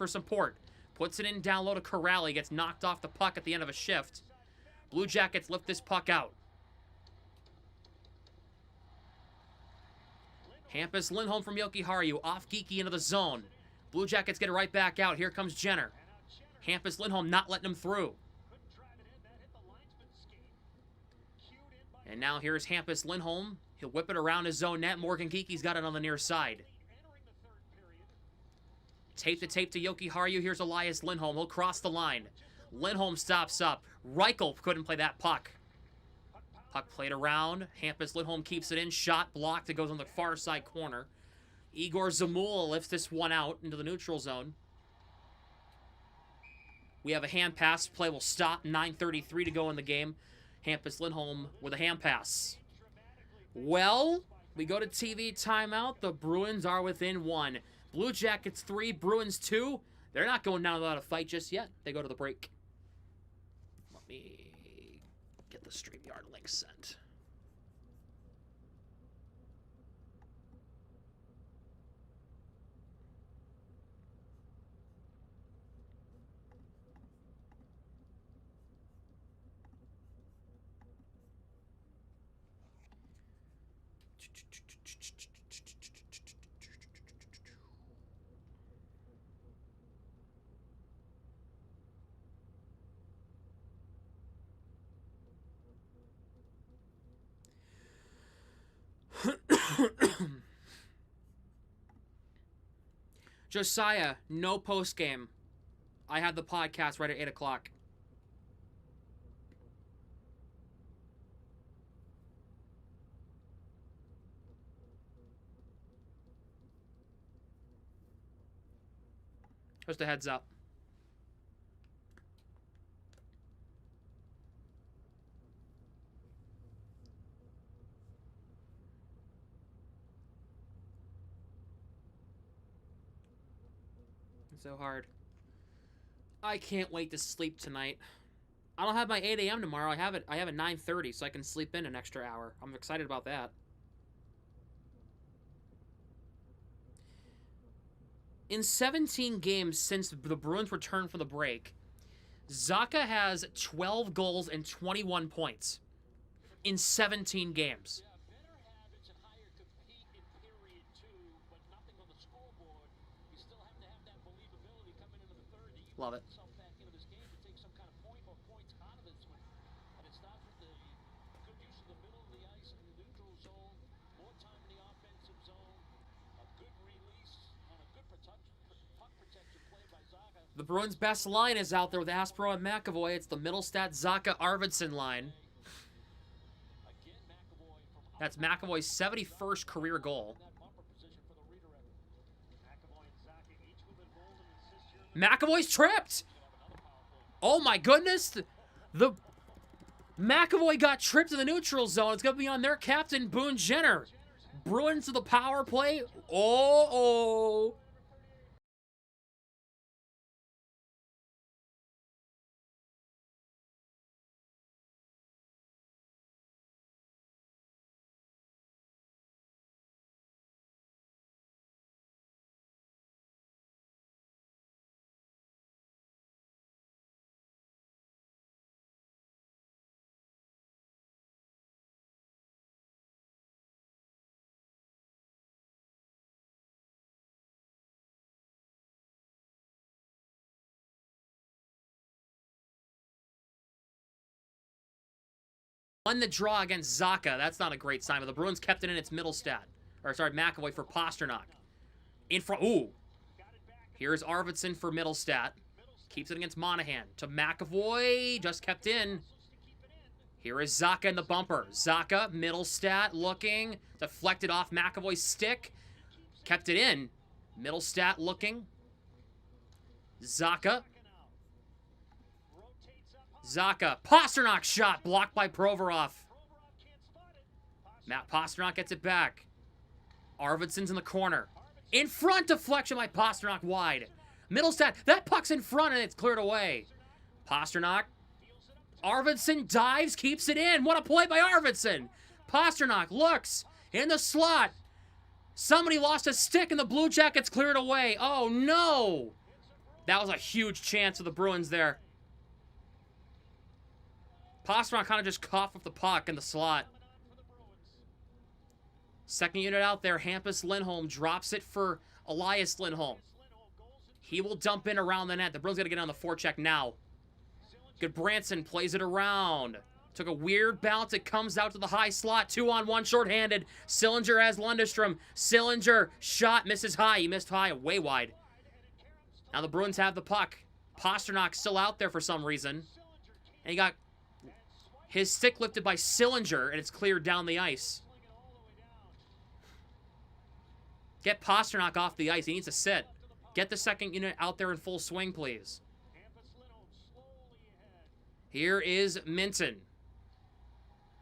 support. Puts it in down low to Corrali. Gets knocked off the puck at the end of a shift. Blue Jackets lift this puck out. Hampus Lindholm from Jokiharju. Off Geekie into the zone. Blue Jackets get it right back out. Here comes Jenner. Hampus Lindholm not letting him through. And now here's Hampus Lindholm. He'll whip it around his zone net. Morgan Geekie's got it on the near side. Tape to Jokiharju. Here's Elias Lindholm. He'll cross the line. Lindholm stops up. Reichel couldn't play that puck. Puck played around. Hampus Lindholm keeps it in. Shot blocked. It goes on the far side corner. Igor Zamula lifts this one out into the neutral zone. We have a hand pass. Play will stop. 9:33 to go in the game. Hampus Lindholm with a hand pass. Well, we go to TV timeout. The Bruins are within 1. Blue Jackets 3, Bruins 2. They're not going down without a fight just yet. They go to the break. Let me get the StreamYard link sent. Josiah, no postgame. I had the podcast right at 8 o'clock. Just a heads up. So hard. I can't wait to sleep tonight. I don't have my 8 a.m. tomorrow. I have it at 9:30, so I can sleep in an extra hour. I'm excited about that. In 17 games since the Bruins returned from the break, Zacha has 12 goals and 21 points in 17 games. Love it. The Bruins' best line is out there with Aspro and McAvoy. It's the Middlestat, Zacha, Arvidsson line. That's McAvoy's 71st career goal. McAvoy's tripped! Oh my goodness! The McAvoy got tripped in the neutral zone. It's going to be on their captain, Boone Jenner. Bruins to the power play. Oh. Won the draw against Zacha. That's not a great sign, but the Bruins kept it in its Middlestat. Or, sorry, McAvoy for Pasternak. In front. Ooh. Here's Arvidsson for Middlestat. Keeps it against Monahan. To McAvoy. Just kept in. Here is Zacha in the bumper. Zacha, Middlestat looking. Deflected off McAvoy's stick. Kept it in. Middlestat looking. Zacha. Zacha. Pasternak shot. Blocked by Provorov. Matt Pasternak gets it back. Arvidsson's in the corner. In front. Deflection by Pasternak wide. Middlestat. That puck's in front and it's cleared away. Pasternak. Arvidsson dives. Keeps it in. What a play by Arvidsson. Pasternak looks. In the slot. Somebody lost a stick and the Blue Jackets cleared away. Oh no. That was a huge chance for the Bruins there. Pasternak kind of just coughed up the puck in the slot. Second unit out there, Hampus Lindholm drops it for Elias Lindholm. He will dump in around the net. The Bruins got to get on the forecheck now. Good Branson plays it around. Took a weird bounce. It comes out to the high slot. 2-on-1 shorthanded. Sillinger has Lundestrom. Sillinger shot misses high. He missed high way wide. Now the Bruins have the puck. Pasternak still out there for some reason. And he got his stick lifted by Sillinger, and it's cleared down the ice. Get Pasternak off the ice. He needs to sit. Get the second unit out there in full swing, please. Here is Minton.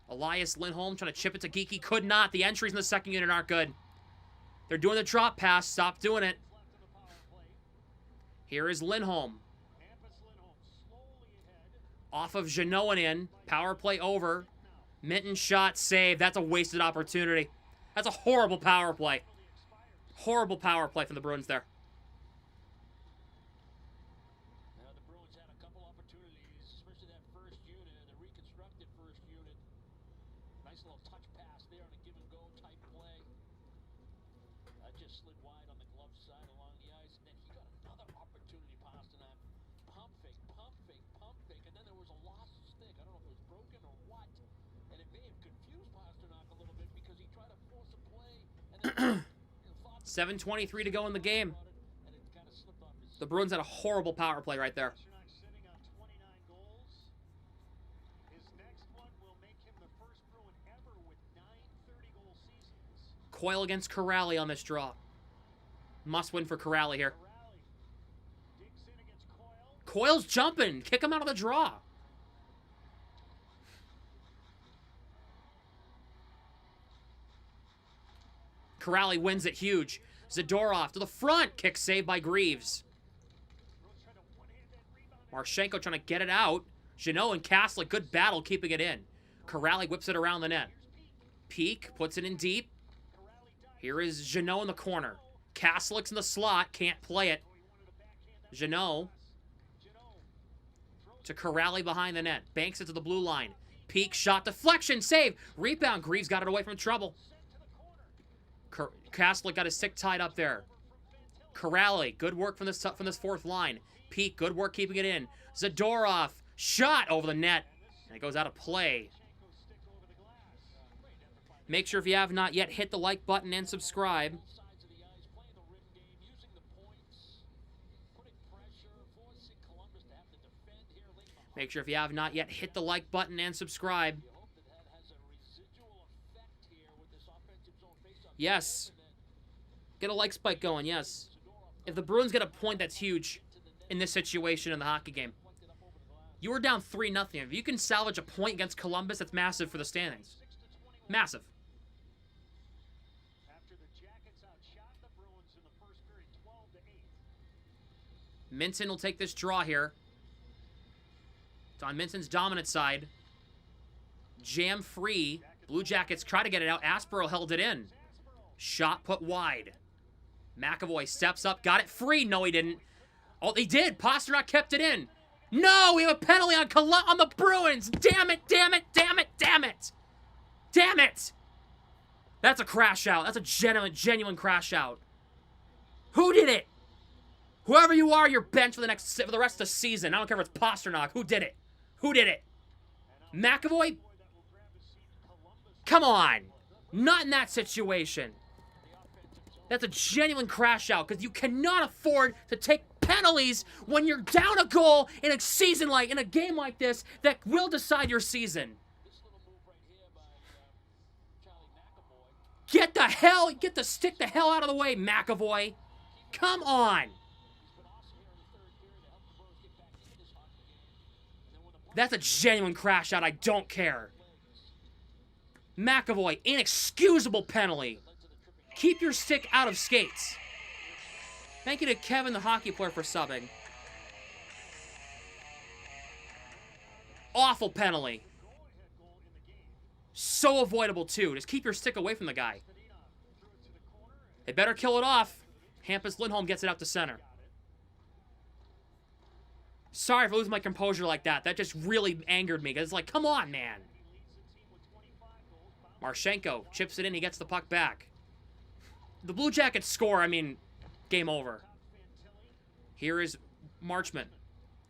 Elias Lindholm trying to chip it to Geekie. Could not. The entries in the second unit aren't good. They're doing the drop pass. Stop doing it. Here is Lindholm. Off of Jeannot and in. Power play over. Minton shot save. That's a wasted opportunity. That's a horrible power play. Horrible power play from the Bruins there. The Bruins had a couple opportunities, especially that first unit, the reconstructed first unit. Nice little touch pass there on a give-and-go type play. That just slid wide on the glove side along the ice, and then he got another opportunity, Pasternak. Pump fake, and then there was a lost stick. I don't know if it was broken or what, and it may have confused Pasternak a little bit because he tried to force a play, and then 7:23 to go in the game. The Bruins had a horrible power play right there. Coyle against Corrali on this draw. Must win for Corrali here. Coyle's jumping. Kick him out of the draw. Corrali wins it huge. Zadorov to the front. Kick saved by Greaves. Marchenko trying to get it out. Jeannot and Kaslik, good battle keeping it in. Corrali whips it around the net. Peak puts it in deep. Here is Jeannot in the corner. Kaslik's in the slot. Can't play it. Jeannot to Corrali behind the net. Banks it to the blue line. Peak shot. Deflection. Save. Rebound. Greaves got it away from trouble. Kaslik got his stick tied up there. Corrali, good work from this fourth line. Peak, good work keeping it in. Zadorov, shot over the net. And it goes out of play. Make sure if you have not yet, hit the like button and subscribe. Make sure if you have not yet, hit the like button and subscribe. Yes. Get a like spike going, yes. If the Bruins get a point, that's huge in this situation in the hockey game. You were down 3-0. If you can salvage a point against Columbus, that's massive for the standings. Massive. Minton will take this draw here. It's on Minton's dominant side. Jam free. Blue Jackets try to get it out. Aspero held it in. Shot put wide. McAvoy steps up. Got it free. No, he didn't. Oh, he did. Pasternak kept it in. No, we have a penalty on the Bruins. Damn it, damn it, damn it, damn it. Damn it. That's a crash out. That's a genuine crash out. Who did it? Whoever you are, you're benched for the rest of the season. I don't care if it's Pasternak. Who did it? Who did it? McAvoy? Come on. Not in that situation. That's a genuine crash out because you cannot afford to take penalties when you're down a goal in a season in a game like this that will decide your season. Stick the hell out of the way, McAvoy. Come on. That's a genuine crash out. I don't care. McAvoy, inexcusable penalty. Keep your stick out of skates. Thank you to Kevin, the hockey player, for subbing. Awful penalty. So avoidable, too. Just keep your stick away from the guy. They better kill it off. Hampus Lindholm gets it out to center. Sorry for losing my composure like that. That just really angered me. Because it's like, come on, man. Marchenko chips it in. He gets the puck back. The Blue Jackets score. I mean, game over. Here is Marchment.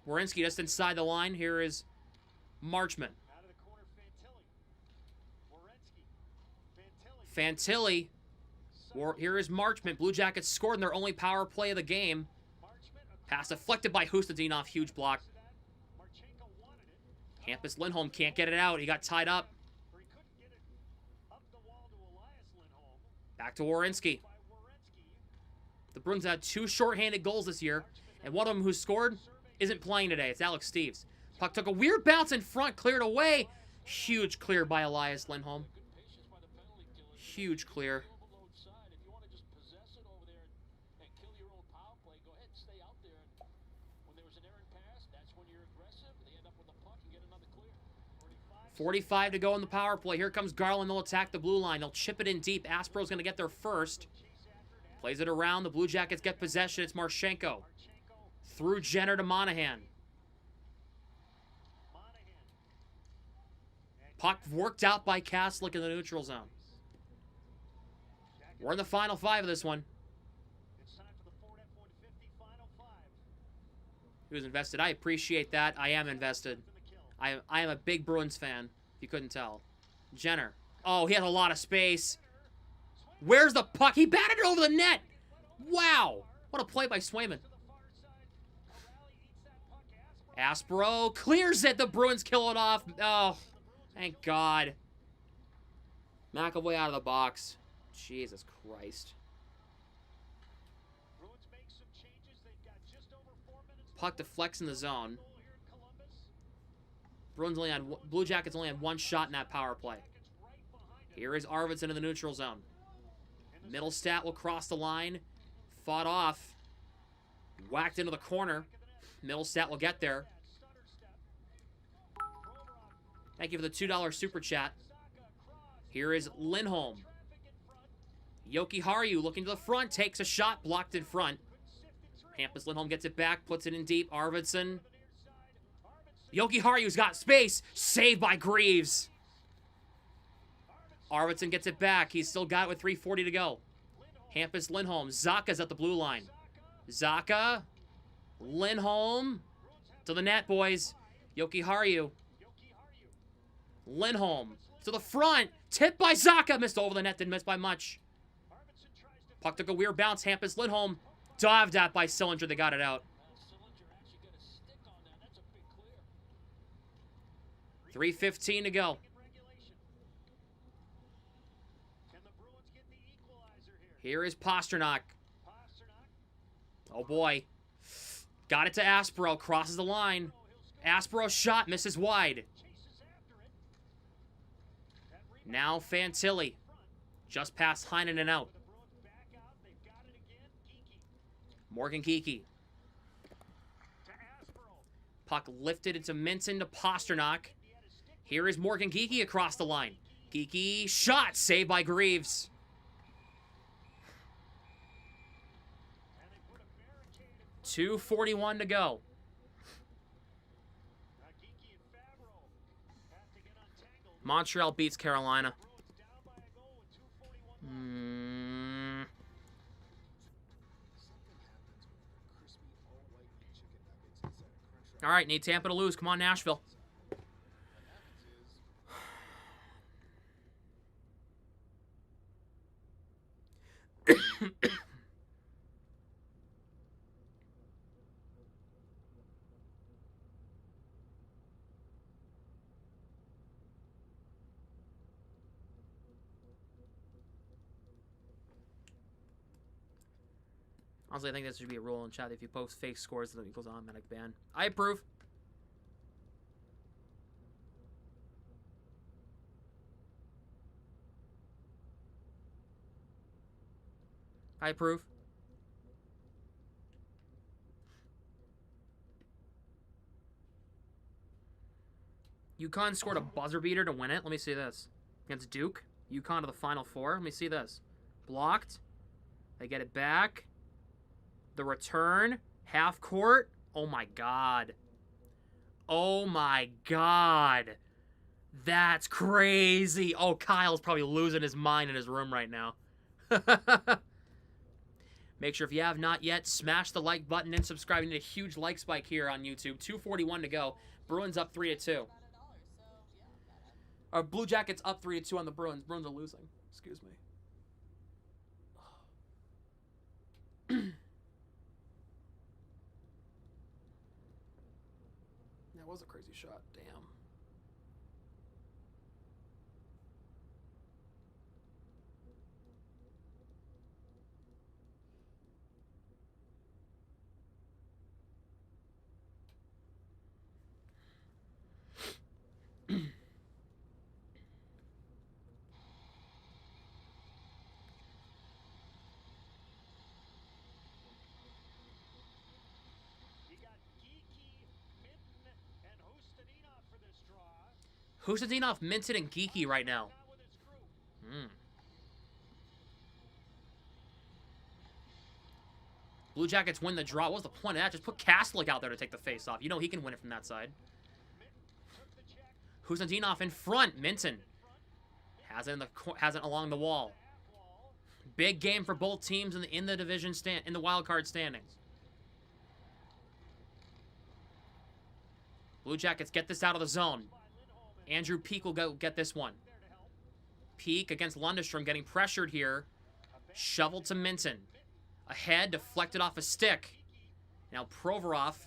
Werenski just inside the line. Here is Marchment. Fantilli. Here is Marchment. Blue Jackets scored in their only power play of the game. Pass deflected by Hustadinov. Huge block. Hampus Lindholm can't get it out. He got tied up. Back to Werenski. The Bruins had 2 shorthanded goals this year, and one of them who scored isn't playing today. It's Alex Steves. Puck took a weird bounce in front, cleared away. Huge clear by Elias Lindholm. Huge clear. Possess it over there and kill your own power play. Go ahead and stay out there. When there was an errant pass, that's when you're aggressive. They end up with the puck and get another clear. 45 to go in the power play. Here comes Garland. They'll attack the blue line. They'll chip it in deep. Aspero's going to get there first. Plays it around. The Blue Jackets get possession. It's Marchenko. Through Jenner to Monahan. Puck worked out by Kaslik in the neutral zone. We're in the final 5 of this one. He was invested. I appreciate that. I am invested. I am a big Bruins fan, if you couldn't tell. Jenner. Oh, he has a lot of space. Where's the puck? He batted it over the net. Wow. What a play by Swayman. Aspero clears it. The Bruins kill it off. Oh, thank God. McAvoy out of the box. Jesus Christ. Puck deflects in the zone. Blue Jackets only had 1 shot in that power play. Here is Arvidsson in the neutral zone. Middlestat will cross the line. Fought off. Whacked into the corner. Middlestat will get there. Thank you for the $2 super chat. Here is Lindholm. Yoki Haru looking to the front. Takes a shot. Blocked in front. Hampus Lindholm gets it back. Puts it in deep. Arvidsson. Yoki Haru's got space. Saved by Greaves. Arvidsson gets it back. He's still got it with 3:40 to go. Hampus Lindholm. Zaka's at the blue line. Zaka. Lindholm. To the net, boys. Yoki Haru. Lindholm. To the front. Tipped by Zaka. Missed over the net. Didn't miss by much. Puck took a weird bounce. Hampus Lindholm. Dived at by Sillinger. They got it out. 3:15 to go. Here is Pasternak. Oh boy. Got it to Aspero. Crosses the line. Aspero's shot misses wide. Now Fantilli. Just past Heinen and out. Morgan Geekie. Puck lifted into Minton to Pasternak. Here is Morgan Geekie across the line. Geekie shot. Saved by Greaves. .241 to go. Montreal beats Carolina. All right, need Tampa to lose. Come on, Nashville. Honestly, I think this should be a rule in chat. If you post fake scores, then it equals automatic ban. I approve. I approve. UConn scored a buzzer beater to win it. Let me see this. Against Duke. UConn to the Final Four. Let me see this. Blocked. They get it back. The return. Half court. Oh my god. Oh my god. That's crazy. Oh, Kyle's probably losing his mind in his room right now. Make sure if you have not yet, smash the like button and subscribe. We need a huge like spike here on YouTube. 2:41 to go. Bruins up 3-2. Our Blue Jackets up 3-2 on the Bruins. Bruins are losing. Excuse me. That was a crazy shot. Damn. Hustadinov, Minton, and Geekie right now. Blue Jackets win the draw. What was the point of that? Just put Kastelic out there to take the face off. You know he can win it from that side. Hustadinov in front. Minton has it along the wall. Big game for both teams in the division in the wild card standings. Blue Jackets get this out of the zone. Andrew Peak will go get this one. Peak against Lundestrom getting pressured here. Shoveled to Minton. Ahead, deflected off a stick. Now Provorov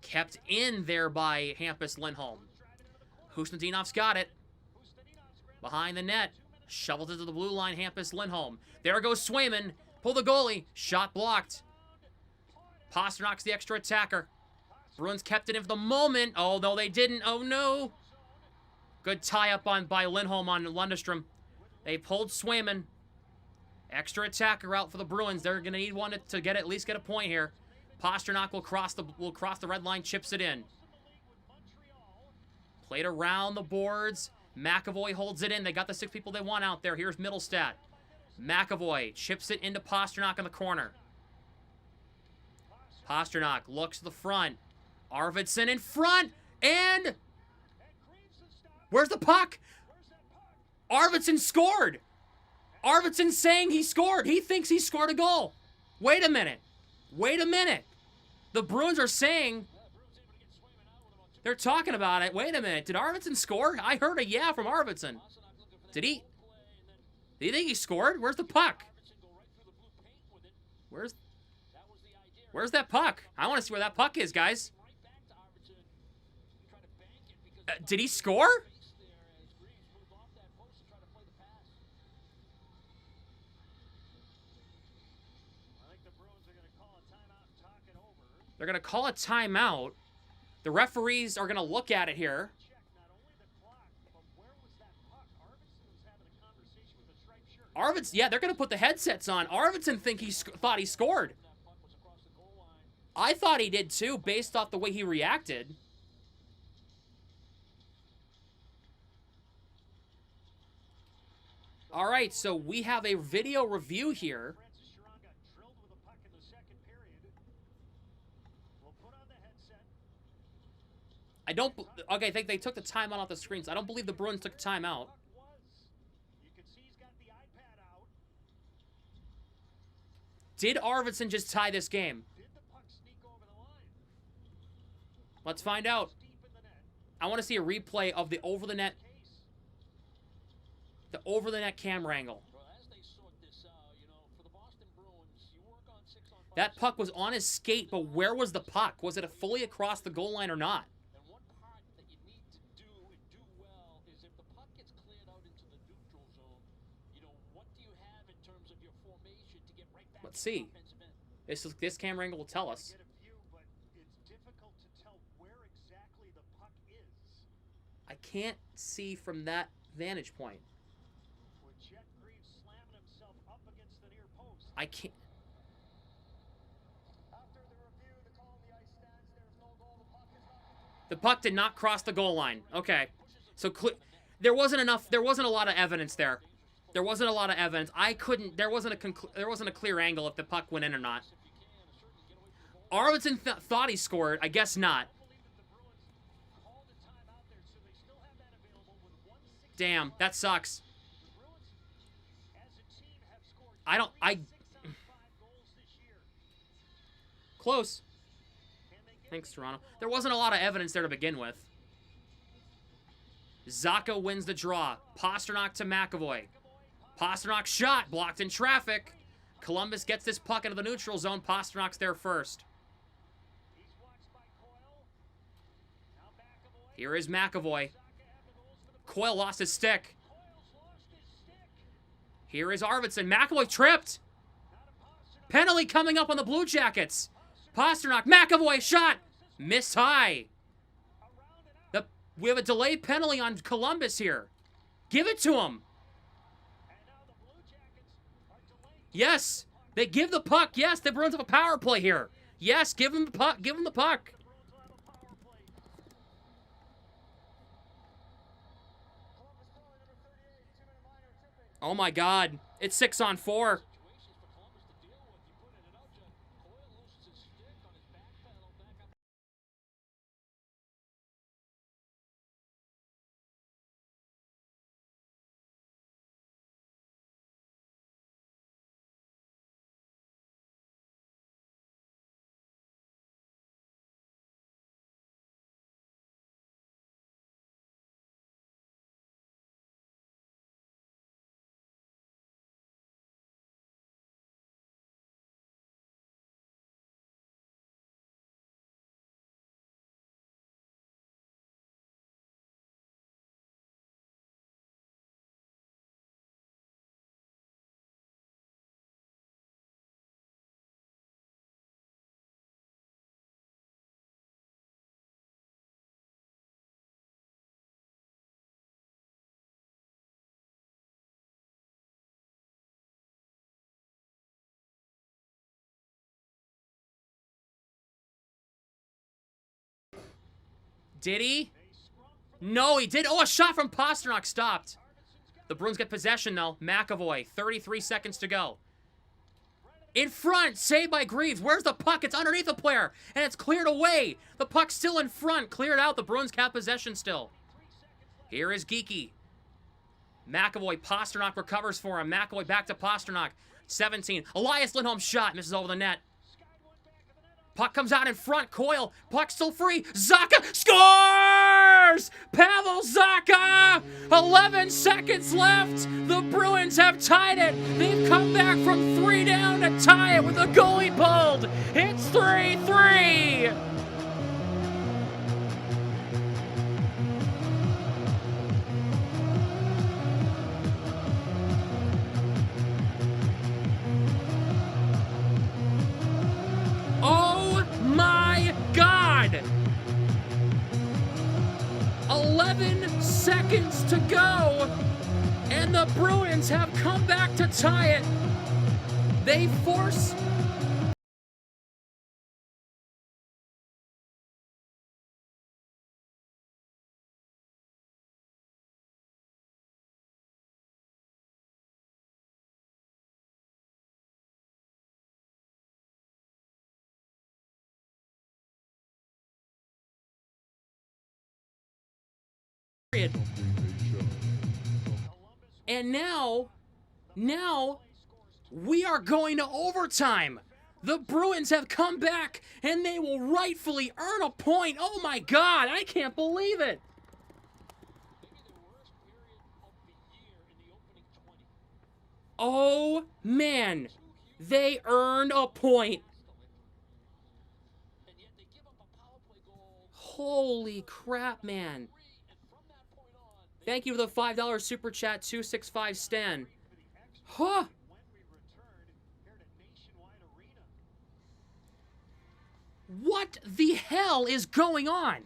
kept in there by Hampus Lindholm. Hustadinov's got it. Behind the net. Shoveled it to the blue line, Hampus Lindholm. There goes Swayman. Pull the goalie. Shot blocked. Pasternak's the extra attacker. Bruins kept it in for the moment. Oh, no, they didn't. Oh, no. Good tie-up by Lindholm on Lundestrom. They pulled Swayman. Extra attacker out for the Bruins. They're going to need one to at least get a point here. Pasternak will cross the red line, chips it in. Played around the boards. McAvoy holds it in. They got the 6 people they want out there. Here's Middlestat. McAvoy chips it into Pasternak in the corner. Pasternak looks to the front. Arvidsson in front. And where's the puck? Arvidsson scored. Arvidsson's saying he scored. He thinks he scored a goal. Wait a minute. Wait a minute. The Bruins are saying they're talking about it. Wait a minute. Did Arvidsson score? I heard a yeah from Arvidsson. Did he? Do you think he scored? Where's the puck? Where's that puck? I want to see where that puck is, guys. Did he score? They're going to call a timeout. The referees are going to look at it here. Arvidsson, yeah, they're going to put the headsets on. Arvidsson thought he scored. I thought he did too, based off the way he reacted. All right, so we have a video review here. Okay, I think they took the timeout off the screens. I don't believe the Bruins took timeout. Did Arvidsson just tie this game? Let's find out. I want to see a replay of the over-the-net camera angle. That puck was on his skate, but where was the puck? Was it fully across the goal line or not? Let's see. This camera angle will tell us. I can't see from that vantage point. I can't. The puck did not cross the goal line. Okay. So there wasn't a lot of evidence there. There wasn't a lot of evidence. There wasn't a clear angle if the puck went in or not. Arvidsson thought he scored. I guess not. Damn, that sucks. Close. Thanks, Toronto. There wasn't a lot of evidence there to begin with. Zacha wins the draw. Pasternak to McAvoy. Pasternak shot, blocked in traffic. Columbus gets this puck into the neutral zone. Pasternak's there first. Here is McAvoy. Coyle lost his stick. Here is Arvidsson. McAvoy tripped. Penalty coming up on the Blue Jackets. Pasternak, McAvoy shot. Missed high. We have a delayed penalty on Columbus here. Give it to him. Yes, they give the puck. Yes, the Bruins have a power play here. Yes, give him the puck. Give him the puck. Oh my God, it's 6-on-4. Did he? No, he did. Oh, a shot from Pasternak stopped. The Bruins get possession, though. McAvoy, 33 seconds to go. In front, saved by Greaves. Where's the puck? It's underneath the player, and it's cleared away. The puck's still in front. Cleared out. The Bruins have possession still. Here is Geekie. McAvoy, Pasternak recovers for him. McAvoy back to Pasternak. 17. Elias Lindholm shot. Misses over the net. Puck comes out in front. Coyle. Puck still free. Zacha scores! Pavel Zacha! 11 seconds left. The Bruins have tied it. They've come back from 3 down to tie it with a goalie pulled. It's 3-3. seconds to go, and the Bruins have come back to tie it. They force... And now we are going to overtime. The Bruins have come back, and they will rightfully earn a point. Oh my God, I can't believe it. Oh man, they earned a point. Holy crap, man. Thank you for the $5 super chat, 265 Stan. Huh. What the hell is going on?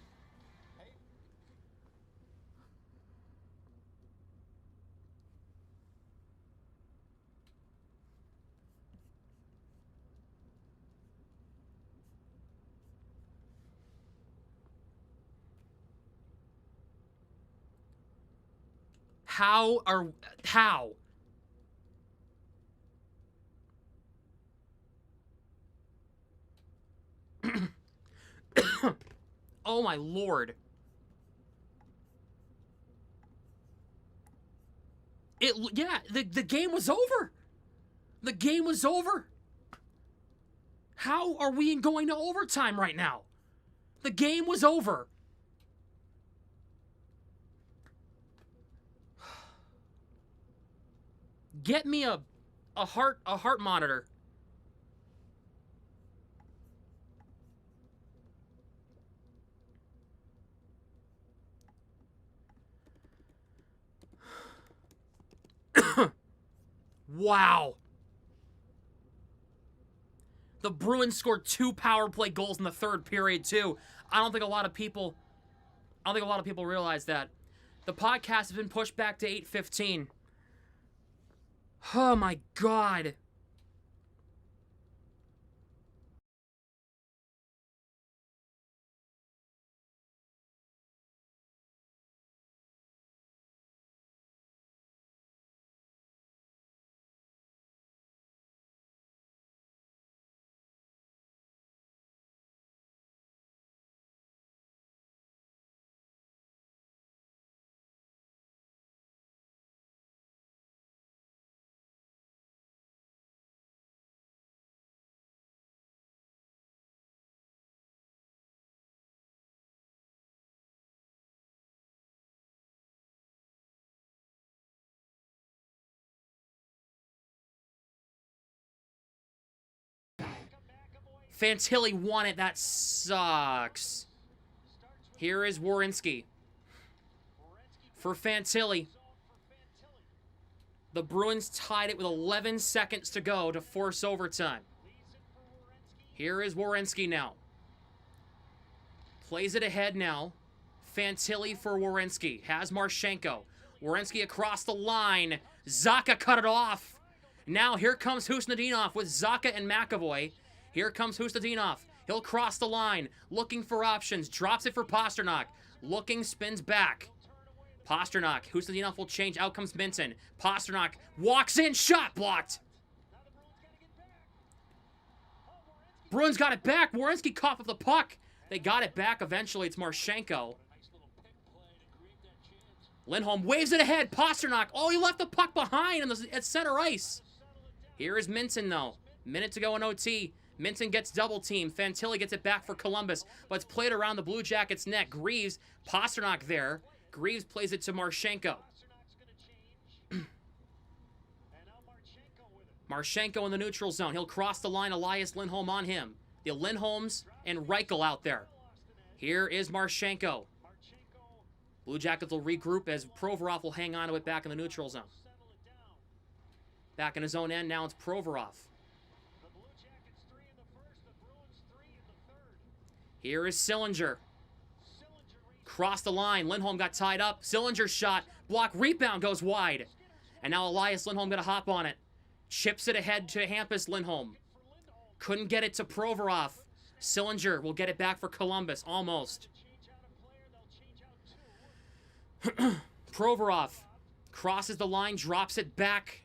How? Oh my lord. Yeah, the game was over. The game was over. How are we going to overtime right now? The game was over. Get me a heart monitor. Wow. The Bruins scored 2 power play goals in the third period too. I don't think a lot of people realize that. The podcast has been pushed back to 8:15. Oh my God. Fantilli won it. That sucks. Here is Werenski. For Fantilli. The Bruins tied it with 11 seconds to go to force overtime. Here is Werenski now. Plays it ahead now. Fantilli for Werenski. Has Marchenko. Werenski across the line. Zacha cut it off. Now here comes Husnudinov with Zacha and McAvoy. Here comes Husnudinov. He'll cross the line. Looking for options. Drops it for Pasternak. Looking, spins back. Pasternak. Husnudinov will change. Out comes Minton. Pasternak walks in. Shot blocked. Bruins got it back. Werenski coughed up the puck. They got it back eventually. It's Marchenko. Lindholm waves it ahead. Pasternak. Oh, he left the puck behind at center ice. Here is Minton, though. Minute to go in OT. Minton gets double teamed. Fantilli gets it back for Columbus, but it's played around the Blue Jackets' net. Greaves, Pasternak there. Greaves plays it to Marchenko. Marchenko in the neutral zone. He'll cross the line. Elias Lindholm on him. The Lindholms and Reichel out there. Here is Marchenko. Blue Jackets will regroup as Provorov will hang on to it back in the neutral zone. Back in his own end. Now it's Provorov. Here is Sillinger. Cross the line. Lindholm got tied up. Sillinger's shot. Block. Rebound goes wide. And now Elias Lindholm gonna hop on it. Chips it ahead to Hampus Lindholm. Couldn't get it to Provorov. Sillinger will get it back for Columbus. Almost. Provorov crosses the line, drops it back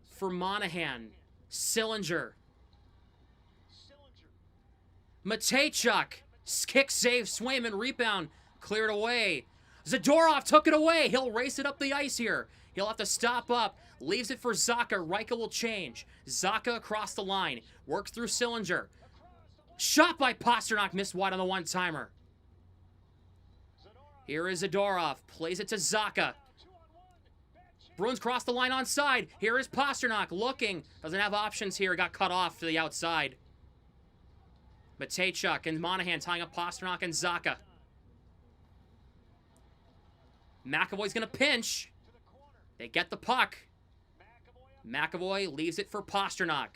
for Monahan. Sillinger. Matejchuk. Kick save, Swayman, rebound. Cleared away. Zadorov took it away. He'll race it up the ice here. He'll have to stop up. Leaves it for Zacha. Reichel will change. Zacha across the line. Works through Sillinger. Shot by Pasternak. Missed wide on the one-timer. Here is Zadorov. Plays it to Zacha. Bruins cross the line onside. Here is Pasternak looking. Doesn't have options here. Got cut off to the outside. Matejchuk and Monahan tying up Pasternak and Zacha. McAvoy's going to pinch. They get the puck. McAvoy leaves it for Pasternak.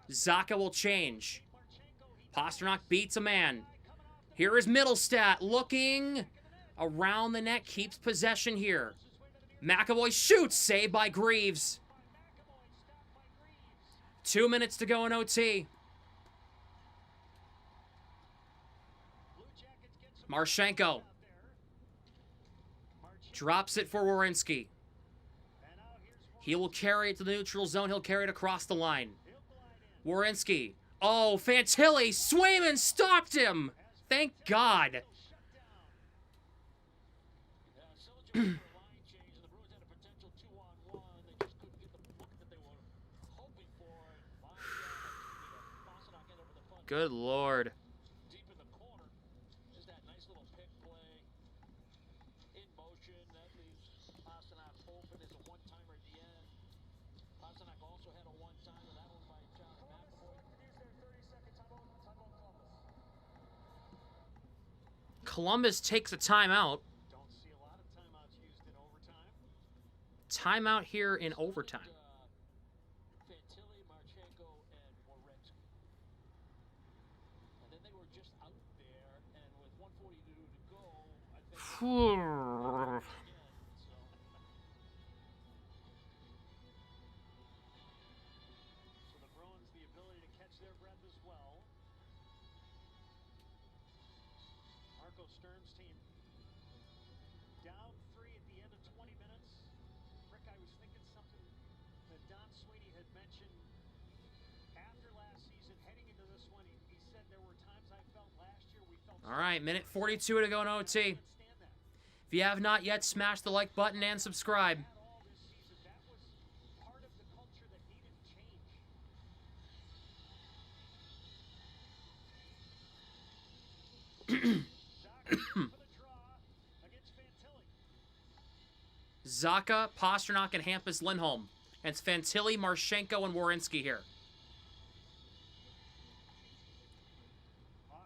Zacha will change. Pasternak beats a man. Here is Middlestat looking around the net. Keeps possession here. McAvoy shoots. Saved by Greaves. 2 minutes to go in OT. Marchenko drops it for Werenski. He will carry it to the neutral zone. He'll carry it across the line. Werenski. Oh, Fantilli. Swayman stopped him. Thank God. Good Lord. Columbus takes a timeout. Don't see a lot of timeouts used in overtime. Timeout here in overtime. Fantilli, Marchenko, and Werenski. And then they were just out there, and with 1:42 to go, I think. So the Bruins, the ability to catch their breath as well. Marco Stern's team down 3 at the end of 20 minutes. Rick, I was thinking something that Don Sweeney had mentioned after last season, heading into this one. He said there were times I felt last year we felt. All right, minute 42 to go in OT. If you have not yet, smash the like button and subscribe. All this season, that was part of the culture that needed change. Zacha, Pasternak, and Hampus Lindholm. And it's Fantilli, Marchenko, and Werenski here.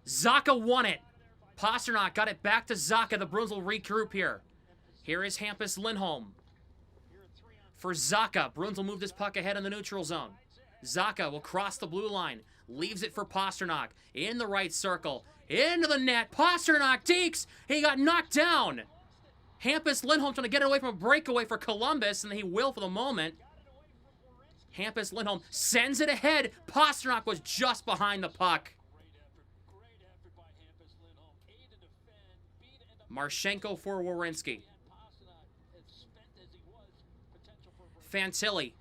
Zacha won it. Pasternak got it back to Zacha. The Bruins will regroup here. Here is Hampus Lindholm. For Zacha, Bruins will move this puck ahead in the neutral zone. Zacha will cross the blue line. Leaves it for Pasternak. In the right circle. Into the net. Pasternak dekes. He got knocked down. Hampus Lindholm trying to get it away from a breakaway for Columbus, and he will for the moment. Hampus Lindholm sends it ahead. Pasternak was just behind the puck. Great effort by Hampus Lindholm. A to defend, B to end up. Marchenko for Werenski. Pasternak, as spent as he was, potential for. Fantilli.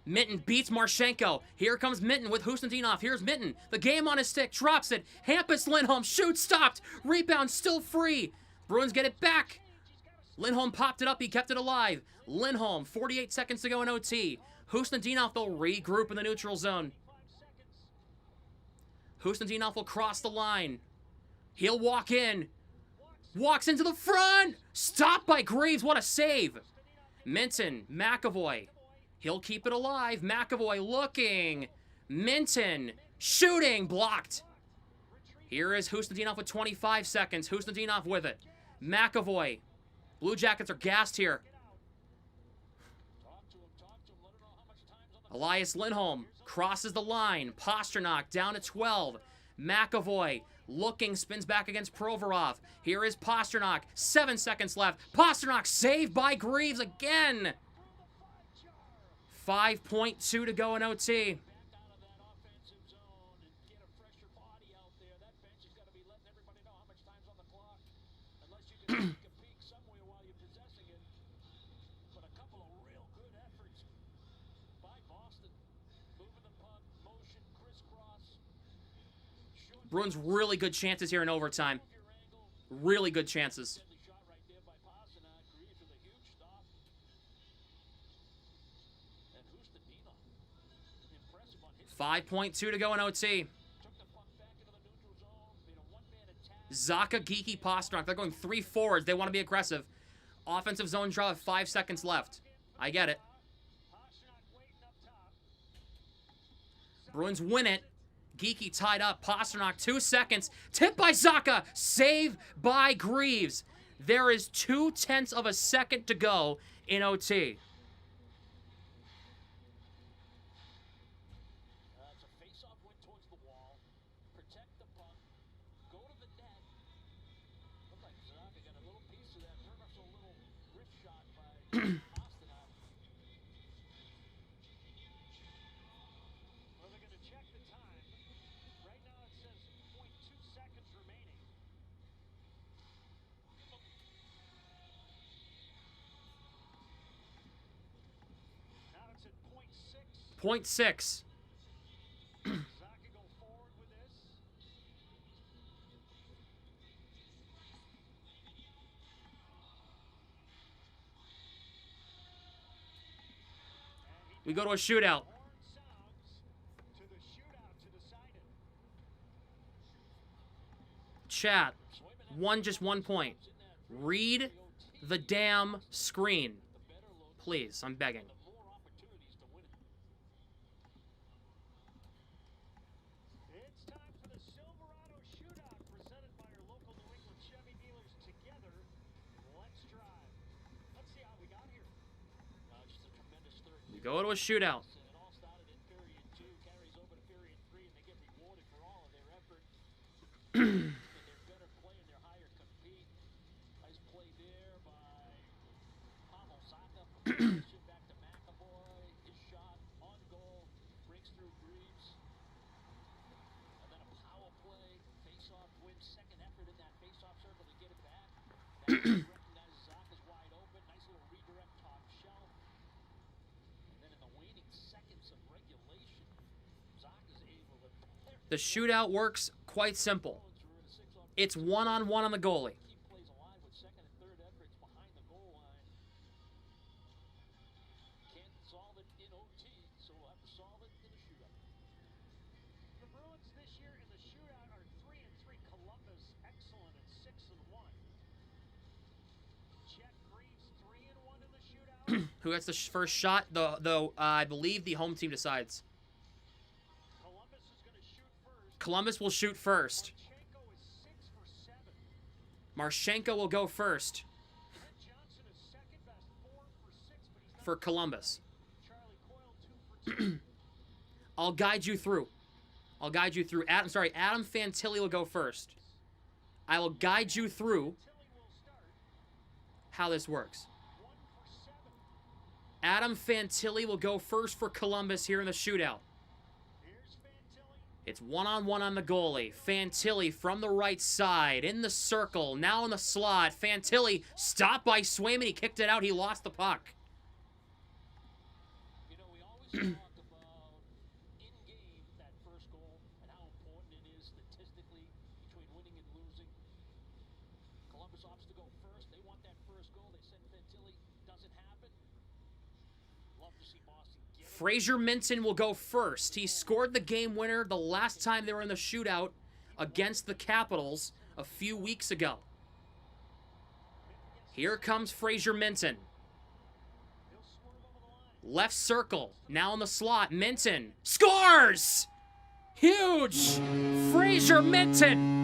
Minton beats Marchenko. Here comes Minton with Husnudinov. Here's Minton. The game on his stick. Drops it. Hampus Lindholm. Shoot stopped. Rebound still free. Bruins get it back. Lindholm popped it up. He kept it alive. Lindholm, 48 seconds to go in OT. Husnudinov, they'll regroup in the neutral zone. Husnudinov will cross the line. He'll walk in. Walks into the front. Stopped by Greaves. What a save. Minton, McAvoy. He'll keep it alive. McAvoy looking. Minton shooting. Blocked. Here is Husnudinov with 25 seconds. Husnudinov with it. McAvoy. Blue Jackets are gassed here. Elias Lindholm crosses the line. Pasternak down to 12. McAvoy looking, spins back against Provorov. Here is Pasternak. 7 seconds left. Pasternak saved by Greaves again. 5.2 to go in OT. Bruins really good chances here in overtime. Really good chances. 5.2 to go in OT. Zaka, Geeky, Pasternak. They're going 3 forwards. They want to be aggressive. Offensive zone draw with 5 seconds left. I get it. Bruins win it. Geeky tied up. Pasternak, 2 seconds. Tip by Zaka. Save by Greaves. There is 0.2 of a second to go in OT. It's a face-off win towards the wall. Protect the puck. Go to the net. Looked like Zaka got a little piece of that. Perhaps a little wrist shot by Pasternak. Well, they're going to check the time. Right now it says 0.2 seconds remaining. Now it's at 0.6. 0.6. Zaka go forward with this. We go to a shootout. Horn sounds to the shootout to decide it. Chat. Just 1 point. Read the damn screen. Please, I'm begging. More opportunities to win it. It's time for the Silverado Shootout, presented by our local New England Chevy dealers. Together, let's drive. Let's see how we got here. Just a tremendous third. We go to a shootout. And it all started in period 2, carries over to period 3, and they get rewarded for all of their effort. And their better play and their higher compete. Nice play there by Pavel Zaka. Position back to McAvoy. His shot on goal. Breaks through Greaves. And then a power play. Face-off win. Second effort in that face-off circle to get it back. Recognizes Zaka's wide open. Nice little redirect top shelf. And then in the waning seconds of regulation, Zaka's able to... The shootout works quite simple. It's one-on-one on the goalie. Keep plays alive with second and third efforts behind the goal line. Can't solve it in OT, so we'll have to solve it in the shootout. The Bruins this year in the shootout are 3-3. Columbus excellent at 6-1. Check Greaves 3-1 in the shootout. Who gets the first shot? I believe the home team decides. Columbus is going to shoot first. Columbus will shoot first. Marchenko is 6 for 7. Marchenko will go first Brent Johnson is second best, 4 for 6, but he's not for Columbus. Charlie Coyle 2 for 2. I'll guide you through. Adam Fantilli will go first. I will guide you through Tilly will start. how this works. 1 for 7. Adam Fantilli will go first for Columbus here in the shootout. Here's Fantilli. It's one-on-one on the goalie. Fantilli from the right side, in the circle, now in the slot. Fantilli stopped by Swayman. He kicked it out. He lost the puck. You know, we always talk about in-game that first goal and how important it is statistically between winning and losing. Columbus opts to go first. They want that first goal. They send Fantilli. Doesn't happen. Love to see Boston get it. Fraser Minton will go first. He scored the game winner the last time they were in the shootout against the Capitals a few weeks ago. Here comes Fraser Minton. He'll swerve over the line. Left circle, now in the slot. Minton scores! Huge! Fraser Minton!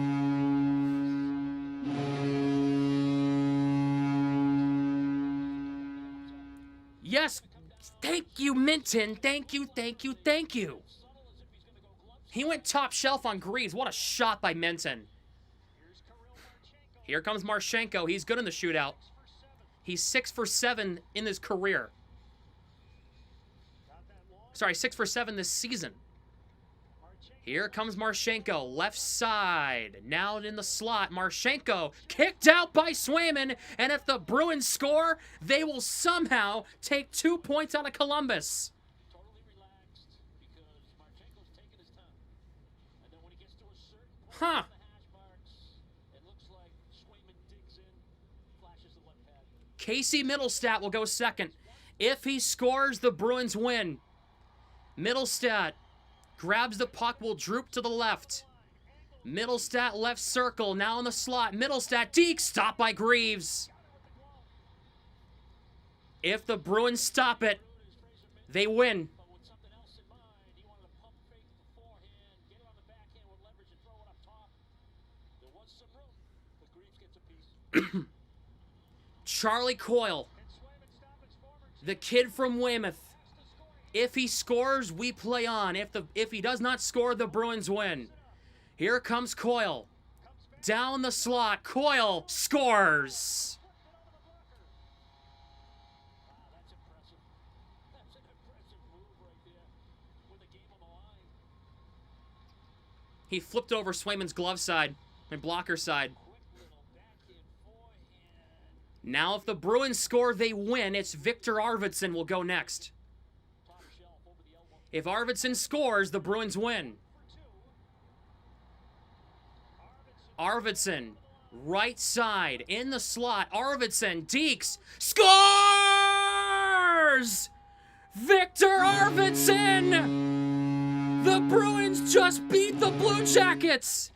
Yes, thank you, Minton. Thank you. Subtle as if he's going to go glove He went top shelf on Greaves. What a shot by Minton. Here comes Marchenko. He's good in the shootout. He's 6 for 7 in his career. Sorry, 6 for 7 this season. Here comes Marchenko, left side. Now in the slot, Marchenko kicked out by Swayman. And if the Bruins score, they will somehow take 2 points out of Columbus. Huh. Casey Middlestat will go second. If he scores, the Bruins win. Middlestat grabs the puck, will droop to the left. Middlestat left circle, now in the slot. Middlestat, Deke, stopped by Greaves. If the Bruins stop it, they win. Charlie Coyle, the kid from Weymouth. If he scores, we play on. If he does not score, the Bruins win. Here comes Coyle. Down the slot. Coyle scores. He flipped over Swayman's glove side and blocker side. Now if the Bruins score, they win. It's Victor Arvidsson will go next. If Arvidsson scores, the Bruins win. Arvidsson, right side, in the slot. Arvidsson, Deeks, scores! Victor Arvidsson! The Bruins just beat the Blue Jackets!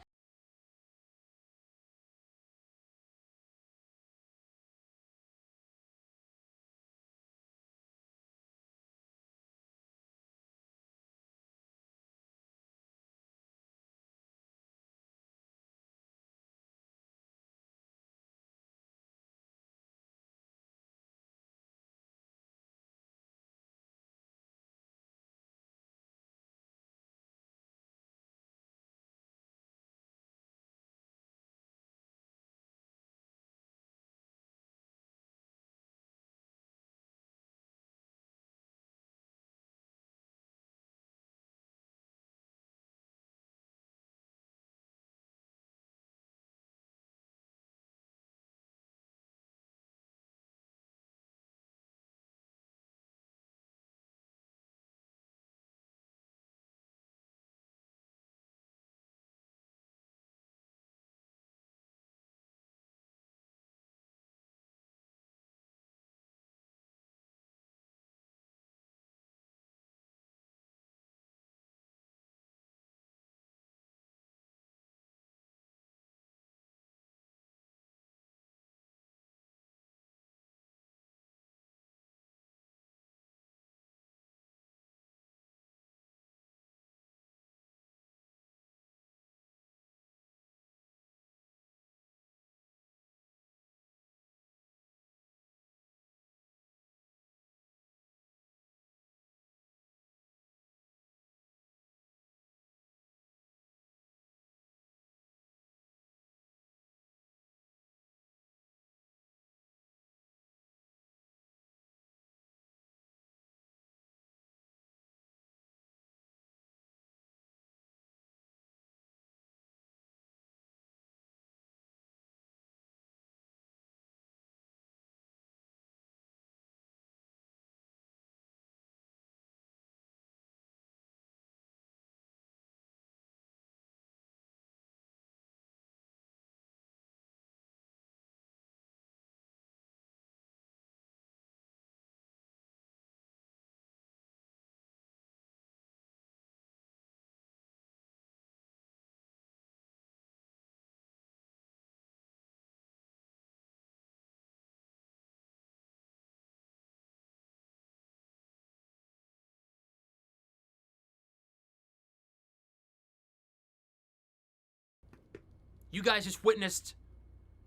You guys just witnessed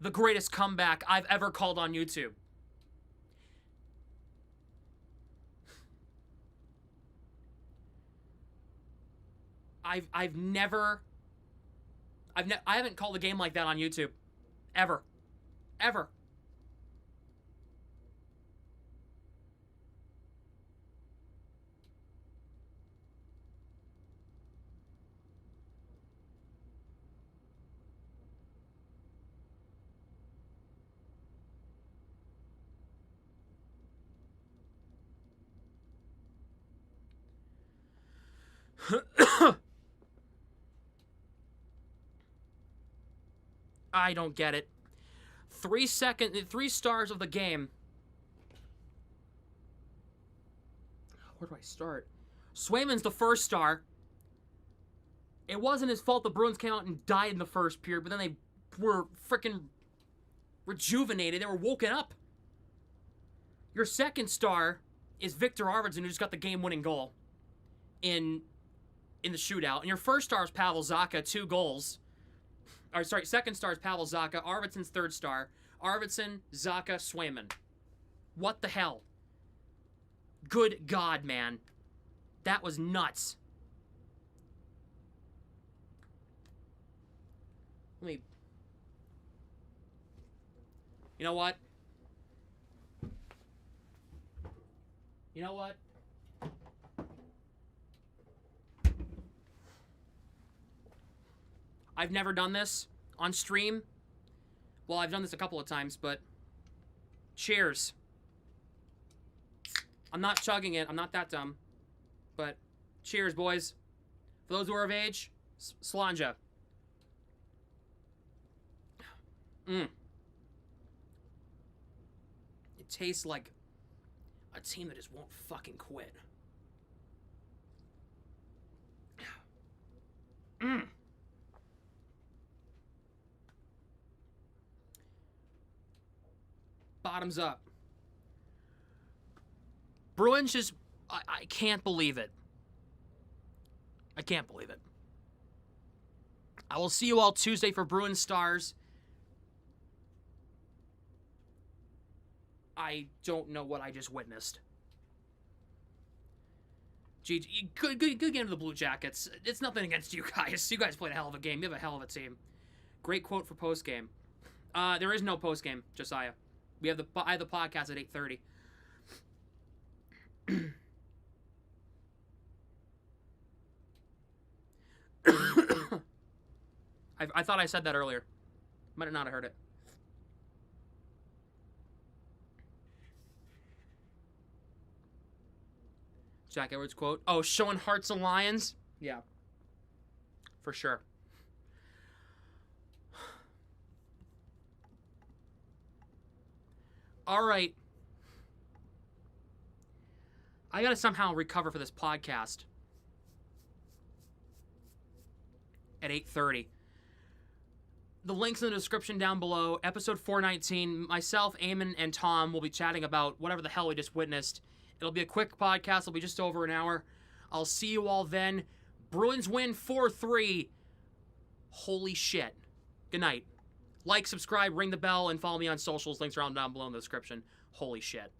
the greatest comeback I've ever called on YouTube. I haven't called a game like that on YouTube. Ever. Ever. I don't get it. 3 stars of the game. Where do I start? Swayman's the first star. It wasn't his fault the Bruins came out and died in the first period, but then they were freaking rejuvenated. They were woken up. Your second star is Victor Arvidsson, who just got the game-winning goal in the shootout. And your first star is Pavel Zacha, 2 goals. Or, sorry, second star is Pavel Zacha. Arvidsson's third star. Arvidsson, Zacha, Swayman. What the hell? Good God, man. That was nuts. Let me... You know what? You know what? I've never done this on stream. Well, I've done this a couple of times, but cheers. I'm not chugging it. I'm not that dumb. But cheers, boys. For those who are of age, Slanja. It tastes like a team that just won't fucking quit. Bottoms up. Bruins just... I can't believe it. I can't believe it. I will see you all Tuesday for Bruins Stars. I don't know what I just witnessed. GG. Good game to the Blue Jackets. It's nothing against you guys. You guys played a hell of a game. You have a hell of a team. Great quote for postgame. There is no postgame, Josiah. I have the podcast at 8:30. I thought I said that earlier. Might have not have heard it. Jack Edwards quote. Oh, showing Hearts and Lions? Yeah. For sure. All right. I gotta somehow recover for this podcast at 8:30. The link's in the description down below. Episode 419. Myself, Eamon, and Tom will be chatting about whatever the hell we just witnessed. It'll be a quick podcast. It'll be just over an hour. I'll see you all then. Bruins win 4-3. Holy shit. Good night. Like, subscribe, ring the bell, and follow me on socials. Links are all down below in the description. Holy shit.